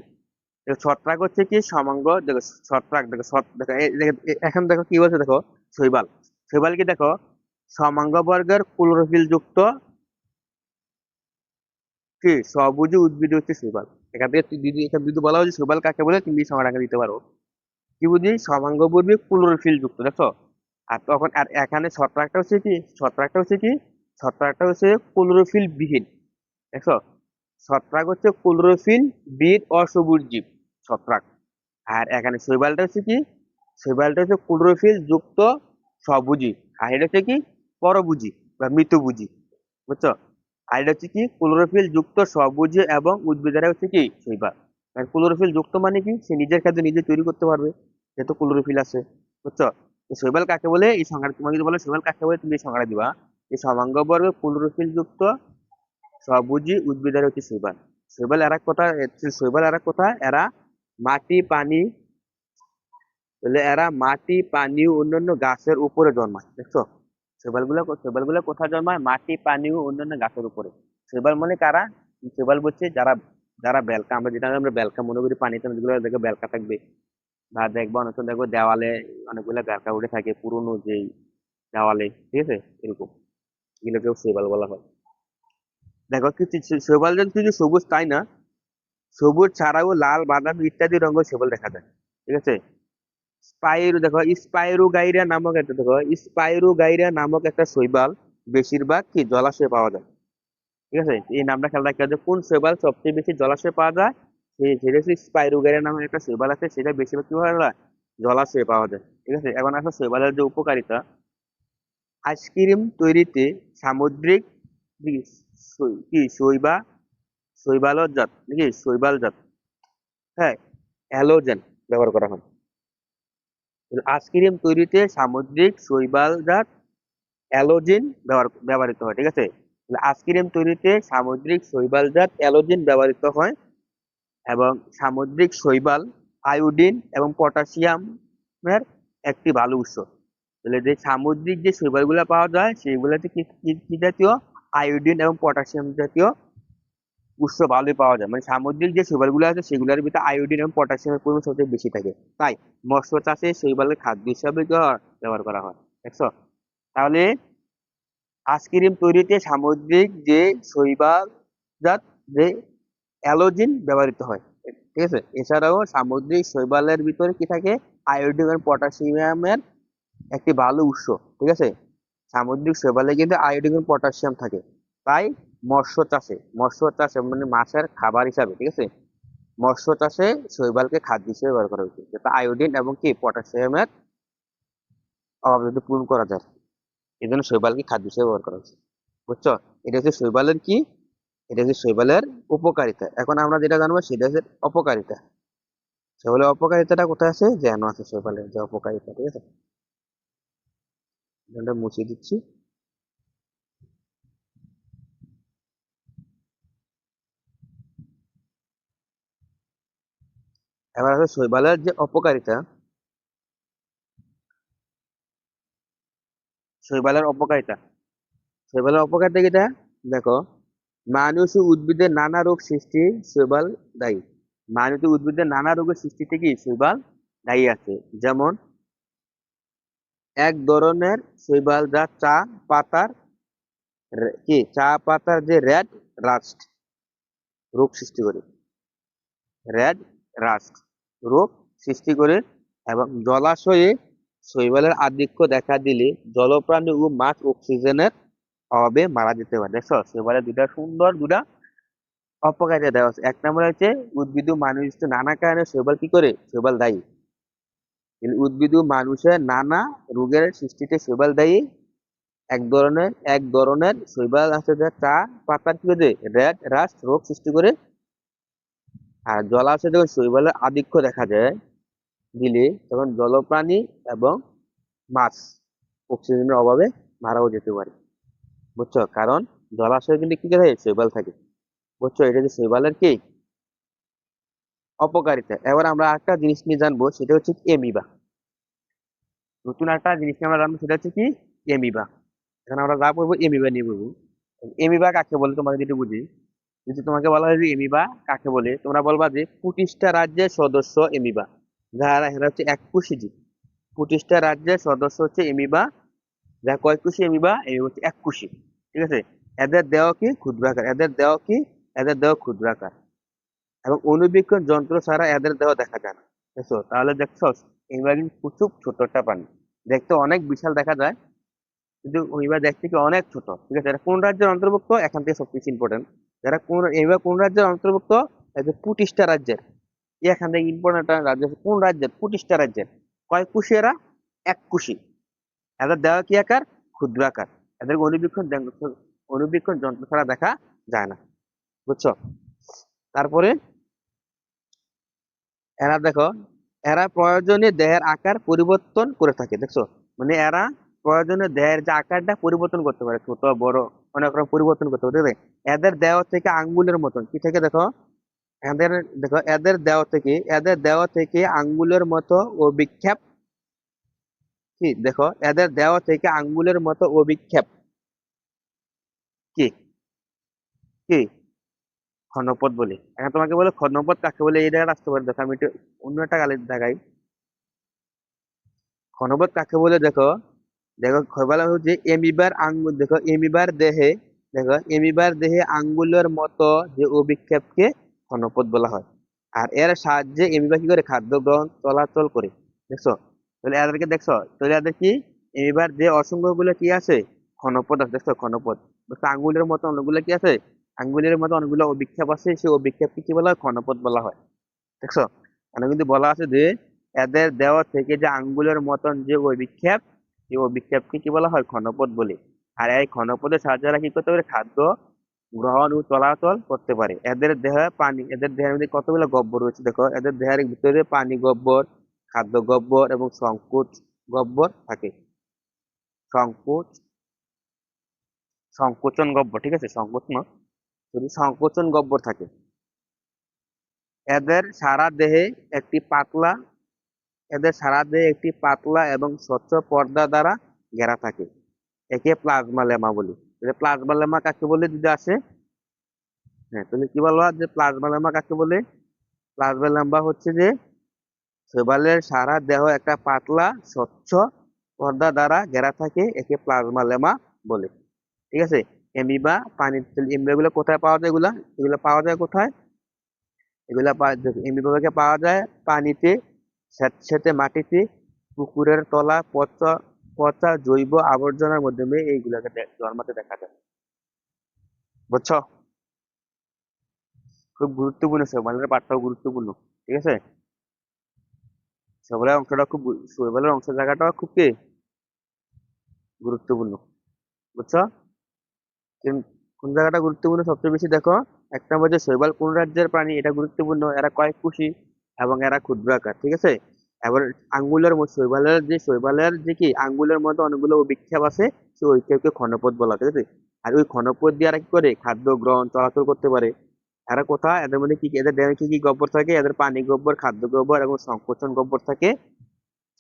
দেখো ছত্রাক হচ্ছে কি সমাঙ্গ, দেখো ছত্রাক দেখো দেখো এখন দেখো কি বলছে, দেখো শৈবাল শৈবাল কি, দেখো সমাঙ্গ বর্গের ক্লোরোফিল যুক্ত কি সবুজ উদ্ভিদ হচ্ছে শৈবাল। এখান থেকে এখান যদি বলা হয় যে শৈবাল কাকে বলে, তুমি সংজ্ঞা দিতে পারো, কি বুঝি, সমাঙ্গবর্গী ক্লোরোফিল যুক্ত, দেখো। আর তখন আর এখানে ছত্রাকটা হচ্ছে ক্লোরোফিল বিহীন, দেখো। ছত্রাক হচ্ছে ক্লোরোফিল বিহীন অসবুজ জীব, ছত্রাক। আর এখানে শৈবালটা হচ্ছে ক্লোরোফিল যুক্ত সবুজি। আর এটা হচ্ছে কি পরভুজি বা মৃতভুজি, বুঝছো। আর এটা হচ্ছে কি ক্লোরোফিল যুক্ত সবুজি, এবং উদ্ভিদের হচ্ছে কি শৈবাল। আর ক্লোরোফিল যুক্ত মানে কি, সে নিজের খাদ্য নিজে তৈরি করতে পারবে, যেহেতু ক্লোরোফিল আছে, বুঝছো। তো শৈবাল কাকে বলে, এই সংজ্ঞা তোমাকে যদি বলে শৈবাল কাকে বলে, তুমি এই সংজ্ঞাটা দিবা, এই সমাঙ্গ বর্গ ক্লোরোফিল যুক্ত সবুজি উদ্ভিদের হচ্ছে শৈবাল। শৈবাল এরা কোথায়, এরা মাটি পানি এরা মাটি পানি ও অন্যান্য গাছের উপরে জন্মায়, দেখছো। শৈবালগুলো কোথায় জন্মায়, মাটি পানি ও অন্যান্য গাছের উপরে। শৈবাল মানে কারা? শৈবাল বলছে যারা যারা বেলকা, আমরা বেলকা মনে করি পানিতে যেগুলো দেখো বেলকা থাকবে, বা দেখবো অনেক সময় দেখবো দেওয়ালে অনেকগুলো বেলকা উঠে থাকে পুরোনো যে দেওয়ালে, ঠিক আছে, এরকম এগুলোকেও শৈবাল বলা হয়। দেখো কিছু শৈবাল যেন শুধু সবুজ তাই না, সবুজ ছাড়াও লাল, বাদামি ইত্যাদি রঙের শৈবাল দেখা যায়, ঠিক আছে। স্পাইরো নামক একটা দেখো স্পাইরোগাইরা নামক একটা শৈবাল বেশিরভাগ কি জলাশয়ে পাওয়া যায়, ঠিক আছে। এই নামটা খেয়াল রাখতে হবে, কোন শৈবাল সবচেয়ে বেশি জলাশয়ে পাওয়া যায়, সেটা হচ্ছে স্পাইরোগাইরা নামক একটা শৈবাল আছে, সেটা বেশিরভাগ কি পাওয়া যায়, জলাশয়ে পাওয়া যায়, ঠিক আছে। এখন আসলে শৈবালের যে উপকারিতা, আইসক্রিম তৈরিতে সামুদ্রিক কি শৈবা শৈবাল জাত নাকি শৈবাল জাত, হ্যাঁ, হ্যালোজেন ব্যবহার করা হয়। আইসক্রিম তৈরিতে সামুদ্রিক শৈবালজাত অ্যালোজিন ব্যবহৃত হয়, ঠিক আছে। তাহলে আইসক্রিম তৈরিতে সামুদ্রিক শৈবালজাত অ্যালোজিন ব্যবহৃত হয়, এবং সামুদ্রিক শৈবাল আয়োডিন এবং পটাশিয়ামের একটি ভালো উৎস। তাহলে যে সামুদ্রিক যে শৈবালগুলো পাওয়া যায় সেগুলোতে কি কি কি জাতীয়, আয়োডিন এবং পটাশিয়াম জাতীয় উৎস ভালোই পাওয়া যায়, মানে সামুদ্রিক যে শৈবালগুলো আছে সেগুলোর ভিতরে আয়োডিন এবং পটাশিয়ামের পরিমাণ সবচেয়ে বেশি থাকে, তাই মৎস্য চাষে শৈবালের খাদ্য হিসাবে ব্যবহার করা হয়, দেখছো। তাহলে আইসক্রিম তৈরিতে সামুদ্রিক যে শৈবালজাত যে অ্যালোজিন ব্যবহৃত হয়, ঠিক আছে। এছাড়াও সামুদ্রিক শৈবালের ভিতরে কি থাকে, আয়োডিন এবং পটাশিয়ামের একটি ভালো উৎস, ঠিক আছে। সামুদ্রিক শৈবালে কিন্তু আয়োডিন এবং পটাশিয়াম থাকে, তাই মৎস্য চাষে মানে মাছের খাবার হিসাবে, ঠিক আছে, মৎস্য চাষে শৈবালকে খাদ্য হিসেবে ব্যবহার করা উচিত, যাতে আয়োডিন এবং কি পটাশিয়ামের অভাব যদি পূরণ করা যায়, এই জন্য শৈবালকে খাদ্য হিসেবে ব্যবহার করা উচিত, বুঝছো। এটা হচ্ছে শৈবালের কি, এটা হচ্ছে শৈবালের উপকারিতা। এখন আমরা যেটা জানবো সেটা হচ্ছে অপকারিতা। শৈবালের অপকারিতাটা কোথায় আছে, জ্ঞান আছে শৈবালের যে অপকারিতা, ঠিক আছে। এটা মুছিয়ে দিচ্ছি। এবার আছে শৈবালের যে অপকারিতা, শৈবালের অপকারিতা শৈবালের অপকারিতা কিটা, দেখো, মানুষ ও উদ্ভিদের নানা রোগ সৃষ্টি শৈবাল দায়ী। মানুষ ও উদ্ভিদের নানা রোগের সৃষ্টিতে কি শৈবাল দায়ী আছে, যেমন এক ধরনের শৈবাল যা চা পাতার যে রেড রাস্ট রোগ সৃষ্টি করে, রেড রাস্ট রোগ সৃষ্টি করে, এবং জলাশয়ে শৈবালের আধিক্য দেখা দিলে জলপ্রাণী ও মাছ অক্সিজেনের অভাবে মারা যেতে পারে, দেখছো শৈবালের দুটা সুন্দর দুটা অপকারিতা দেওয়া আছে। এক নম্বর হচ্ছে উদ্ভিদ ও মানুষ নানা কারণে শৈবাল কি করে, শৈবাল দায়ী। উদ্ভিদ ও মানুষের নানা রোগের সৃষ্টিতে শৈবাল দায়ী। এক ধরনের শৈবাল আছে যা চা পাতার কি করে রেড রাস্ট রোগ সৃষ্টি করে, আর জলাশয়ে যখন শৈবালের আধিক্য দেখা যায় দিলে তখন জলপ্রাণী এবং মাছ অক্সিজেনের অভাবে মারাও যেতে পারে, বুঝছো। কারণ জলাশয়ে কিন্তু কি করে শৈবাল থাকে, বুঝছো। এটা যে শৈবালের কি অপকারিতা। এবার আমরা একটা জিনিস নিয়ে জানবো, সেটা হচ্ছে এমিবা। নতুন একটা জিনিস নিয়ে আমরা জানবো, সেটা হচ্ছে কি এমিবা। এখন আমরা যা পড়বো এমিবা নিয়ে পড়বো। এমিবা কাকে বলে তোমাকে যদি বুঝি, যদি তোমাকে বলা হয় যে এমিবা কাকে বলে, তোমরা বলবা যে 25টা রাজ্যের সদস্য এমিবা, যারা এরা হচ্ছে এককোষী জীব। 25টা রাজ্যের সদস্য হচ্ছে এমিবা, যা কয়কোষী এমিবা, এই হচ্ছে এককোষী, ঠিক আছে। এদের দেহ কি ক্ষুদ্রাকার, এবং অণুবীক্ষণ যন্ত্র ছাড়া এদের দেহ দেখা যায় না, দেখছো। তাহলে দেখছো এমিবা কিন্তু খুব ছোট একটা প্রাণী, দেখতে অনেক বিশাল দেখা যায়, কিন্তু এমিবা দেখতে কি অনেক ছোট, ঠিক আছে। এরা কোন রাজ্যের অন্তর্ভুক্ত, এখান থেকে সবকিছু ইম্পর্টেন্ট। এমিবা কোন রাজ্যের অন্তর্ভুক্ত, এই যে 25টা রাজ্যের, এখান থেকে ইম্পর্টেন্ট একটা রাজ্য হচ্ছে কোন রাজ্যের, 25টা রাজ্যের। কয় কুশি এরা, এক কুশি। এদের দেহ কি আকার, ক্ষুদ্রাকার। এদের অনুবীক্ষণ যন্ত্র ছাড়া দেখা যায় না, বুঝছো। তারপরে এরা দেখো, এরা প্রয়োজনে দেহের আকার পরিবর্তন করে থাকে, দেখছো। মানে এরা প্রয়োজনে দেহের যে আকারটা পরিবর্তন করতে পারে, ছোট বড় অনেক রকম পরিবর্তন করতে পারে, দেখবে। এদের দেহ থেকে আঙ্গুলের মতন কি থেকে, দেখো, এদের দেখো এদের দেহ থেকে আঙ্গুলের মতো অভিক্ষেপ, কি দেখো, এদের দেহ থেকে আঙ্গুলের মতো অভিক্ষেপ কি কি ঘনপথ বলে। এখন তোমাকে বলে ঘনপথ কাকে বলে, এই জায়গাটা আসতে পারে। দেখো আমি একটু অন্য একটা গালি দেখাই। ঘনপথ কাকে বলে দেখো, দেখো বলা হচ্ছে এমিবার আঙ্গুল, দেখো এমিবার দেহে, দেখো এমিবার দেহে আঙ্গুলের মতো যে অভিক্ষেপকে ঘনপথ বলা হয়। আর এর সাহায্যে এমিবার কি করে, খাদ্য গ্রহণ চলাচল করে। দেখছো, তাহলে এদেরকে দেখছো, তাহলে এদের কি, এমিবার যে অসংখ্য গুলো কি আছে, ঘনপথ আছে। দেখছো ঘনপথ, দেখছো আঙ্গুলের মতো অনেকগুলো কি আছে, আঙ্গুলের মতো অনেকগুলো অভিক্ষেপ আছে, সেই অভিক্ষেপকে কি বলা হয়, ঘনপথ বলা হয়। দেখছো, মানে কিন্তু বলা আছে যে এদের দেওয়া থেকে যে আঙ্গুলের মতন যে অভিক্ষেপ, এই অভিক্ষেপকে কি বলা হয়, ঘনপথ বলে। আর এই ঘনপথের সাহায্যে এরা কি করতে পারে, খাদ্য গ্রহণ ও চলাচল করতে পারে। এদের দেহে পানি, এদের দেহের মধ্যে কতগুলো গহ্বর রয়েছে, দেখো এদের দেহের ভিতরে পানি গহ্বর, খাদ্য গহ্বর এবং সংকোচ গহ্বর থাকে। সংকোচ, সংকোচন গহ্বর, ঠিক আছে, সংকোচন না, শুধু সংকোচন গহ্বর থাকে। এদের সারা দেহে একটি পাতলা, এবং স্বচ্ছ পর্দা দ্বারা ঘেরা থাকে। একে প্লাজমা লেমা বলি। প্লাজমা লেমা কাকে বলে যদি আসে, হ্যাঁ তুমি কি বলবা যে প্লাজমা লেমা কাকে বলে। প্লাজমা লেমা হচ্ছে যে শৈবালের সারা দেহ একটা পাতলা স্বচ্ছ পর্দা দ্বারা ঘেরা থাকে, একে প্লাজমা লেমা বলে। ঠিক আছে, এমিবা পানি, এমিবা গুলো কোথায় পাওয়া যায়, এগুলা এগুলো পাওয়া যায় কোথায়, এমিবাকে পাওয়া যায় পানিতে, স্যাঁতসেঁতে মাটিতে, পুকুরের তলা, পচা পচা জৈব আবর্জনার মাধ্যমে এইগুলাকে জন্মাতে দেখা যায়। বুঝছো, খুব গুরুত্বপূর্ণ, শৈবালের পাঠটাও গুরুত্বপূর্ণ। ঠিক আছে, শৈবালের অংশটা খুব শৈবালের অংশ জায়গাটা খুব কি গুরুত্বপূর্ণ। বুঝছো, কোন জায়গাটা গুরুত্বপূর্ণ সবচেয়ে বেশি দেখো, এক নম্বর যে শৈবাল কোন রাজ্যের প্রাণী, এটা গুরুত্বপূর্ণ। এরা কয়েক কোষী এবং এরা ক্ষুদ্রাকার। ঠিক আছে, এবার শৈবালের যে কি আঙ্গুলের মধ্যে অনেকগুলো বিক্ষেপ আছে, সেই ঐক্যকে ক্ষণপথ বলা হয়, ঠিক আছে। আর ওই ক্ষণপথ দিয়ে এরা কি করে, খাদ্য গ্রহণ চলাচল করতে পারে। এরা কোথায়, এদের মধ্যে কি কি, এদের দেহে কি কি গহ্বর থাকে, এদের পানি গহ্বর, খাদ্য গহ্বর এবং সংকোচন গহ্বর থাকে।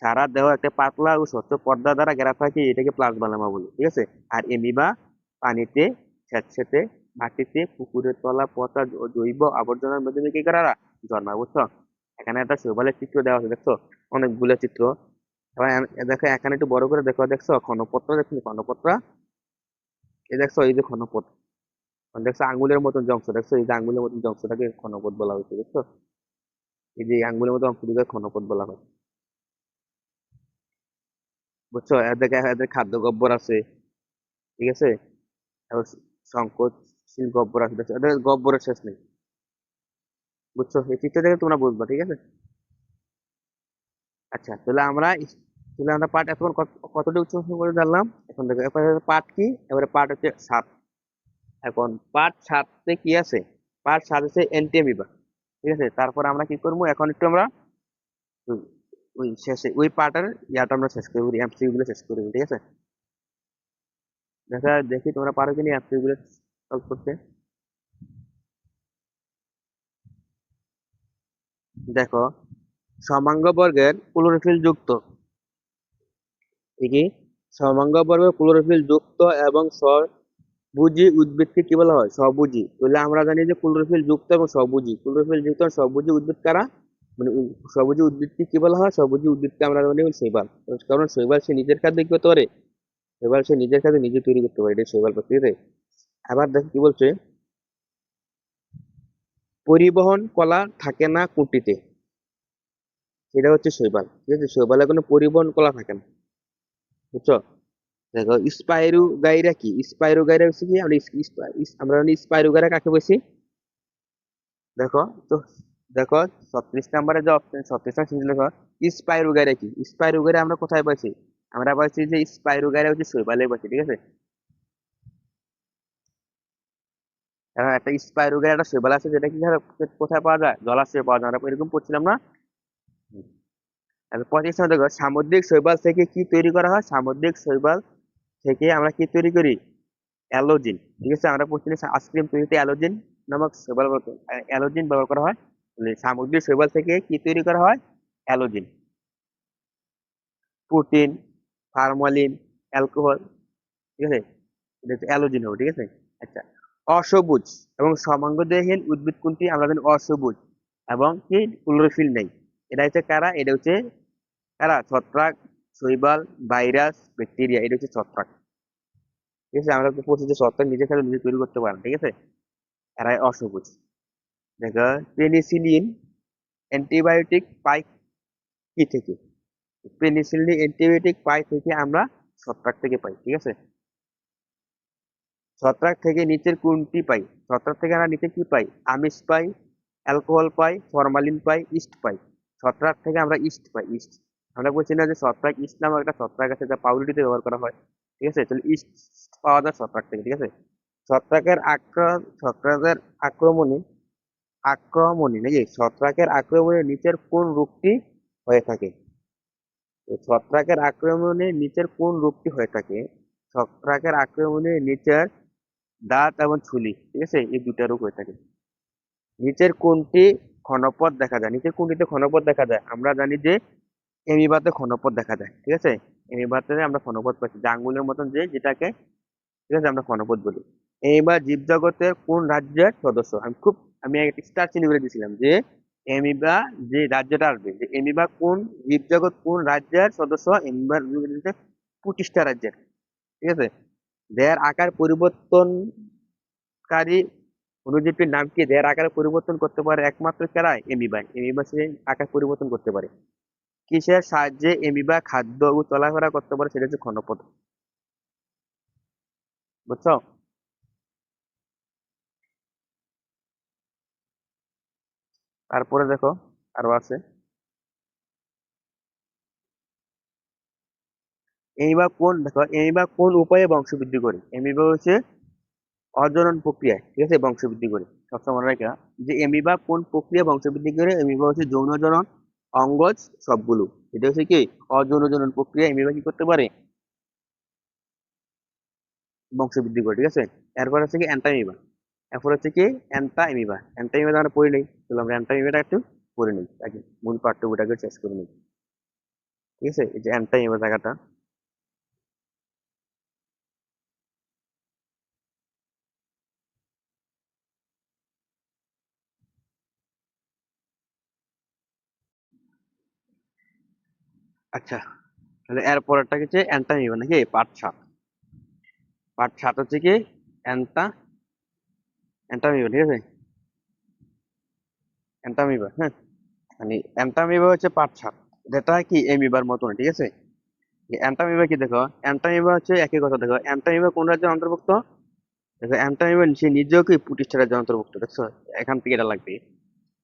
সারা দেহ একটা পাতলা ও স্বচ্ছ পর্দা দ্বারা ঘেরা থাকে, এটাকে প্লাজমা বলে। ঠিক আছে, আর এমিবা পানিতে, স্যাঁতসেঁতে মাটিতে, পুকুরের তলা, পচা জৈব আবর্জনার মাধ্যমে কি করা জন্মায়। বুঝছো, এখানে একটা শৈবালের চিত্র দেওয়া আছে, দেখছো অনেকগুলো চিত্র। এবার দেখো এখানে একটু বড় করে দেখো, দেখছো ঘনপত্র, দেখছো ঘনপত্র, এই দেখছো এই যে ঘনপথ, দেখছো আঙ্গুলের মতন যে অংশ, দেখছো এই যে আঙ্গুলের মতন যে অংশটাকে ঘনপথ বলা হয়েছে। দেখছো, এই যে আঙ্গুলের মতো অংশটিকে ঘনপথ বলা হয়। বুঝছো, এদের খাদ্য গহ্বর আছে। ঠিক আছে, এবং সংকোচশীল গহ্বর আছে, দেখছো এদের গহ্বরের শেষ নেই। বুঝছো, এই চিত্র দেখে তোমরা বুঝবা। ঠিক আছে, আচ্ছা তাহলে আমরা পাঠ এখন কতটা উচ্চ করে জানলাম। এখন দেখো এরপরে পাঠ কি, এবারে পাঠ হচ্ছে 7। এখন পাঠ 7-এ কি আছে, পাঠ 7 আছে এন্টিমিবা। ঠিক আছে, তারপর আমরা কি করবো, এখন একটু আমরা ওই ওই শেষে ওই পার্টের ইয়াটা আমরা শেষ করবো, এমসিকিউ গুলো শেষ করবো। ঠিক আছে, দেখি তোমরা পারো কিনা এমসিকিউ গুলো সলভ করতে। দেখো, সমাঙ্গ বর্গের ক্লোরোফিল যুক্ত, ঠিকই, সমাঙ্গ বর্গের ক্লোরোফিল যুক্ত এবং সবুজি উদ্ভিদকে কি বলা হয়, সবুজি। তাহলে আমরা জানি যে ক্লোরোফিল যুক্ত এবং সবুজি, ক্লোরোফিল যুক্ত এবং সবুজি উদ্ভিদ কারা, মানে সবুজি উদ্ভিদকে কি বলা হয়, সবুজি উদ্ভিদকে আমরা জানি শৈবাল। কারণ শৈবাল সে নিজের খাদ্য কি করতে পারে, শৈবাল সে নিজের খাদ্য নিজে তৈরি করতে পারে, এটা শৈবাল পাখি। ঠিক আছে, আবার দেখো কি বলছে, পরিবহন কলা থাকে না কুটিতে, সেটা হচ্ছে শৈবাল। ঠিক আছে, শৈবালে কোনো পরিবহন কলা থাকে না। বুঝছো, দেখো স্পাইরু গাইরা কি, স্পাইরু গাইরা হচ্ছে কি, আমরা স্পাইরু গাইরা কাকে বলছি। দেখো তো, দেখো 36 নম্বরে যে অপশন, 36 দেখো স্পাইরু গাইরা কি, স্পাইরু গাইরা আমরা কোথায় পাইছি, আমরা পাইছি যে স্পাইরু গাইরা হচ্ছে শৈবালে পাইছি। ঠিক আছে, এখন একটা স্পাইরু গাইরা একটা শৈবাল আছে, যেটা কি কোথায় পাওয়া যায়, জলাশয়ে পাওয়া যায়, আমরা এরকম পড়ছিলাম না। তারপর 25 নম্বর দেখো, সামুদ্রিক শৈবাল থেকে কি তৈরি করা হয়, সামুদ্রিক শৈবাল থেকে আমরা কি তৈরি করি, অ্যালোজিন। ঠিক আছে, আমরা প্রতিদিন আইসক্রিম তৈরিতে অ্যালোজিন নামক শৈবাল অ্যালোজিন ব্যবহার করা হয়। তাহলে সামুদ্রিক শৈবাল থেকে কি তৈরি করা হয়, অ্যালোজিন, প্রোটিন, ফরমালিন, অ্যালকোহল। ঠিক আছে, এটা হচ্ছে অ্যালোজিন হবে। ঠিক আছে, আচ্ছা, অসবুজ এবং সমাঙ্গদেহীন উদ্ভিদ কোনটি? আমরা জানি অসবুজ এবং কি ক্লোরোফিল নেই। এটা হচ্ছে কারা? এটা হচ্ছে কারা? ছত্রাক, শৈবাল, ভাইরাস, ব্যাকটেরিয়া। এটা হচ্ছে ছত্রাক। ঠিক আছে, আমরা তো বলছি যে ছত্রাক নিজে খেলে নিজে তৈরি করতে পারে না, ঠিক আছে। এরাই অসবুজ। দেখো, পেনিসিলিন অ্যান্টিবায়োটিক পাই কি থেকে? পেনিসিলিন অ্যান্টিবায়োটিক পাই থেকে আমরা ছত্রাক থেকে পাই, ঠিক আছে। ছত্রাক থেকে নিচের কোনটি পাই? ছত্রাক থেকে আমরা নিচে কি পাই? আমিষ পাই, অ্যালকোহল পাই, ফরমালিন পাই, ইস্ট পাই। ছত্রাক থেকে আমরা ইস্ট পাই, ইস্ট। আমরা বলছি না যে ছত্রাক ইস্ট নামক একটা ছত্রাক আছে যা পাউরুটিতে ব্যবহার করা হয়, ঠিক আছে। তাহলে ইস্ট পাওয়া যায় ছত্রাক থেকে, ঠিক আছে। ছত্রাকের আক্রমণে আক্রমণে নাকি ছত্রাকের আক্রমণে নিচের কোন রোগটি হয়ে থাকে? তো ছত্রাকের আক্রমণে নিচের কোন রোগটি হয়ে থাকে? ছত্রাকের আক্রমণে নিচের দাঁত এবং ছুলি, ঠিক আছে, এই দুটা রোগ হয়ে থাকে। নিচের কোনটি ক্ষণপথ দেখা যায়? নিচের কোনটিতে ক্ষণপথ দেখা যায়? আমরা জানি যে এমিবাতে ক্ষণপথ দেখা যায়, ঠিক আছে। এমিবাতে আমরা ক্ষণপথ পাচ্ছি, যে আঙ্গুলের মতন যে যেটাকে, ঠিক আছে, আমরা ক্ষণপথ বলি। এমিবা জীবজগতের কোন রাজ্যের সদস্য? আমি একটা স্টার চিহ্ন করে দিয়েছিলাম যে এমিবা যে রাজ্যটা আসবে, যে এমিবা কোন জীবজগৎ কোন রাজ্যের সদস্য? এমিবার প্রতিষ্ঠা রাজ্যের, ঠিক আছে। দেহের আকার পরিবর্তনকারী অণুজীবটির নাম কি? দেহের আকার পরিবর্তন করতে পারে একমাত্র কারা? এমিবা। এমিবা সে আকার পরিবর্তন করতে পারে। কিসের সাহায্যে এমিবা খাদ্য ও চলাফেরা করতে পারে? সেটা হচ্ছে ক্ষণপথ। বুঝছো? তারপরে দেখো আরো আছে। এমিবা কোন উপায়ে বংশবৃদ্ধি করে? এমিবা হচ্ছে অজনন প্রক্রিয়ায়, ঠিক আছে, বংশবৃদ্ধি করে। সবসময় মনে রাখা যে এমিবা কোন প্রক্রিয়া বংশবৃদ্ধি করে? এমিবা হচ্ছে যৌন জনন, অঙ্গজ সবগুলো। এটা হচ্ছে কি অযৌন জনন প্রক্রিয়া। এমিবা কি করতে পারে? বংশবৃদ্ধি করে, ঠিক আছে। এরপর হচ্ছে কি অ্যান্টামিবা। এরপর হচ্ছে কি অ্যান্টামিবা। অ্যান্টামিবা আমরা পড়ি নেই, তাহলে আমরা অ্যান্টামিবাটা একটু পড়ে নিই আগে, মূল পাঠ্য বইটাকে শেষ করে নিই, ঠিক আছে। এই যে অ্যান্টামিবা জায়গাটা, আচ্ছা। তাহলে এর পরেরটা হচ্ছে অ্যান্টামিবা নাকি পাঠ 7। পাঠ 7 হচ্ছে কি অ্যান্টা অ্যান্টামিবা, ঠিক আছে। অ্যান্টামিবা, হ্যাঁ, মানে অ্যান্টামিবা হচ্ছে পাঠ 7। যেটা কি এমিবার মতন, ঠিক আছে। অ্যান্টামিবা কি দেখো, অ্যান্টামিবা হচ্ছে একই কথা। দেখো অ্যান্টামিবা কোন রাজ্যের অন্তর্ভুক্ত? দেখো অ্যান্টামিবা সে নিজেও কি প্রতিষ্ঠা রাজ্যের অন্তর্ভুক্ত, দেখছো। এখান থেকে এটা লাগবে।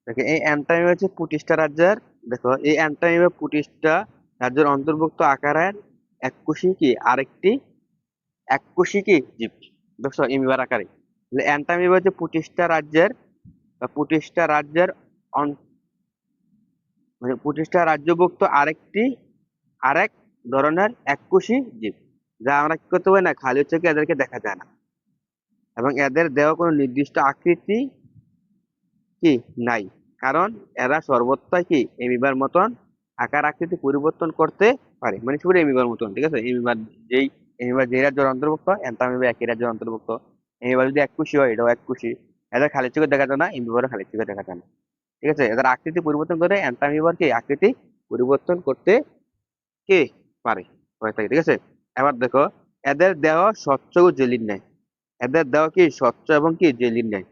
দেখো এই অ্যান্টামিবা হচ্ছে প্রতিষ্ঠা রাজ্যের। দেখো এই অ্যান্টামিবা প্রতিষ্ঠা রাজ্যের অন্তর্ভুক্ত আকারের এককোষী কি আরেকটি এককোষী কি জীব, দেখছো, এমিবার আকারে। তাহলে অ্যান্টামিবা হচ্ছে প্রতিষ্ঠা রাজ্যের প্রতিষ্ঠা রাজ্যের মানে প্রতিষ্ঠা রাজ্যভুক্ত আরেক ধরনের এককোষী জীব, যা আমরা কি করতে পারি না, খালি চোখে এদেরকে দেখা যায় না, এবং এদের দেহ কোনো নির্দিষ্ট আকৃতি কি নাই, কারণ এরা সর্বত্র কি এমিবার মতন আকার আকৃতি পরিবর্তন করতে পারে, মানে শুধু এমিবার মতন, ঠিক আছে। এমিবার যে রাজ্যের অন্তর্ভুক্ত, অ্যান্টামিবা একই রাজ্যের অন্তর্ভুক্ত। এমিবার যদি এককোষী হয়, এটাও এককোষী। এদের খালি চোখে দেখা যায় না, এমিবারও খালি চোখে দেখা যায় না, ঠিক আছে। এদের আকৃতি পরিবর্তন করে অ্যান্টামিবার কি আকৃতি পরিবর্তন করতে কে পারে, হয়ে থাকে, ঠিক আছে। এবার দেখো এদের দেহ স্বচ্ছ ও জেলির ন্যায়। এদের দেহ কি স্বচ্ছ এবং কি জেলির ন্যায়।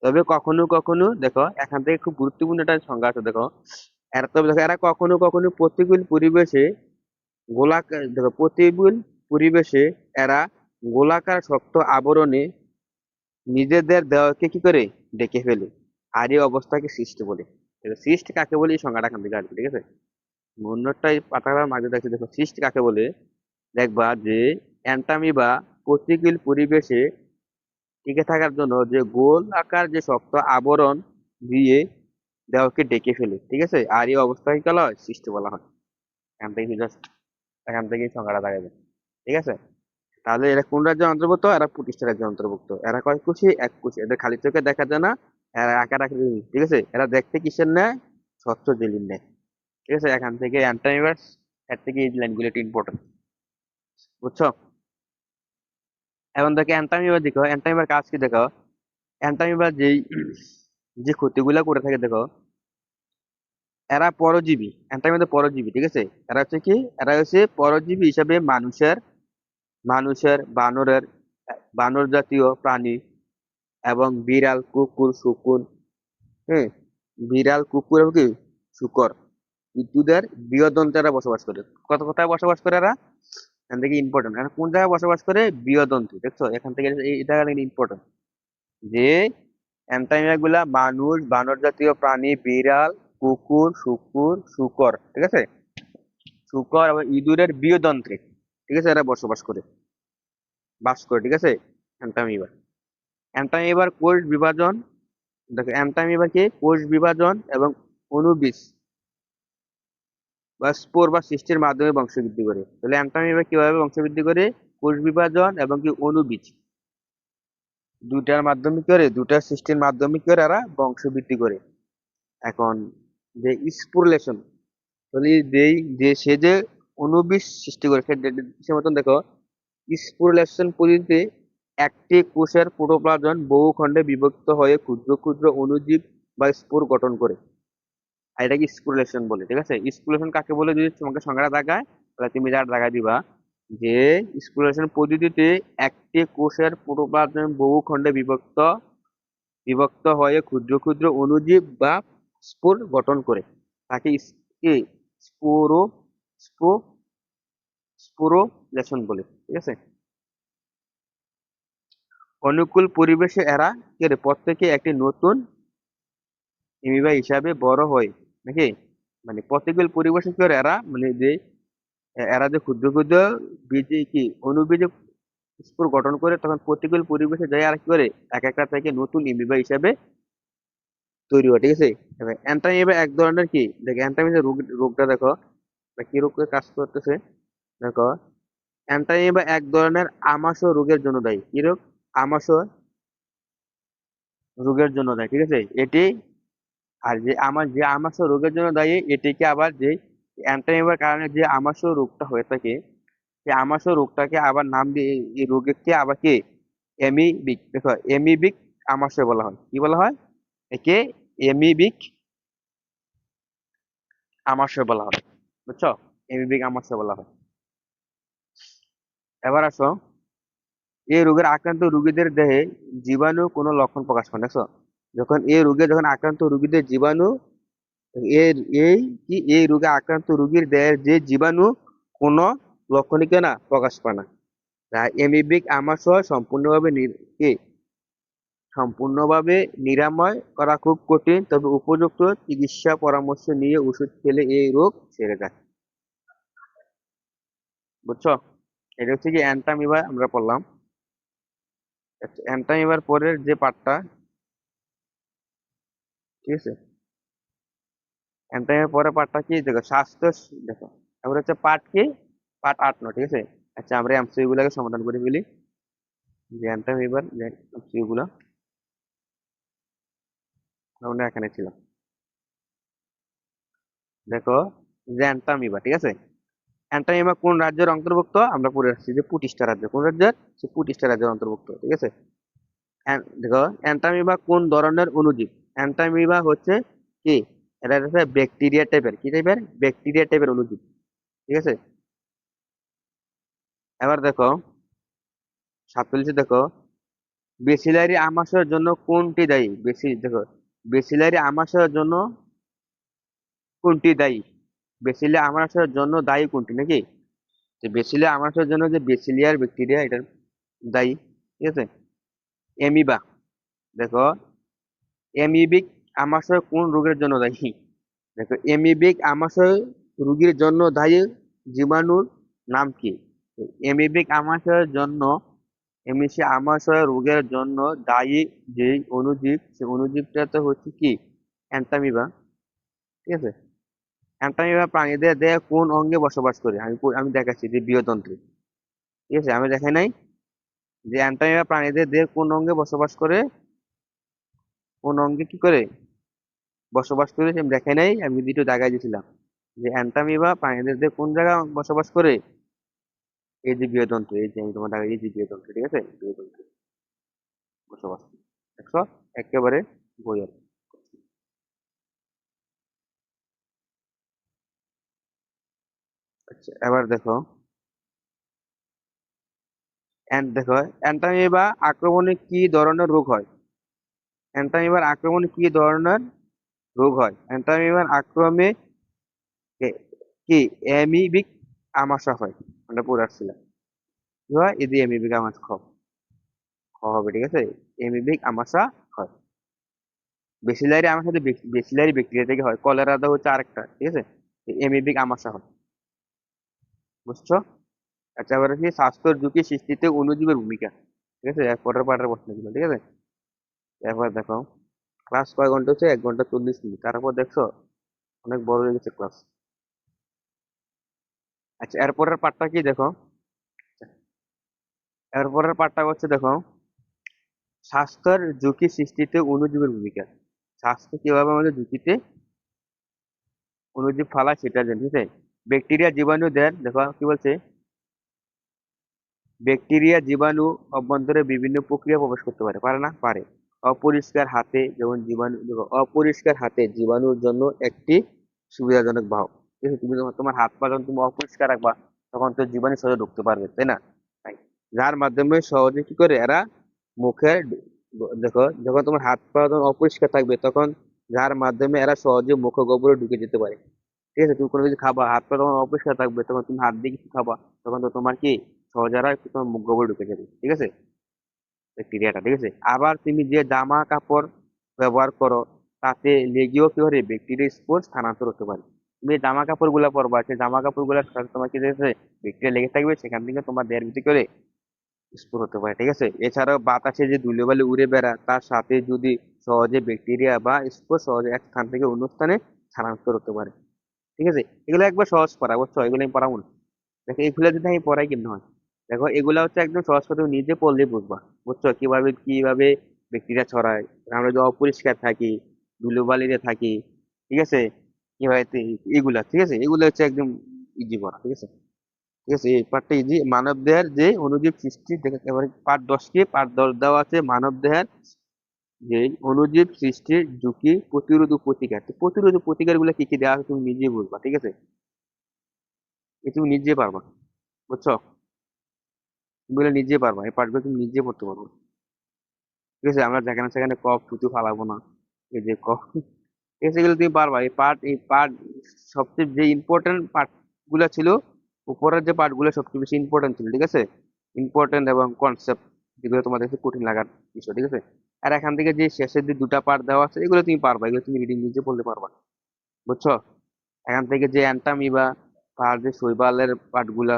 তবে কখনো কখনো দেখো, এখান থেকে খুব গুরুত্বপূর্ণ একটা সংজ্ঞা আছে, দেখো। তবে দেখো এরা কখনো কখনো প্রতিকূল পরিবেশে দেখো প্রতিকূল পরিবেশে এরা গোলাকার শক্ত আবরণে নিজেদের দেহকে কি করে ঢেকে ফেলে, আর এই অবস্থাকে সৃষ্ট বলে। সৃষ্ট কাকে বলে, এই সংজ্ঞাটা এখান থেকে আসবে, ঠিক আছে। অন্যটা এই পাতার মাঝে দেখছি, দেখো সৃষ্ট কাকে বলে। দেখবা যে অ্যান্টামিবা প্রতিকূল পরিবেশে টিকে থাকার জন্য যে গোল আকার যে শক্ত আবরণ দিয়ে দেহকে ডেকে ফেলে, ঠিক আছে, আর এই অবস্থাকে কি বলা হয়? সৃষ্টি বলা হয়। এখান থেকে জাস্ট এখান থেকেই সংজ্ঞাটা দেখা যায়, ঠিক আছে। তাহলে এরা কোন রাজ্যের অন্তর্ভুক্ত? এরা প্রতিষ্ঠা রাজ্যের অন্তর্ভুক্ত। এরা কয় কোষী? এক কোষী। এদের খালি চোখে দেখা যায় না, এরা আকার আকৃতি, ঠিক আছে। এরা দেখতে কিসের ন্যায়? স্বচ্ছ জেলির ন্যায়, ঠিক আছে। এখান থেকে অ্যান্টামিবাস, এর থেকে এই লাইনগুলো একটু ইম্পর্টেন্ট, বুঝছো? এখন দেখো অ্যান্টামিবা, দেখো অ্যান্টামিবার কাজ কি দেখো। অ্যান্টামিবা যেই যে ক্ষতিগুলা করে থাকে দেখো, এরা পরজীবী, অ্যান্টামিবা পরজীবী, ঠিক আছে। এরা হচ্ছে কি, এরা হচ্ছে পরজীবী হিসাবে মানুষের বানর জাতীয় প্রাণী এবং বিড়াল, কুকুর, শকুন, হ্যাঁ, বিড়াল, কুকুর এবং কি শূকর ইত্যাদির বৃহদন্তে এরা বসবাস করে। কত কোথায় বসবাস করে এরা, এখান থেকে ইম্পর্টেন্ট, কোন জায়গায় বসবাস করে, বৃহদন্তে, দেখছো এখান থেকে এটা ইম্পর্টেন্ট, যে অ্যান্টামিবা গুলা মানুষ, বানর জাতীয় প্রাণী, বিড়াল, কুকুর, শূকর, ঠিক আছে, শূকর এবং ইঁদুরের বৃহদন্ত্রে, ঠিক আছে, এরা বাস করে, ঠিক আছে। অ্যান্টামিবা, অ্যান্টামিবার কোষ বিভাজন, দেখো অ্যান্টামিবার কি কোষ বিভাজন এবং অণুবীজ বা স্পোর বা সৃষ্টির মাধ্যমে বংশবৃদ্ধি করে। তাহলে অ্যান্টামিবা কিভাবে বংশবৃদ্ধি করে, কোষ বিভাজন এবং কি অণুবীজ, দুটার মাধ্যমে কি করে, দুটার সৃষ্টির মাধ্যমে কি করে এরা বংশবৃদ্ধি করে। এখন যে স্পুরলেশন, তাহলে সে যে অণুবীজ সৃষ্টি করে সে মতন দেখো, স্পুরলেশন পদ্ধতিতে একটি কোষের প্রোটোপ্লাজম বহু খণ্ডে বিভক্ত হয়ে ক্ষুদ্র ক্ষুদ্র অণুজীব বা স্পোর গঠন করে। আর এটাকে স্পুরলেশন বলে, ঠিক আছে। স্পুরলেশন কাকে বলে, যদি তোমাকে সংজ্ঞাটা দেখায় তাহলে তুমি যার জায়গায় দিবা যে স্পুরলেশন পদ্ধতিতে একটি কোষের প্রোটোপ্লাজম বহু খণ্ডে বিভক্ত বিভক্ত হয়ে ক্ষুদ্র ক্ষুদ্র অণুজীব বা স্পোর গঠন করে, তাকে কি স্পোরো স্পো স্পোরোলেশন বলে, ঠিক আছে। অনুকূল পরিবেশে এরা কি করে, প্রত্যেকে একটি নতুন অ্যামিবা হিসাবে বড় হয় নাকি, মানে প্রতিকূল পরিবেশে কি করে এরা, মানে যে এরা যে ক্ষুদ্র ক্ষুদ্র বীজে কি অণুবীজে স্পোর গঠন করে, তখন প্রতিকূল পরিবেশে যায় আর কি করে এক একটা থেকে নতুন অ্যামিবা হিসাবে তৈরি হয়, ঠিক আছে। এবার অ্যান্টামিবা এক ধরনের কি, দেখো অ্যান্টামিবা রোগটা দেখো বা কি রোগ করে কাজ করতেছে, দেখো অ্যান্টামিবা এক ধরনের আমাশয় রোগের জন্য দায়ী। কি রোগ, আমাশয় রোগের জন্য দায়ী, ঠিক আছে এটি। আর যে আমাশয় রোগের জন্য দায়ী এটিকে আবার যে অ্যান্টামিবার কারণে যে আমাশয় রোগটা হয়ে থাকে, সেই আমাশয় রোগটাকে আবার নাম দিয়ে এই রোগীকে আবার কি এমিবিক, দেখো এমিবিক আমাশয় বলা হয়। কি বলা হয়, একে এমিবিক আমাশয় বলা হয়, বুঝছো, এমিবিক আমাশয় বলা হয়। এবার আসো, এই রোগের আক্রান্ত রোগীদের দেহে জীবাণু কোনো লক্ষণ প্রকাশ করে না, দেখছো, যখন এই রোগে যখন আক্রান্ত রোগীদের জীবাণু, এর এই কি এই রোগে আক্রান্ত রোগীর দেহের যে জীবাণু কোনো লক্ষণই না প্রকাশ পায় না। তাই এমিবিক আমাশয় কি সম্পূর্ণভাবে নিরাময় করা খুব কঠিন, তবে উপযুক্ত চিকিৎসা পরামর্শ নিয়ে ওষুধ খেলে এই রোগ সেরে যায়, বুঝছো। এটা হচ্ছে কি অ্যান্টামিবা আমরা পড়লাম। অ্যান্টামিবার পরের যে পার্টটা, ঠিক আছে, অ্যান্টামিবার পরের পার্টটা কি দেখো, স্বাস্থ্য, দেখো তারপরে হচ্ছে পার্ট কি, পার্ট 8 ঠিক আছে। আচ্ছা আমরা এমসিকিউ গুলোকে সমাধান করে ফেলি, যে অ্যান্টামিবার যে এমসিকিউ গুলো আমরা এখানে ছিল, দেখো যে অ্যান্টামিবা, ঠিক আছে, অ্যান্টামিবা কোন রাজ্যের অন্তর্ভুক্ত, আমরা পড়ে আসছি যে পুটিস্টা রাজ্য, কোন রাজ্যের, সে পুটিস্টা রাজ্যের অন্তর্ভুক্ত, ঠিক আছে। দেখো অ্যান্টামিবা কোন ধরনের অণুজীব, অ্যান্টামিবা হচ্ছে কি, এটা হচ্ছে ব্যাকটেরিয়া টাইপের, কি টাইপের, ব্যাকটেরিয়া টাইপের অণুজীব, ঠিক আছে। এবার দেখো 47 দেখো, বেসিলারি আমাশয়ের জন্য কোনটি দায়ী, দেখো বেসিলারি আমাশয়ের জন্য কোনটি দায়ী, বেসিলিয়া আমাশয়ের জন্য দায়ী কোনটি নাকি, যে বেসিলিয়া আমাশয়ের জন্য যে বেসিলিয়ার ব্যাকটেরিয়া এটা দায়ী, ঠিক আছে। এমিবা, দেখো এমিবিক আমাশয় কোন রোগের জন্য দায়ী, দেখো এমিবিক আমাশয় রোগীর জন্য দায়ী জীবাণুর নাম কি, এমিবিক আমাশয়ের জন্য, এমনিসি আমাশয় রোগের জন্য দায়ী যে অণুজীব, সেই অণুজীবটা তো হচ্ছে কি অ্যান্টামিবা, ঠিক আছে। অ্যান্টামিবা প্রাণীদের দেহে কোন অঙ্গে বসবাস করে, আমি দেখাচ্ছি যে বৃহদন্ত্রে, ঠিক আছে, আমি দেখাই নাই যে অ্যান্টামিবা প্রাণীদের দেহে কোন অঙ্গে বসবাস করে, কোন অঙ্গে কি করে বসবাস করে আমি দেখাই নাই, আমি দুটো জায়গায় দিয়েছিলাম যে অ্যান্টামিবা প্রাণীদের দেহে কোন জায়গায় বসবাস করে, এই যে বৃহদন্ত্র, এই যে আমি তোমার এই যে বৃহদন্ত্র, ঠিক আছে, বৃহদন্ত্র বসবাস করে। দেখছো, একেবারে বইয়ের। আচ্ছা, এবার দেখো, দেখো অ্যান্টামিবা আক্রমণে কি ধরনের রোগ হয়? অ্যান্টামিবার আক্রমণে কি ধরনের রোগ হয়? অ্যান্টামিবার আক্রমে কি অ্যামিবিক আমাশা হয়। আমরা পড়ে আসছিলাম কি হয়, এই যে অ্যামিবিক আমাশা খ হবে, ঠিক আছে, অ্যামিবিক আমাশা হয়। বেসিলারি আমাশা তো বেসিলারি ব্যাকটেরিয়া থেকে হয়, কলেরা তো হচ্ছে আরেকটা, ঠিক আছে, অ্যামিবিক আমাশা হয়। বুঝছো? আচ্ছা, এবার হচ্ছে স্বাস্থ্যের ঝুঁকি সৃষ্টিতে অণুজীবের ভূমিকা, ঠিক আছে, পরের পাটের প্রশ্নগুলো, ঠিক আছে। এরপর দেখো, ক্লাস কয় ঘন্টা হচ্ছে? 1 ঘন্টা 40 মিনিট। তারপর দেখছো অনেক বড় হয়ে গেছে ক্লাস। আচ্ছা, এরপরের পার্টটা কি দেখো, এরপরের পার্টটা হচ্ছে দেখো, স্বাস্থ্যের ঝুঁকি সৃষ্টিতে অণুজীবের ভূমিকা। স্বাস্থ্য কিভাবে আমাদের ঝুঁকিতে অণুজীব ফালায় সেটা জানি, ঠিক আছে। ব্যাকটেরিয়া জীবাণুদের দেখো কি বলছে, ব্যাকটেরিয়া জীবাণু অভ্যন্তরে বিভিন্ন প্রক্রিয়া প্রবেশ করতে পারে, পারে না? পারে। অপরিষ্কার হাতে যেমন জীবাণু, দেখো, অপরিষ্কার হাতে জীবাণুর জন্য একটি সুবিধাজনক বাহক। ঠিক আছে, তুমি যখন তোমার হাত পা যখন তুমি অপরিষ্কার রাখবা, তখন তো জীবাণু সহজে ঢুকতে পারবে, তাই না? তাই, যার মাধ্যমে সহজে কি করে এরা মুখে দেখো, যখন তোমার হাত পা যখন অপরিষ্কার থাকবে, তখন যার মাধ্যমে এরা সহজে মুখ গহ্বরে ঢুকে যেতে পারে। ঠিক আছে, তুমি কোনো কিছু খাবা, হাত পা যখন অপরিষ্কার থাকবে, তখন তুমি হাত দিয়ে কিছু খাবা, তখন তো তোমার কি সহজে এরা তোমার মুখ গহ্বরে ঢুকে যাবে, ঠিক আছে, ব্যাকটেরিয়াটা, ঠিক আছে। আবার তুমি যে জামা কাপড় ব্যবহার করো, তাতে লেগেও কি করে ব্যাকটেরিয়া স্পোর স্থানান্তর হতে পারে। তুমি যে জামা কাপড় গুলা পরবা, সেই জামা কাপড় গুলার সাথে তোমার কি দেখছে ব্যাকটেরিয়া লেগে থাকবে, সেখান থেকে তোমার দেহের ভিতরে করে স্পোর হতে পারে, ঠিক আছে। এছাড়াও বাতাসে যে ধুলোবালি উড়ে বেড়া, তার সাথে যদি সহজে ব্যাকটেরিয়া বা স্পোর সহজে এক স্থান থেকে অন্য স্থানে স্থানান্তর হতে পারে, ঠিক আছে। এগুলো একবার সহজ পড়া, বুঝছো, এগুলো আমি পড়াবো না। দেখো এগুলো যদি আমি পড়াই কেমন হয়, দেখো এগুলা হচ্ছে একদম সহজ কথা, তুমি নিজে পড়লে বুঝবা। বুঝছো, কিভাবে কিভাবে ব্যাকটেরিয়া ছড়ায়, আমরা যদি অপরিষ্কার থাকি, ধুলোবালিতে থাকি, ঠিক আছে, কিভাবে এগুলা, ঠিক আছে, এগুলো হচ্ছে একদম ইজি পড়া, ঠিক আছে। ঠিক আছে, এই পার্টটা ইজি। মানব দেহের যে অণুজীব সৃষ্টি দেখে, এবারে পার্ট 10 কি, পার্ট 10 দেওয়া আছে মানব দেহের যে অণুজীব সৃষ্টির ঝুঁকি, প্রতিরোধ ও প্রতিকার। তো প্রতিরোধ ও প্রতিকার গুলো কি কি দেওয়া আছে তুমি নিজে বুঝবা, ঠিক আছে, এ তুমি নিজে পারবা। বুঝছো, তুমি এগুলো নিজে পারবা, এই পার্টগুলো তুমি নিজে পড়তে পারবো, ঠিক আছে। আমরা যেখানে সেখানে কফ থুতু ফালাবো না, এই যে কফ, ঠিক আছে, এগুলো তুমি পারবা। এই পার্ট সবচেয়ে যে ইম্পর্টেন্ট পার্ট গুলো ছিল, উপরের যে পার্ট গুলো সবচেয়ে বেশি ইম্পর্টেন্ট ছিল, ঠিক আছে, ইম্পর্টেন্ট এবং কনসেপ্ট, যেগুলো তোমাদের কাছে কঠিন লাগার বিষয়, ঠিক আছে। আর এখান থেকে যে শেষের যে দুটা পার্ট দেওয়া আছে, এগুলো তুমি পারবা, এগুলো তুমি রিডিং নিজে পড়তে পারবা। বুঝছো, এখান থেকে যে অ্যান্টামিবা, তার যে শৈবালের পার্ট গুলা,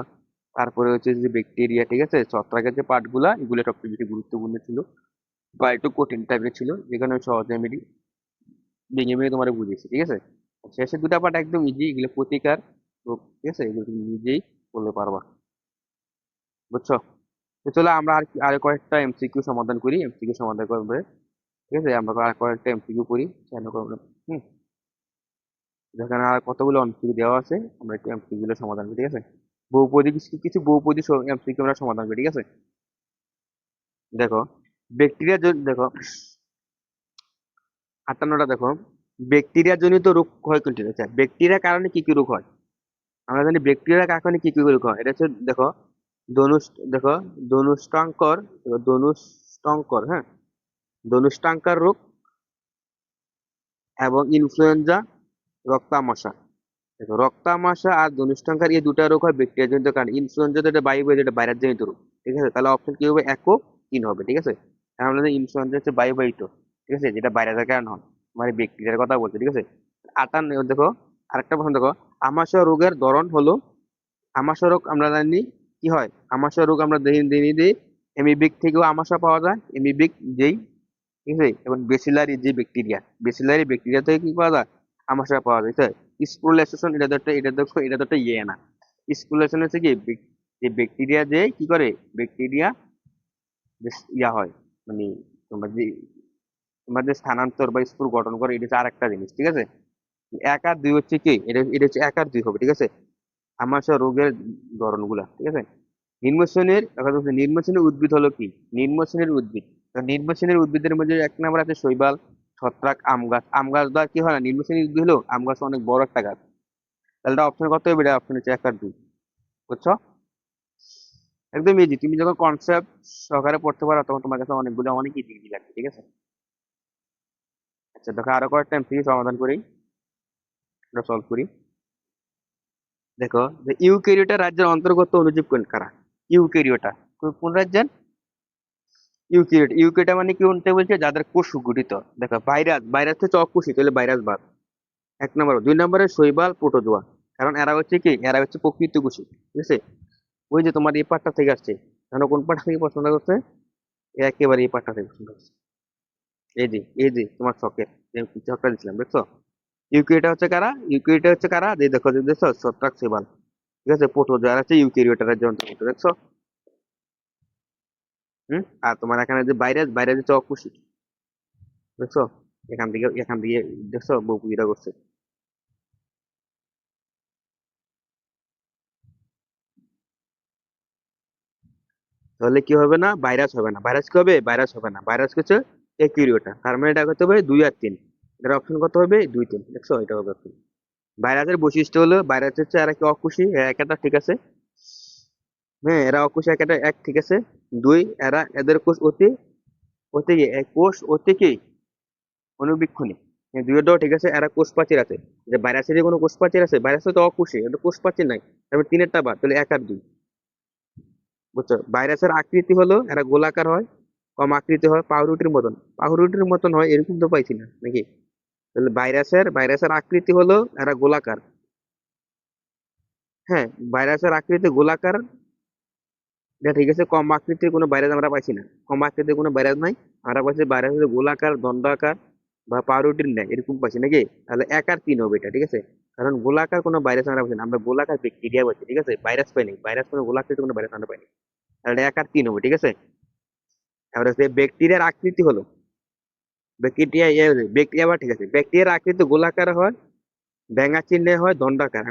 তারপরে হচ্ছে যে ব্যাকটেরিয়া, ঠিক আছে, ছত্রাকের যে পার্ট গুলা, এগুলো সবচেয়ে বেশি গুরুত্বপূর্ণ ছিল বা একটু কঠিন টাইপের ছিল, যেখানে সহজে আমি ভেঙে ভেঙে তোমার বুঝিয়েছি, ঠিক আছে। শেষের দুটা পার্ট একদম ইজি, এগুলো প্রতিকার রূপ, ঠিক আছে, এগুলো তুমি নিজেই বলতে পারবা। বুঝছো, তো চলো আমরা আর কয়েকটা এমসিকিউ সমাধান করি, এমসিকিউ সমাধান করবে, ঠিক আছে, আমরা আর কয়েকটা এমসিকিউ করি, কেন করবো না? হুম, যেখানে আর কতগুলো এমসিকিউ দেওয়া আছে, আমরা একটু এমসিকিউ গুলো সমাধান করি, ঠিক আছে। বহুপদী কিছু কিছু বহুপদী এমসিকিউ আমরা সমাধান করি, ঠিক আছে। দেখো, ব্যাকটেরিয়া দেখো 58টা দেখো, ব্যাকটেরিয়া জনিত রোগ হয় কোনটি? আচ্ছা, ব্যাকটেরিয়ার কারণে কি কি রোগ হয়? আমরা জানি ব্যাকটেরিয়ার কারণে কি কি রোগ হয়, এটা হচ্ছে দেখো, ধনুষ, দেখো, ধনুষ্টঙ্কর, ধনুষ্টঙ্কর, হ্যাঁ, ধনুষ্টাঙ্কার রোগ এবং ইনফ্লুয়েঞ্জা, রক্তামাশা। দেখো, রক্তামাশা আর ধনুষ্টাঙ্কার এই দুটা রোগ হয় ব্যাকটেরিয়া জনিত কারণে। ইনফ্লুয়েঞ্জা তো এটা বায়ু, যেটা বাইরের জনিত রোগ, ঠিক আছে। তাহলে অপশন কি হবে? এক ও তিন হবে, ঠিক আছে। কারণ আমাদের ইনফ্লুয়েঞ্জা হচ্ছে বায়ুবাহিত, ঠিক আছে, যেটা বাইরের কারণে হয়, মানে ব্যাকটেরিয়ার কথা বলছে, ঠিক আছে। 58 দেখো, আরেকটা প্রশ্ন দেখো, আমাশয় রোগের ধরন হলো, আমাশয় রোগ আমরা জানি কি হয়, আমাশয় রোগ আমরা দিই এমিবিক থেকেও আমাশা পাওয়া যায়, এমিবিক যেই, ঠিক আছে, এবং বেসিলারি যে ব্যাকটেরিয়া, বেসিলারি ব্যাকটেরিয়া থেকে কি পাওয়া যায়, আমাশা পাওয়া যায়, তাই। স্পোরুলেশন, এটা তো একটা ইয়ে না, স্পোরুলেশন হচ্ছে কি যে ব্যাকটেরিয়া যে কি করে, ব্যাকটেরিয়া যে ইয়া হয়, মানে তোমার যে স্থানান্তর বা স্পোর গঠন করে, এটা হচ্ছে আরেকটা জিনিস, ঠিক আছে। 1 আর 2 হচ্ছে কি, এটা এটা হচ্ছে 1 আর 2 হবে, ঠিক আছে, আমাশয় রোগের ধরন গুলা, ঠিক আছে। নিম্ন শ্রেণীর উদ্ভিদ হলো কি? নিম্ন শ্রেণীর উদ্ভিদ। তো নিম্ন শ্রেণীর উদ্ভিদের মধ্যে এক নম্বর আছে শৈবাল, ছত্রাক, আম গাছ। আম গাছ দ্বারা কি হয় না, নিম্ন শ্রেণীর উদ্ভিদ হলো আম গাছ অনেক বড় একটা গাছ। তাহলে অপশন কত হবে? অপশন হচ্ছে 1 আর 2। বুঝছো? একদম ইজি। তুমি যখন কনসেপ্ট সহকারে পড়তে পারো তখন তোমার কাছে অনেকগুলো অনেক ইজি ইজি লাগবে, ঠিক আছে? আচ্ছা দেখো, আরো কয়েকটা এমসিকিউ সমাধান করি, এটা সলভ করি। দেখো যে ইউক্যারিওটা রাজ্যের অন্তর্গত অণুজীব কারা? ইউক্যারিওটা কোন রাজ্যের? ইউক্যারিওটা মানে কি বলতে বলছে? যাদের কোষ সুগঠিত। দেখো ভাইরাস, ভাইরাস হচ্ছে অকোষী, তাহলে ভাইরাস বাদ। 1 নম্বর। 2 নম্বরে শৈবাল, প্রোটোজোয়া। কারণ এরা হচ্ছে কি, এরা হচ্ছে প্রকৃত কোষী, ঠিক আছে? ওই যে তোমার এই পার্টটা থেকে আসছে, জানো কোন পার্ট থেকে পছন্দ করছে? একেবারে এই পার্টটা থেকে পছন্দ করছে। এই যে তোমার ছকের ছকটা দিচ্ছিলাম, দেখছো? ইউক্যারিওটা হচ্ছে কারা? ইউক্যারিওটা হচ্ছে কারা, যে দেখো যে দেখছো, ছত্রাক, শৈবাল, ঠিক আছে? প্রোটোজোয়া আর হচ্ছে ইউক্যারিওটার অন্তর্গত, দেখছো? আর তোমার এখানে যে ভাইরাস, ভাইরাস হচ্ছে অকোষী, দেখছো? এখান থেকে দেখছো বকুইরা করছে। তাহলে কি হবে না? ভাইরাস হবে না। ভাইরাস কি হবে? ভাইরাস হবে না। ভাইরাস হচ্ছে একিউরিওটা। তার মানে এটা করতে হবে 2 আর 3। এর অপশন কত হবে? 2 3, দেখছো? এটা হবে option। ভাইরাসের বৈশিষ্ট্য হলো, ভাইরাস হচ্ছে এরা কি অকুশী, হ্যাঁ একটা ঠিক আছে। হ্যাঁ এরা অকুশী, একটা এক ঠিক আছে। 2, এদের কোষ অতি অতি কি? কোষ অতি কি? অনুবীক্ষণিক। হ্যাঁ, 2 ঠিক আছে। এরা কোষ প্রাচীর আছে। যে ভাইরাসের কোনো কোষ প্রাচীর আছে? ভাইরাস তো অকুশী, এটা কোষ প্রাচীর নাই। তারপর 3 বাদ, তাহলে 1 আর 2। বুঝছো? ভাইরাসের আকৃতি হলো এরা গোলাকার হয়, কম আকৃতি হয়, পাউরুটির মতন। পাউরুটির মতন হয় এরকম তো পাইছি না নাকি? তাহলে ভাইরাসের আকৃতি হলো এরা গোলাকার। হ্যাঁ, ভাইরাসের আকৃতি গোলাকার, এটা ঠিক আছে। কম আকৃতির কোনো ভাইরাস আমরা পাইছি না। কম আকৃতির কোনো ভাইরাস নাই। আমরা পাইছি ভাইরাস হচ্ছে গোলাকার, দণ্ডাকার বা পাউরুটির ন্যায় এরকম পাইছি নাকি? তাহলে 1 আর 3 হবে এটা, ঠিক আছে? কারণ গোলাকার কোনো ভাইরাস আমরা পাইছি না, আমরা গোলাকার ব্যাকটেরিয়া পাইছি, ঠিক আছে? ভাইরাস পাইনি, ভাইরাস কোনো গোলাকৃতি কোনো ভাইরাস আমরা পাইনি। তাহলে 1 আর 3 হবে, ঠিক আছে? এবার হচ্ছে ব্যাকটেরিয়ার আকৃতি হলো, ব্যাকটেরিয়া বা ঠিক আছে, ব্যাকটেরিয়ার আকৃতি গোলাকার হয়, ব্যাঙা চিহ্নে হয়, দণ্ডাকার।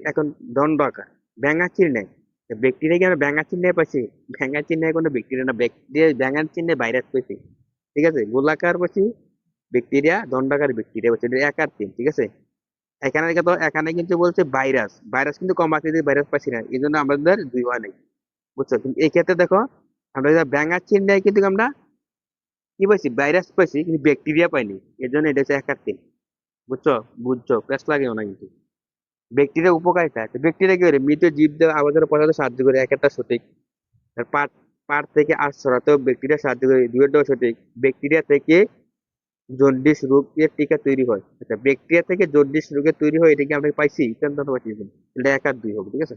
এখন দণ্ডাকার, ব্যাঙা চিহ্নে। ব্যাকটেরিয়া কি আমরা ব্যাঙা চিহ্নে পাইছি? ব্যাঙা চিহ্নে কোনো ব্যাকটেরিয়া না, ব্যাকটেরিয়া ব্যাঙার চিহ্নে ভাইরাস পাইছি, ঠিক আছে? গোলাকার পাইছি ব্যাকটেরিয়া, দণ্ডাকার ব্যাকটেরিয়া পাইছি। এটা 1 আর 3, ঠিক আছে? এখানে কিন্তু বলছে ভাইরাস, ভাইরাস কিন্তু কম আকৃতির ভাইরাস পাইছি না, এই জন্য আমাদের 2 হয় নাই। বুঝছো? কিন্তু এই ক্ষেত্রে দেখো, আমরা ব্যাঙা চিহ্নে কিন্তু আমরা কি পাইছি? ভাইরাস পাইছি, কিন্তু ব্যাকটেরিয়া পাইনি। এর জন্য এটা হচ্ছে 1 আর 3। বুঝছো? বুঝছো? প্যাস লাগেও না কিন্তু। ব্যাকটেরিয়া উপকারিতা আছে। ব্যাকটেরিয়া কি করে? মৃত জীবদের আবর্জনা পচাতে সাহায্য করে, একটা সঠিক। আর পাট পাট থেকে আঁশ ছড়াতেও ব্যাকটেরিয়া সাহায্য করে, দুইটাও সঠিক। ব্যাকটেরিয়া থেকে জন্ডিস রোগের টিকা তৈরি হয়। আচ্ছা, ব্যাকটেরিয়া থেকে জন্ডিস রোগের তৈরি হয়, এটা কি আমরা পাইছি? কেন তো পাইছি না। এটা 1 আর 2 হবে, ঠিক আছে?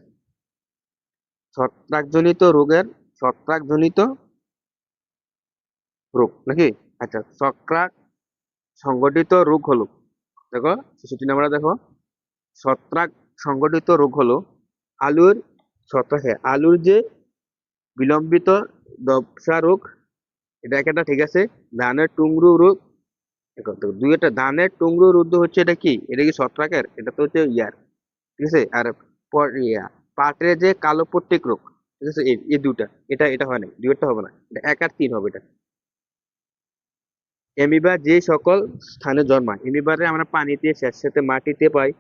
ছত্রাকজনিত রোগের, ছত্রাকজনিত রোগ নাকি? আচ্ছা, ছত্রাক সংগঠিত রোগ হলো, দেখো 66 নম্বরে দেখো, ছত্রাক সংগঠিত রোগ হলো আলুর আলুর যে বিলম্বিত দপসা রোগ, এটা একটা ঠিক আছে। ধানের টুংরু রোগ, দেখো দেখো, একটা ধানের টুংরু রোগ হচ্ছে, এটা কি? এটা কি ছত্রাকের? এটা তো হচ্ছে ইয়ার, ঠিক আছে? আর পাটের যে কালো পট্টিক রোগ, ঠিক আছে? এই দুটা, এটা হয় না, দুইটা হবে না, এটা 1 আর 3 হবে এটা। এমিবা যে সকল স্থানে জন্মায়, এমিবারে আমরা পানিতে, স্যাঁতসেঁতে মাটিতে পাই,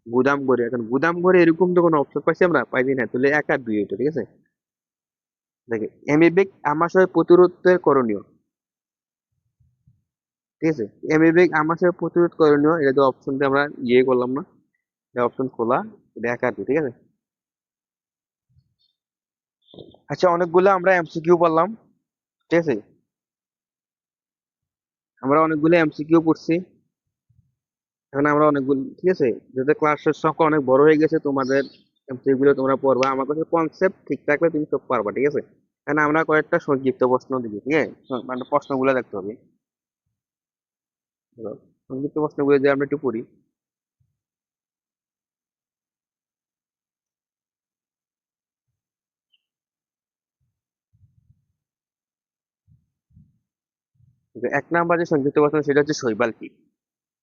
গুদাম ঘরে। এখন গুদাম ঘরে এরকম তো কোনো অপশন পাইছি আমরা? পাইছি না, তাহলে 1 আর 2 এটা, ঠিক আছে? দেখে এমিবিক আমাশয় প্রতিরোধের করণীয়, ঠিক আছে? এমিবিক আমাশয় প্রতিরোধ করণীয়, এটা তো অপশনটা আমরা ইয়ে করলাম না, এটা অপশন খোলা, এটা 1 আর 2, ঠিক আছে? আচ্ছা, অনেকগুলো আমরা এমসিকিউ পড়লাম, ঠিক আছে? আমরা অনেকগুলো এমসিকিউ পড়ছি। এখন আমরা অনেকগুলো, ঠিক আছে? যাতে ক্লাসের সংখ্যা অনেক বড় হয়ে গেছে, তোমাদের এমসিকিউ গুলো তোমরা পড়বা, আমার কাছে কনসেপ্ট ঠিক থাকলে তুমি সব পারবা, ঠিক আছে? কারণ আমরা কয়েকটা সংক্ষিপ্ত প্রশ্ন দিবি, ঠিক আছে? মানে প্রশ্নগুলো দেখতে হবে। ধরো, সংক্ষিপ্ত প্রশ্নগুলো যে আমরা একটু পড়ি। ঠিক আছে, 1 নাম্বার যে সংক্ষিপ্ত প্রশ্ন সেটা হচ্ছে শৈবাল কি,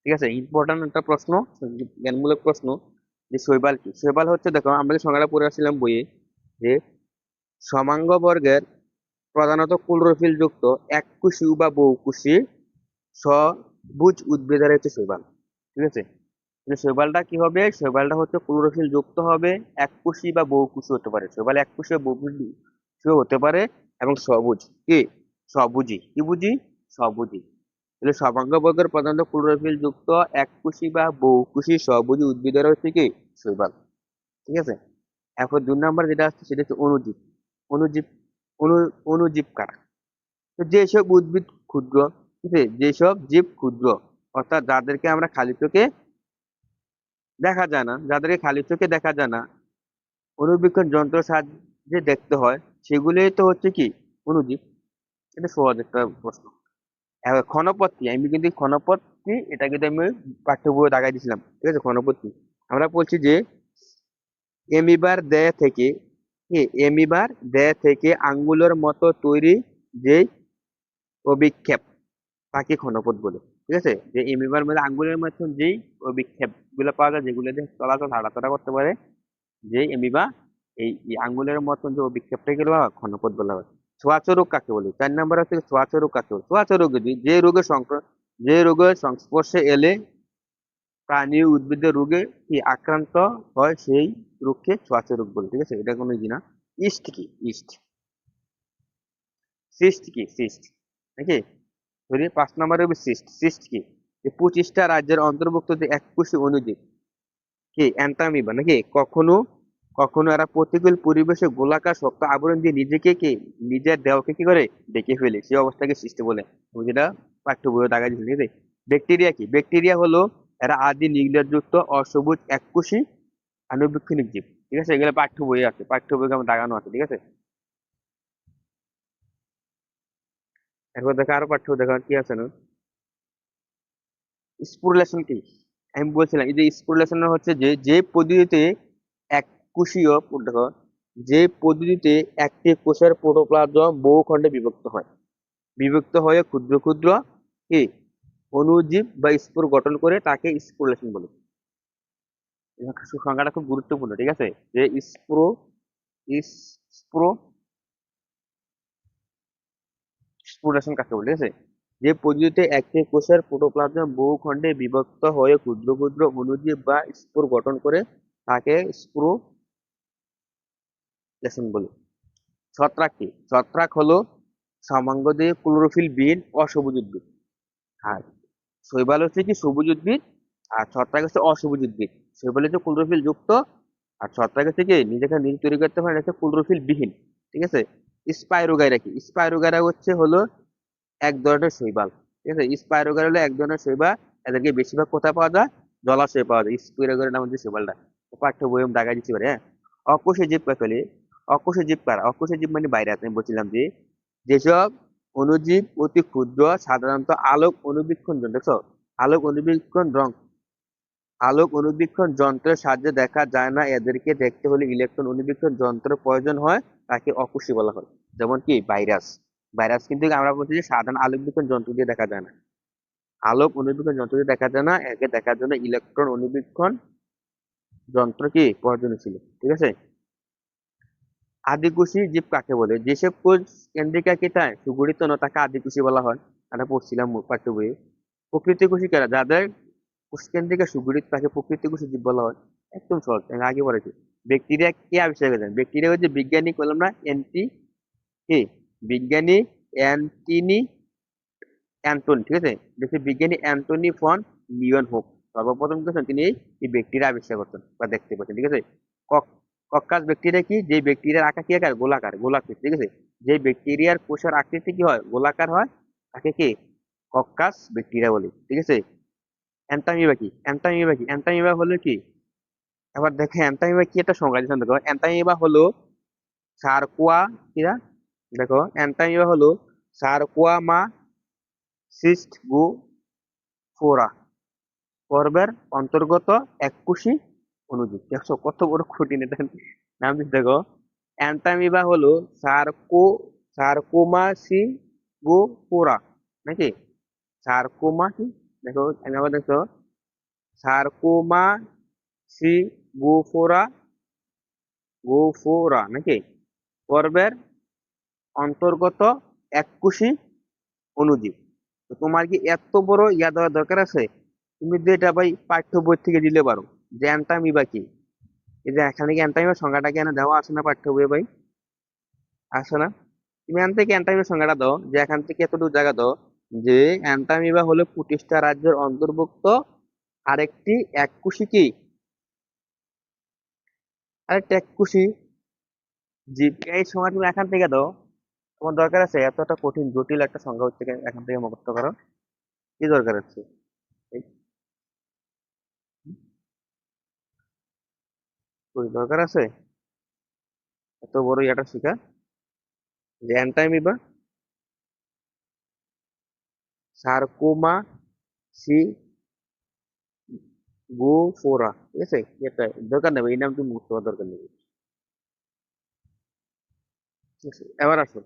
ঠিক আছে? ইম্পর্টেন্ট একটা প্রশ্ন, জ্ঞানমূলক প্রশ্ন, যে শৈবাল কি। শৈবাল হচ্ছে, দেখো আমরা যে সংজ্ঞাটা পড়ে আসছিলাম বইয়ে, যে সমাঙ্গ বর্গের প্রধানত ক্লোরোফিল যুক্ত এককোষী বা বহুকোষী সবুজ উদ্ভিদের হচ্ছে শৈবাল। ঠিক আছে, শৈবালটা কি হবে? শৈবালটা হচ্ছে ক্লোরোফিল যুক্ত হবে, এককোষী বা বহুকোষী হতে পারে। শৈবাল এককোষী বা বহুকোষী হতে পারে এবং সবুজ। কি সবুজই? কি বুঝি? সবুজই। তাহলে সমাঙ্গ বর্গের প্রধানত ক্লোরোফিল যুক্ত এককোষী বা বহুকোষী সবুজ উদ্ভিদের হচ্ছে কি শৈবাল। ঠিক আছে, এখন 2 নম্বর যেটা আসছে সেটা হচ্ছে অণুজীব। অণুজীব অণুজীব কারা? তো যেসব উদ্ভিদ ক্ষুদ্র, ঠিক আছে, যেসব জীব ক্ষুদ্র, অর্থাৎ যাদেরকে আমরা খালি চোখে দেখা যায় না, যাদেরকে খালি চোখে দেখা যায় না, অণুবীক্ষণ যন্ত্র সাহায্যে দেখতে হয়, সেগুলোই তো হচ্ছে কি অণুজীব। এটা সহজ একটা প্রশ্ন। এবার ক্ষণপথ কি? আমি কিন্তু ক্ষণপথ কি এটা কিন্তু আমি পাঠ্য বইয়ে দাগাই দিয়েছিলাম। ঠিক আছে, ক্ষণপথ কি? আমরা বলছি যে এমিবার দেহ থেকে, কি এমিবার দেহ থেকে আঙ্গুলের মতো তৈরি যে অভিক্ষেপ তাকে ক্ষণপথ বলে। ঠিক আছে, যে এমিবার মধ্যে আঙ্গুলের মাধ্যমে যেই অভিক্ষেপ গুলো পাওয়া যায়, যেগুলো দিয়ে চলাচল হাঁটাচলা করতে পারে, যে এমিবা, এই আঙ্গুলের মতন যে অভিক্ষেপটাকে বলা হয় ক্ষণপথ বলা হয়। ছোঁয়াচে রোগ কাকে বলে? 4 নম্বর হচ্ছে ছোঁয়াচে রোগ কাকে বলে? ছোঁয়াচে রোগ যে রোগের সংস্পর্শে এলে প্রাণী উদ্ভিদের রোগে কি আক্রান্ত হয়, সেই রোগকে ছোঁয়াচে রোগ বলে। ঠিক আছে, এটা কোনো ই না। ইস্ট কি? ইস্ট। সিস্ট কি? সিস্ট নাকি? ধরি 5 নম্বরে হবে সিস্ট। সিস্ট কি? যে 25টা রাজ্যের অন্তর্ভুক্ত যে এককোষী অণুজীব, কি অ্যান্টামিবা নাকি? কখনো কখনো এরা প্রতিকূল পরিবেশে গোলাকার শক্ত আবরণ দিয়ে নিজেকে কি নিজের দেহকে কি করে ঢেকে ফেলে, সেই অবস্থাকে সৃষ্টি বলে। তুমি যেটা পাঠ্য বইয়ে দাগা দিচ্ছি, ঠিক আছে। ব্যাকটেরিয়া কি? ব্যাকটেরিয়া হলো এরা আদি নিউক্লিয়াস যুক্ত অসবুজ এককোষী আণুবীক্ষণিক জীব। ঠিক আছে, এগুলো পাঠ্য বইয়ে আছে, পাঠ্য বইয়ে আমার দাগানো আছে। ঠিক আছে, এরপর দেখো আরো পাঠ্য দেখা কি আছে না। স্পোরুলেশন কি? আমি বলছিলাম এই যে স্পোরুলেশন হচ্ছে যে যে পদ্ধতিতে এককোষীয়, দেখো, যে পদ্ধতিতে একটি কোষের প্রোটোপ্লাজম বহু খণ্ডে বিভক্ত হয়, বিভক্ত হয়ে ক্ষুদ্র ক্ষুদ্র কি অণুজীব বা স্পোর গঠন করে, তাকে স্পোরুলেশন বলে। এই সংজ্ঞাটা খুব গুরুত্বপূর্ণ। ঠিক আছে, যে স্প্রো স্প্রো স্পোরেশন কাকে বলে? ঠিক আছে, যে পদ্ধতিতে একটি কোষের প্রোটোপ্লাজম বহু খণ্ডে বিভক্ত হয়ে ক্ষুদ্র ক্ষুদ্র অণুজীব বা স্পোর গঠন করে, তাকে স্পোরুলেশন বলে। ছত্রাক কি? ছত্রাক হলো সমাঙ্গদীয় ক্লোরোফিল বিহীন অসবুজ উদ্ভিদ। আর শৈবাল হচ্ছে কি সবুজ উদ্ভিদ, আর ছত্রাক হচ্ছে অসবুজ উদ্ভিদ। শৈবাল হচ্ছে ক্লোরোফিল যুক্ত, আর ছত্রাক হচ্ছে কি নিজেকে নিজে তৈরি করতে পারে, এটা হচ্ছে ক্লোরোফিল বিহীন। ঠিক আছে, স্পাইরোগাইরা কি? স্পাইরোগাইরা হলো এক ধরনের শৈবাল। ঠিক আছে, স্পাইরোগাইরা হলো এক ধরনের শৈবাল। এদেরকে বেশিরভাগ কোথায় পাওয়া যায়? জলাশয়ে পাওয়া যায়। স্পাইরোগাইরা নাম হচ্ছে শৈবালটা। পাঠ্য বই আমি দাগাই দিচ্ছি পারে, হ্যাঁ। অকোষী জীব কাকে বলে? অকোষী জীব কারা? অকোষী জীব মানে বাইরে আছে। আমি বলছিলাম যে যেসব অণুজীব অতি ক্ষুদ্র, সাধারণত আলোক অণুবীক্ষণ যন্ত্রের সাহায্যে দেখা যায় না, এদেরকে দেখতে হলে ইলেকট্রন অণুবীক্ষণ যন্ত্রের প্রয়োজন হয়, তাকে অকোষী বলা হয়। যেমন কি ভাইরাস। ভাইরাস কিন্তু আমরা বলছি যে সাধারণ আলোক বীক্ষণ যন্ত্র দিয়ে দেখা যায় না, আলোক অণুবীক্ষণ যন্ত্র দিয়ে দেখা যায় না, একে দেখার জন্য ইলেকট্রন অণুবীক্ষণ যন্ত্র কি প্রয়োজনীয় ছিল। ঠিক আছে, আদিকোষী জীব কাকে বলে? যেসব কোষ কেন্দ্রিকাকৃতায় সুগঠিত নয়, তাকে আদিকোষী বলা হয়। আমরা পড়ছিলাম পাঠ্য বইয়ে। প্রকৃতি কোষী কারা? যাদের কোষ কেন্দ্রিকা সুগঠিত, তাকে প্রকৃতি কোষী জীব বলা হয়। একদম সহজ, আমি আগে পড়েছি। ব্যাকটেরিয়া কে আবিষ্কার করেছেন? ব্যাকটেরিয়া হচ্ছে বিজ্ঞানী বললাম না, কি বিজ্ঞানী অ্যান্টনি অ্যান্টন। ঠিক আছে, দেখছি বিজ্ঞানী অ্যান্টনি ফন লিওন হোক সর্বপ্রথম করেছেন, তিনি এই ব্যাকটেরিয়া আবিষ্কার করতেন বা দেখতে পাচ্ছেন। ঠিক আছে, কক্কাস ব্যাকটেরিয়া কি? যে ব্যাকটেরিয়ার আকার কি আকার? গোলাকার, গোলাকৃতি। ঠিক আছে, যে ব্যাকটেরিয়ার কোষের আকৃতি কি হয়? গোলাকার হয়, তাকে কি কক্কাস ব্যাকটেরিয়া বলে। ঠিক আছে, অ্যান্টামিবা কি? অ্যান্টামিবা হলো কি? এবার দেখে অ্যান্টামিবা কি একটা সংজ্ঞা দিচ্ছেন। দেখো অ্যান্টামিবা হলো সার্কোয়া, কিরা দেখো অ্যান্টামিবা হলো সার্কোয়ামা সিস্ট ফোরা পর্বের অন্তর্গত এককোষী অণুজীব। দেখছো কত বড় খুঁটিন এটা নাম দিচ্ছে। দেখো অ্যান্টামিবা হলো সার্কোমাসিগোফোরা নাকি? সার্কোমা কি? দেখো আমি আবার দেখো সার্কোমাসিগোফোরা গোফোরা নাকি? পর্বের অন্তর্গত এককোষী অণুজীব। তো তোমার কি এত বড় ইয়া দেওয়ার দরকার আছে? তুমি যে এটা ভাই পাঠ্য বই থেকে দিলে পারো যে অ্যান্টামিবা কি। এই যে এখানে কি অ্যান্টামিবার সংজ্ঞাটা কি এখানে দেওয়া আছে না পাঠ্য বইয়ে ভাই? আসে না? তুমি এখান থেকে অ্যান্টামিবার সংজ্ঞাটা দাও, যে এখান থেকে এতটুকু জায়গা দাও যে অ্যান্টামিবা হলো প্রতিষ্ঠা রাজ্যের অন্তর্ভুক্ত আরেকটি এককোষী কি, আরেকটি এককোষী জীব। এই সংজ্ঞা তুমি এখান থেকে দাও। তোমার দরকার আছে এতটা কঠিন জটিল একটা সংজ্ঞা হচ্ছে এখান থেকে মুখস্থ করো? কি দরকার আছে? এই কই দরকার আছে এত বড় ইয়াটা শিখা, যে অ্যান্টামিবা সার্কোমা সি গোফোরা, ঠিক আছে? এটা দরকার নেই, এই নাম তুমি মুখস্থ করার দরকার নেই। ঠিক আছে, এবার আসো।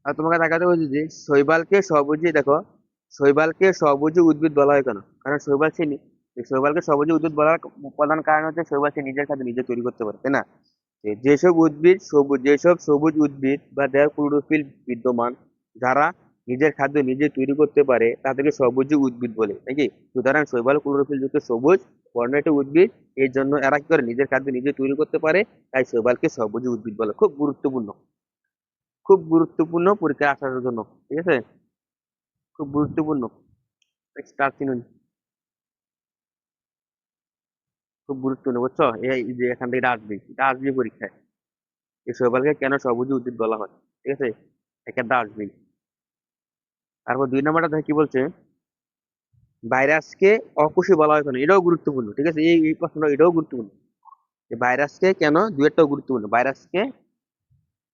আর তোমাকে দেখাতে বলছি যে শৈবালকে সবুজই দেখো, শৈবালকে সবুজ উদ্ভিদ বলা হয় কেন? কারণ শৈবাল সে শৈবালকে সবুজ উদ্ভিদ বলার প্রধান কারণ হচ্ছে শৈবাল সে নিজের খাদ্য নিজে তৈরি করতে পারে, তাই না? যেসব সবুজ উদ্ভিদ বা দেহে ক্লোরোফিল বিদ্যমান, যারা নিজের খাদ্য নিজে তৈরি করতে পারে তাদেরকে সবুজ উদ্ভিদ বলে, নাকি? সুতরাং শৈবাল ক্লোরোফিল যুক্ত সবুজ বর্ণের উদ্ভিদ। এই জন্য এরা কি করে নিজের খাদ্য নিজে তৈরি করতে পারে, তাই শৈবালকে সবুজ উদ্ভিদ বলে। খুব গুরুত্বপূর্ণ, খুব গুরুত্বপূর্ণ পরীক্ষায় আসার জন্য, ঠিক আছে? খুব গুরুত্বপূর্ণ। স্টার চিনুন, খুব গুরুত্বপূর্ণ, বুঝছো? এই যে এখান থেকে এটা আসবে পরীক্ষায়, এই শৈবালকে কেন সবুজ উদ্ভিদ বলা হয়, ঠিক আছে? একটা আসবে। তারপর 2 নম্বরটা দেখো কি বলছে, ভাইরাসকে অকুশী বলা হয় কেন? এটাও গুরুত্বপূর্ণ, ঠিক আছে? এই প্রশ্নটা এটাও গুরুত্বপূর্ণ, যে ভাইরাসকে কেন, দুয়েরটাও গুরুত্বপূর্ণ।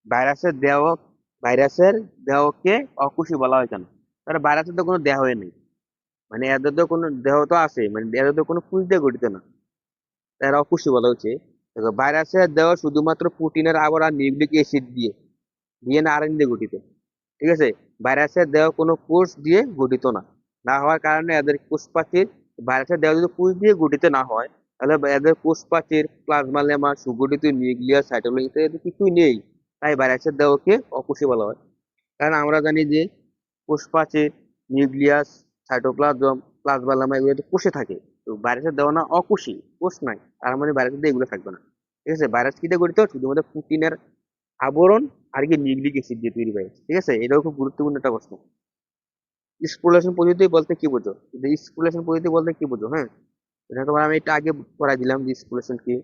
ভাইরাসের দেহ, ভাইরাসের দেহকে অকুশী বলা হয় কেন? কারণ ভাইরাসের তো কোনো দেহ নেই, মানে এদের তো কোনো দেহ তো আছে, মানে এদের তো কোনো পুষ দিয়ে গঠিত না, তারা অকুশী বলা হচ্ছে। দেখো ভাইরাসের দেহ শুধুমাত্র প্রোটিনের আবরণ আর নিউক্লিক অ্যাসিড দিয়ে, ডিএনএ আরএনএ দিয়ে গঠিত, ঠিক আছে? ভাইরাসের দেহ কোনো কোষ দিয়ে গঠিত না, না হওয়ার কারণে এদের কোষ প্রাচীর, ভাইরাসের দেহ যদি কোষ দিয়ে গঠিত না হয় তাহলে এদের কোষ প্রাচীর, প্লাজমা লেমা, সুগঠিত নিউক্লিয়াস, সাইটোপ্লাজম ইত্যাদি কিছুই নেই। তাই ভাইরাসের দেহকে অকোষী বলা হয়। কারণ আমরা জানি যে কোষ প্রাচীর, নিউক্লিয়াস, সাইটোপ্লাজম, প্লাজমা লেমা এগুলো তো কোষে থাকে। তো ভাইরাসের দেহ না অকোষী, কোষ নাই, তার মানে ভাইরাসের দেহে এগুলো থাকবে না, ঠিক আছে? ভাইরাস কি দিয়ে গঠিত? শুধুমাত্র প্রোটিনের আবরণ আর কি নিউক্লিক অ্যাসিড দিয়ে তৈরি ভাইরাস, ঠিক আছে? এটাও খুব গুরুত্বপূর্ণ একটা প্রশ্ন। স্পুলেশন পদ্ধতি বলতে কি বোঝো? স্পুলেশন পদ্ধতি বলতে কি বোঝো? হ্যাঁ, এটা তোমার আমি এটা আগে পড়াই দিলাম যে স্পুলেশন কি।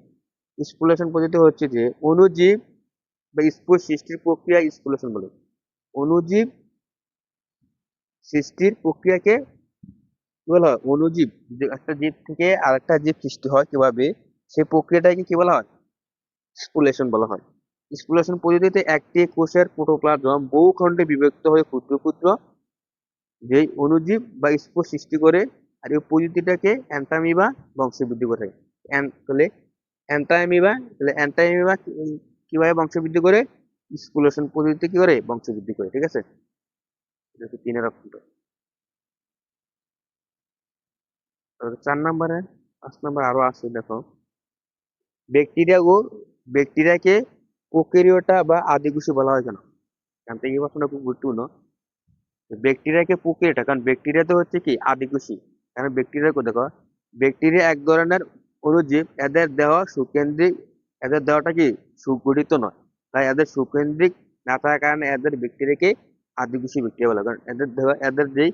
স্পুলেশন পদ্ধতি হচ্ছে যে অণুজীব বা স্পোর সৃষ্টির প্রক্রিয়া স্পুলেশন বলে। অণুজীব সৃষ্টির প্রক্রিয়াকে কি বলা হয়? অণুজীব, যে একটা জীব থেকে আরেকটা জীব সৃষ্টি হয় কিভাবে, সেই প্রক্রিয়াটাকে কি বলা হয়? স্পুলেশন বলা হয়। স্পুলেশন পদ্ধতিতে একটি কোষের প্রোটোপ্লাজম বহু খণ্ডে বিভক্ত হয়ে ক্ষুদ্র ক্ষুদ্র যেই অণুজীব বা স্পোর সৃষ্টি করে, আর এই পদ্ধতিটাকে অ্যান্টামিবা বংশবৃদ্ধি করে। তাহলে অ্যান্টামিবা কিভাবে বংশবৃদ্ধি করে? স্পুলেশন পদ্ধতিতে কি করে বংশবৃদ্ধি করে, ঠিক আছে? এটা হচ্ছে 3 অপশনটা। 4 নম্বরে, 5 নম্বর আরো আছে দেখো, ব্যাকটেরিয়া ও ব্যাকটেরিয়াকে প্রোক্যারিওটা বা আদিকোষী বলা হয় কেন? এখান থেকে এই প্রশ্নটা খুব গুরুত্বপূর্ণ। ব্যাকটেরিয়াকে প্রোক্যারিওটা, কারণ ব্যাকটেরিয়া তো হচ্ছে কি আদিকোষী। কারণ ব্যাকটেরিয়া দেখো, ব্যাকটেরিয়া এক ধরনের অণুজীব, এদের দেহ সুকেন্দ্রিক, এদের দেহটা কি সুগঠিত নয়, তাই এদের সুকেন্দ্রিক না থাকার কারণে এদের ব্যাকটেরিয়াকে আদিকোষী ব্যাকটেরিয়া বলা হয়। কারণ এদের দেহ, এদের যেই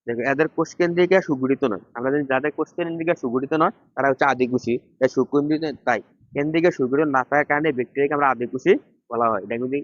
দেখো এদের কোষ কেন্দ্রিকা সুগঠিত নয়, আমরা জানি যাদের কোষ কেন্দ্রিকা সুগঠিত নয় তারা হচ্ছে আদিকোষী। তাই সুকেন্দ্রিক, তাই কেন্দ্রিকা সুগঠিত না থাকার কারণে ব্যাকটেরিয়াকে আমরা আদিকোষী বলা হয়। এটা কিন্তু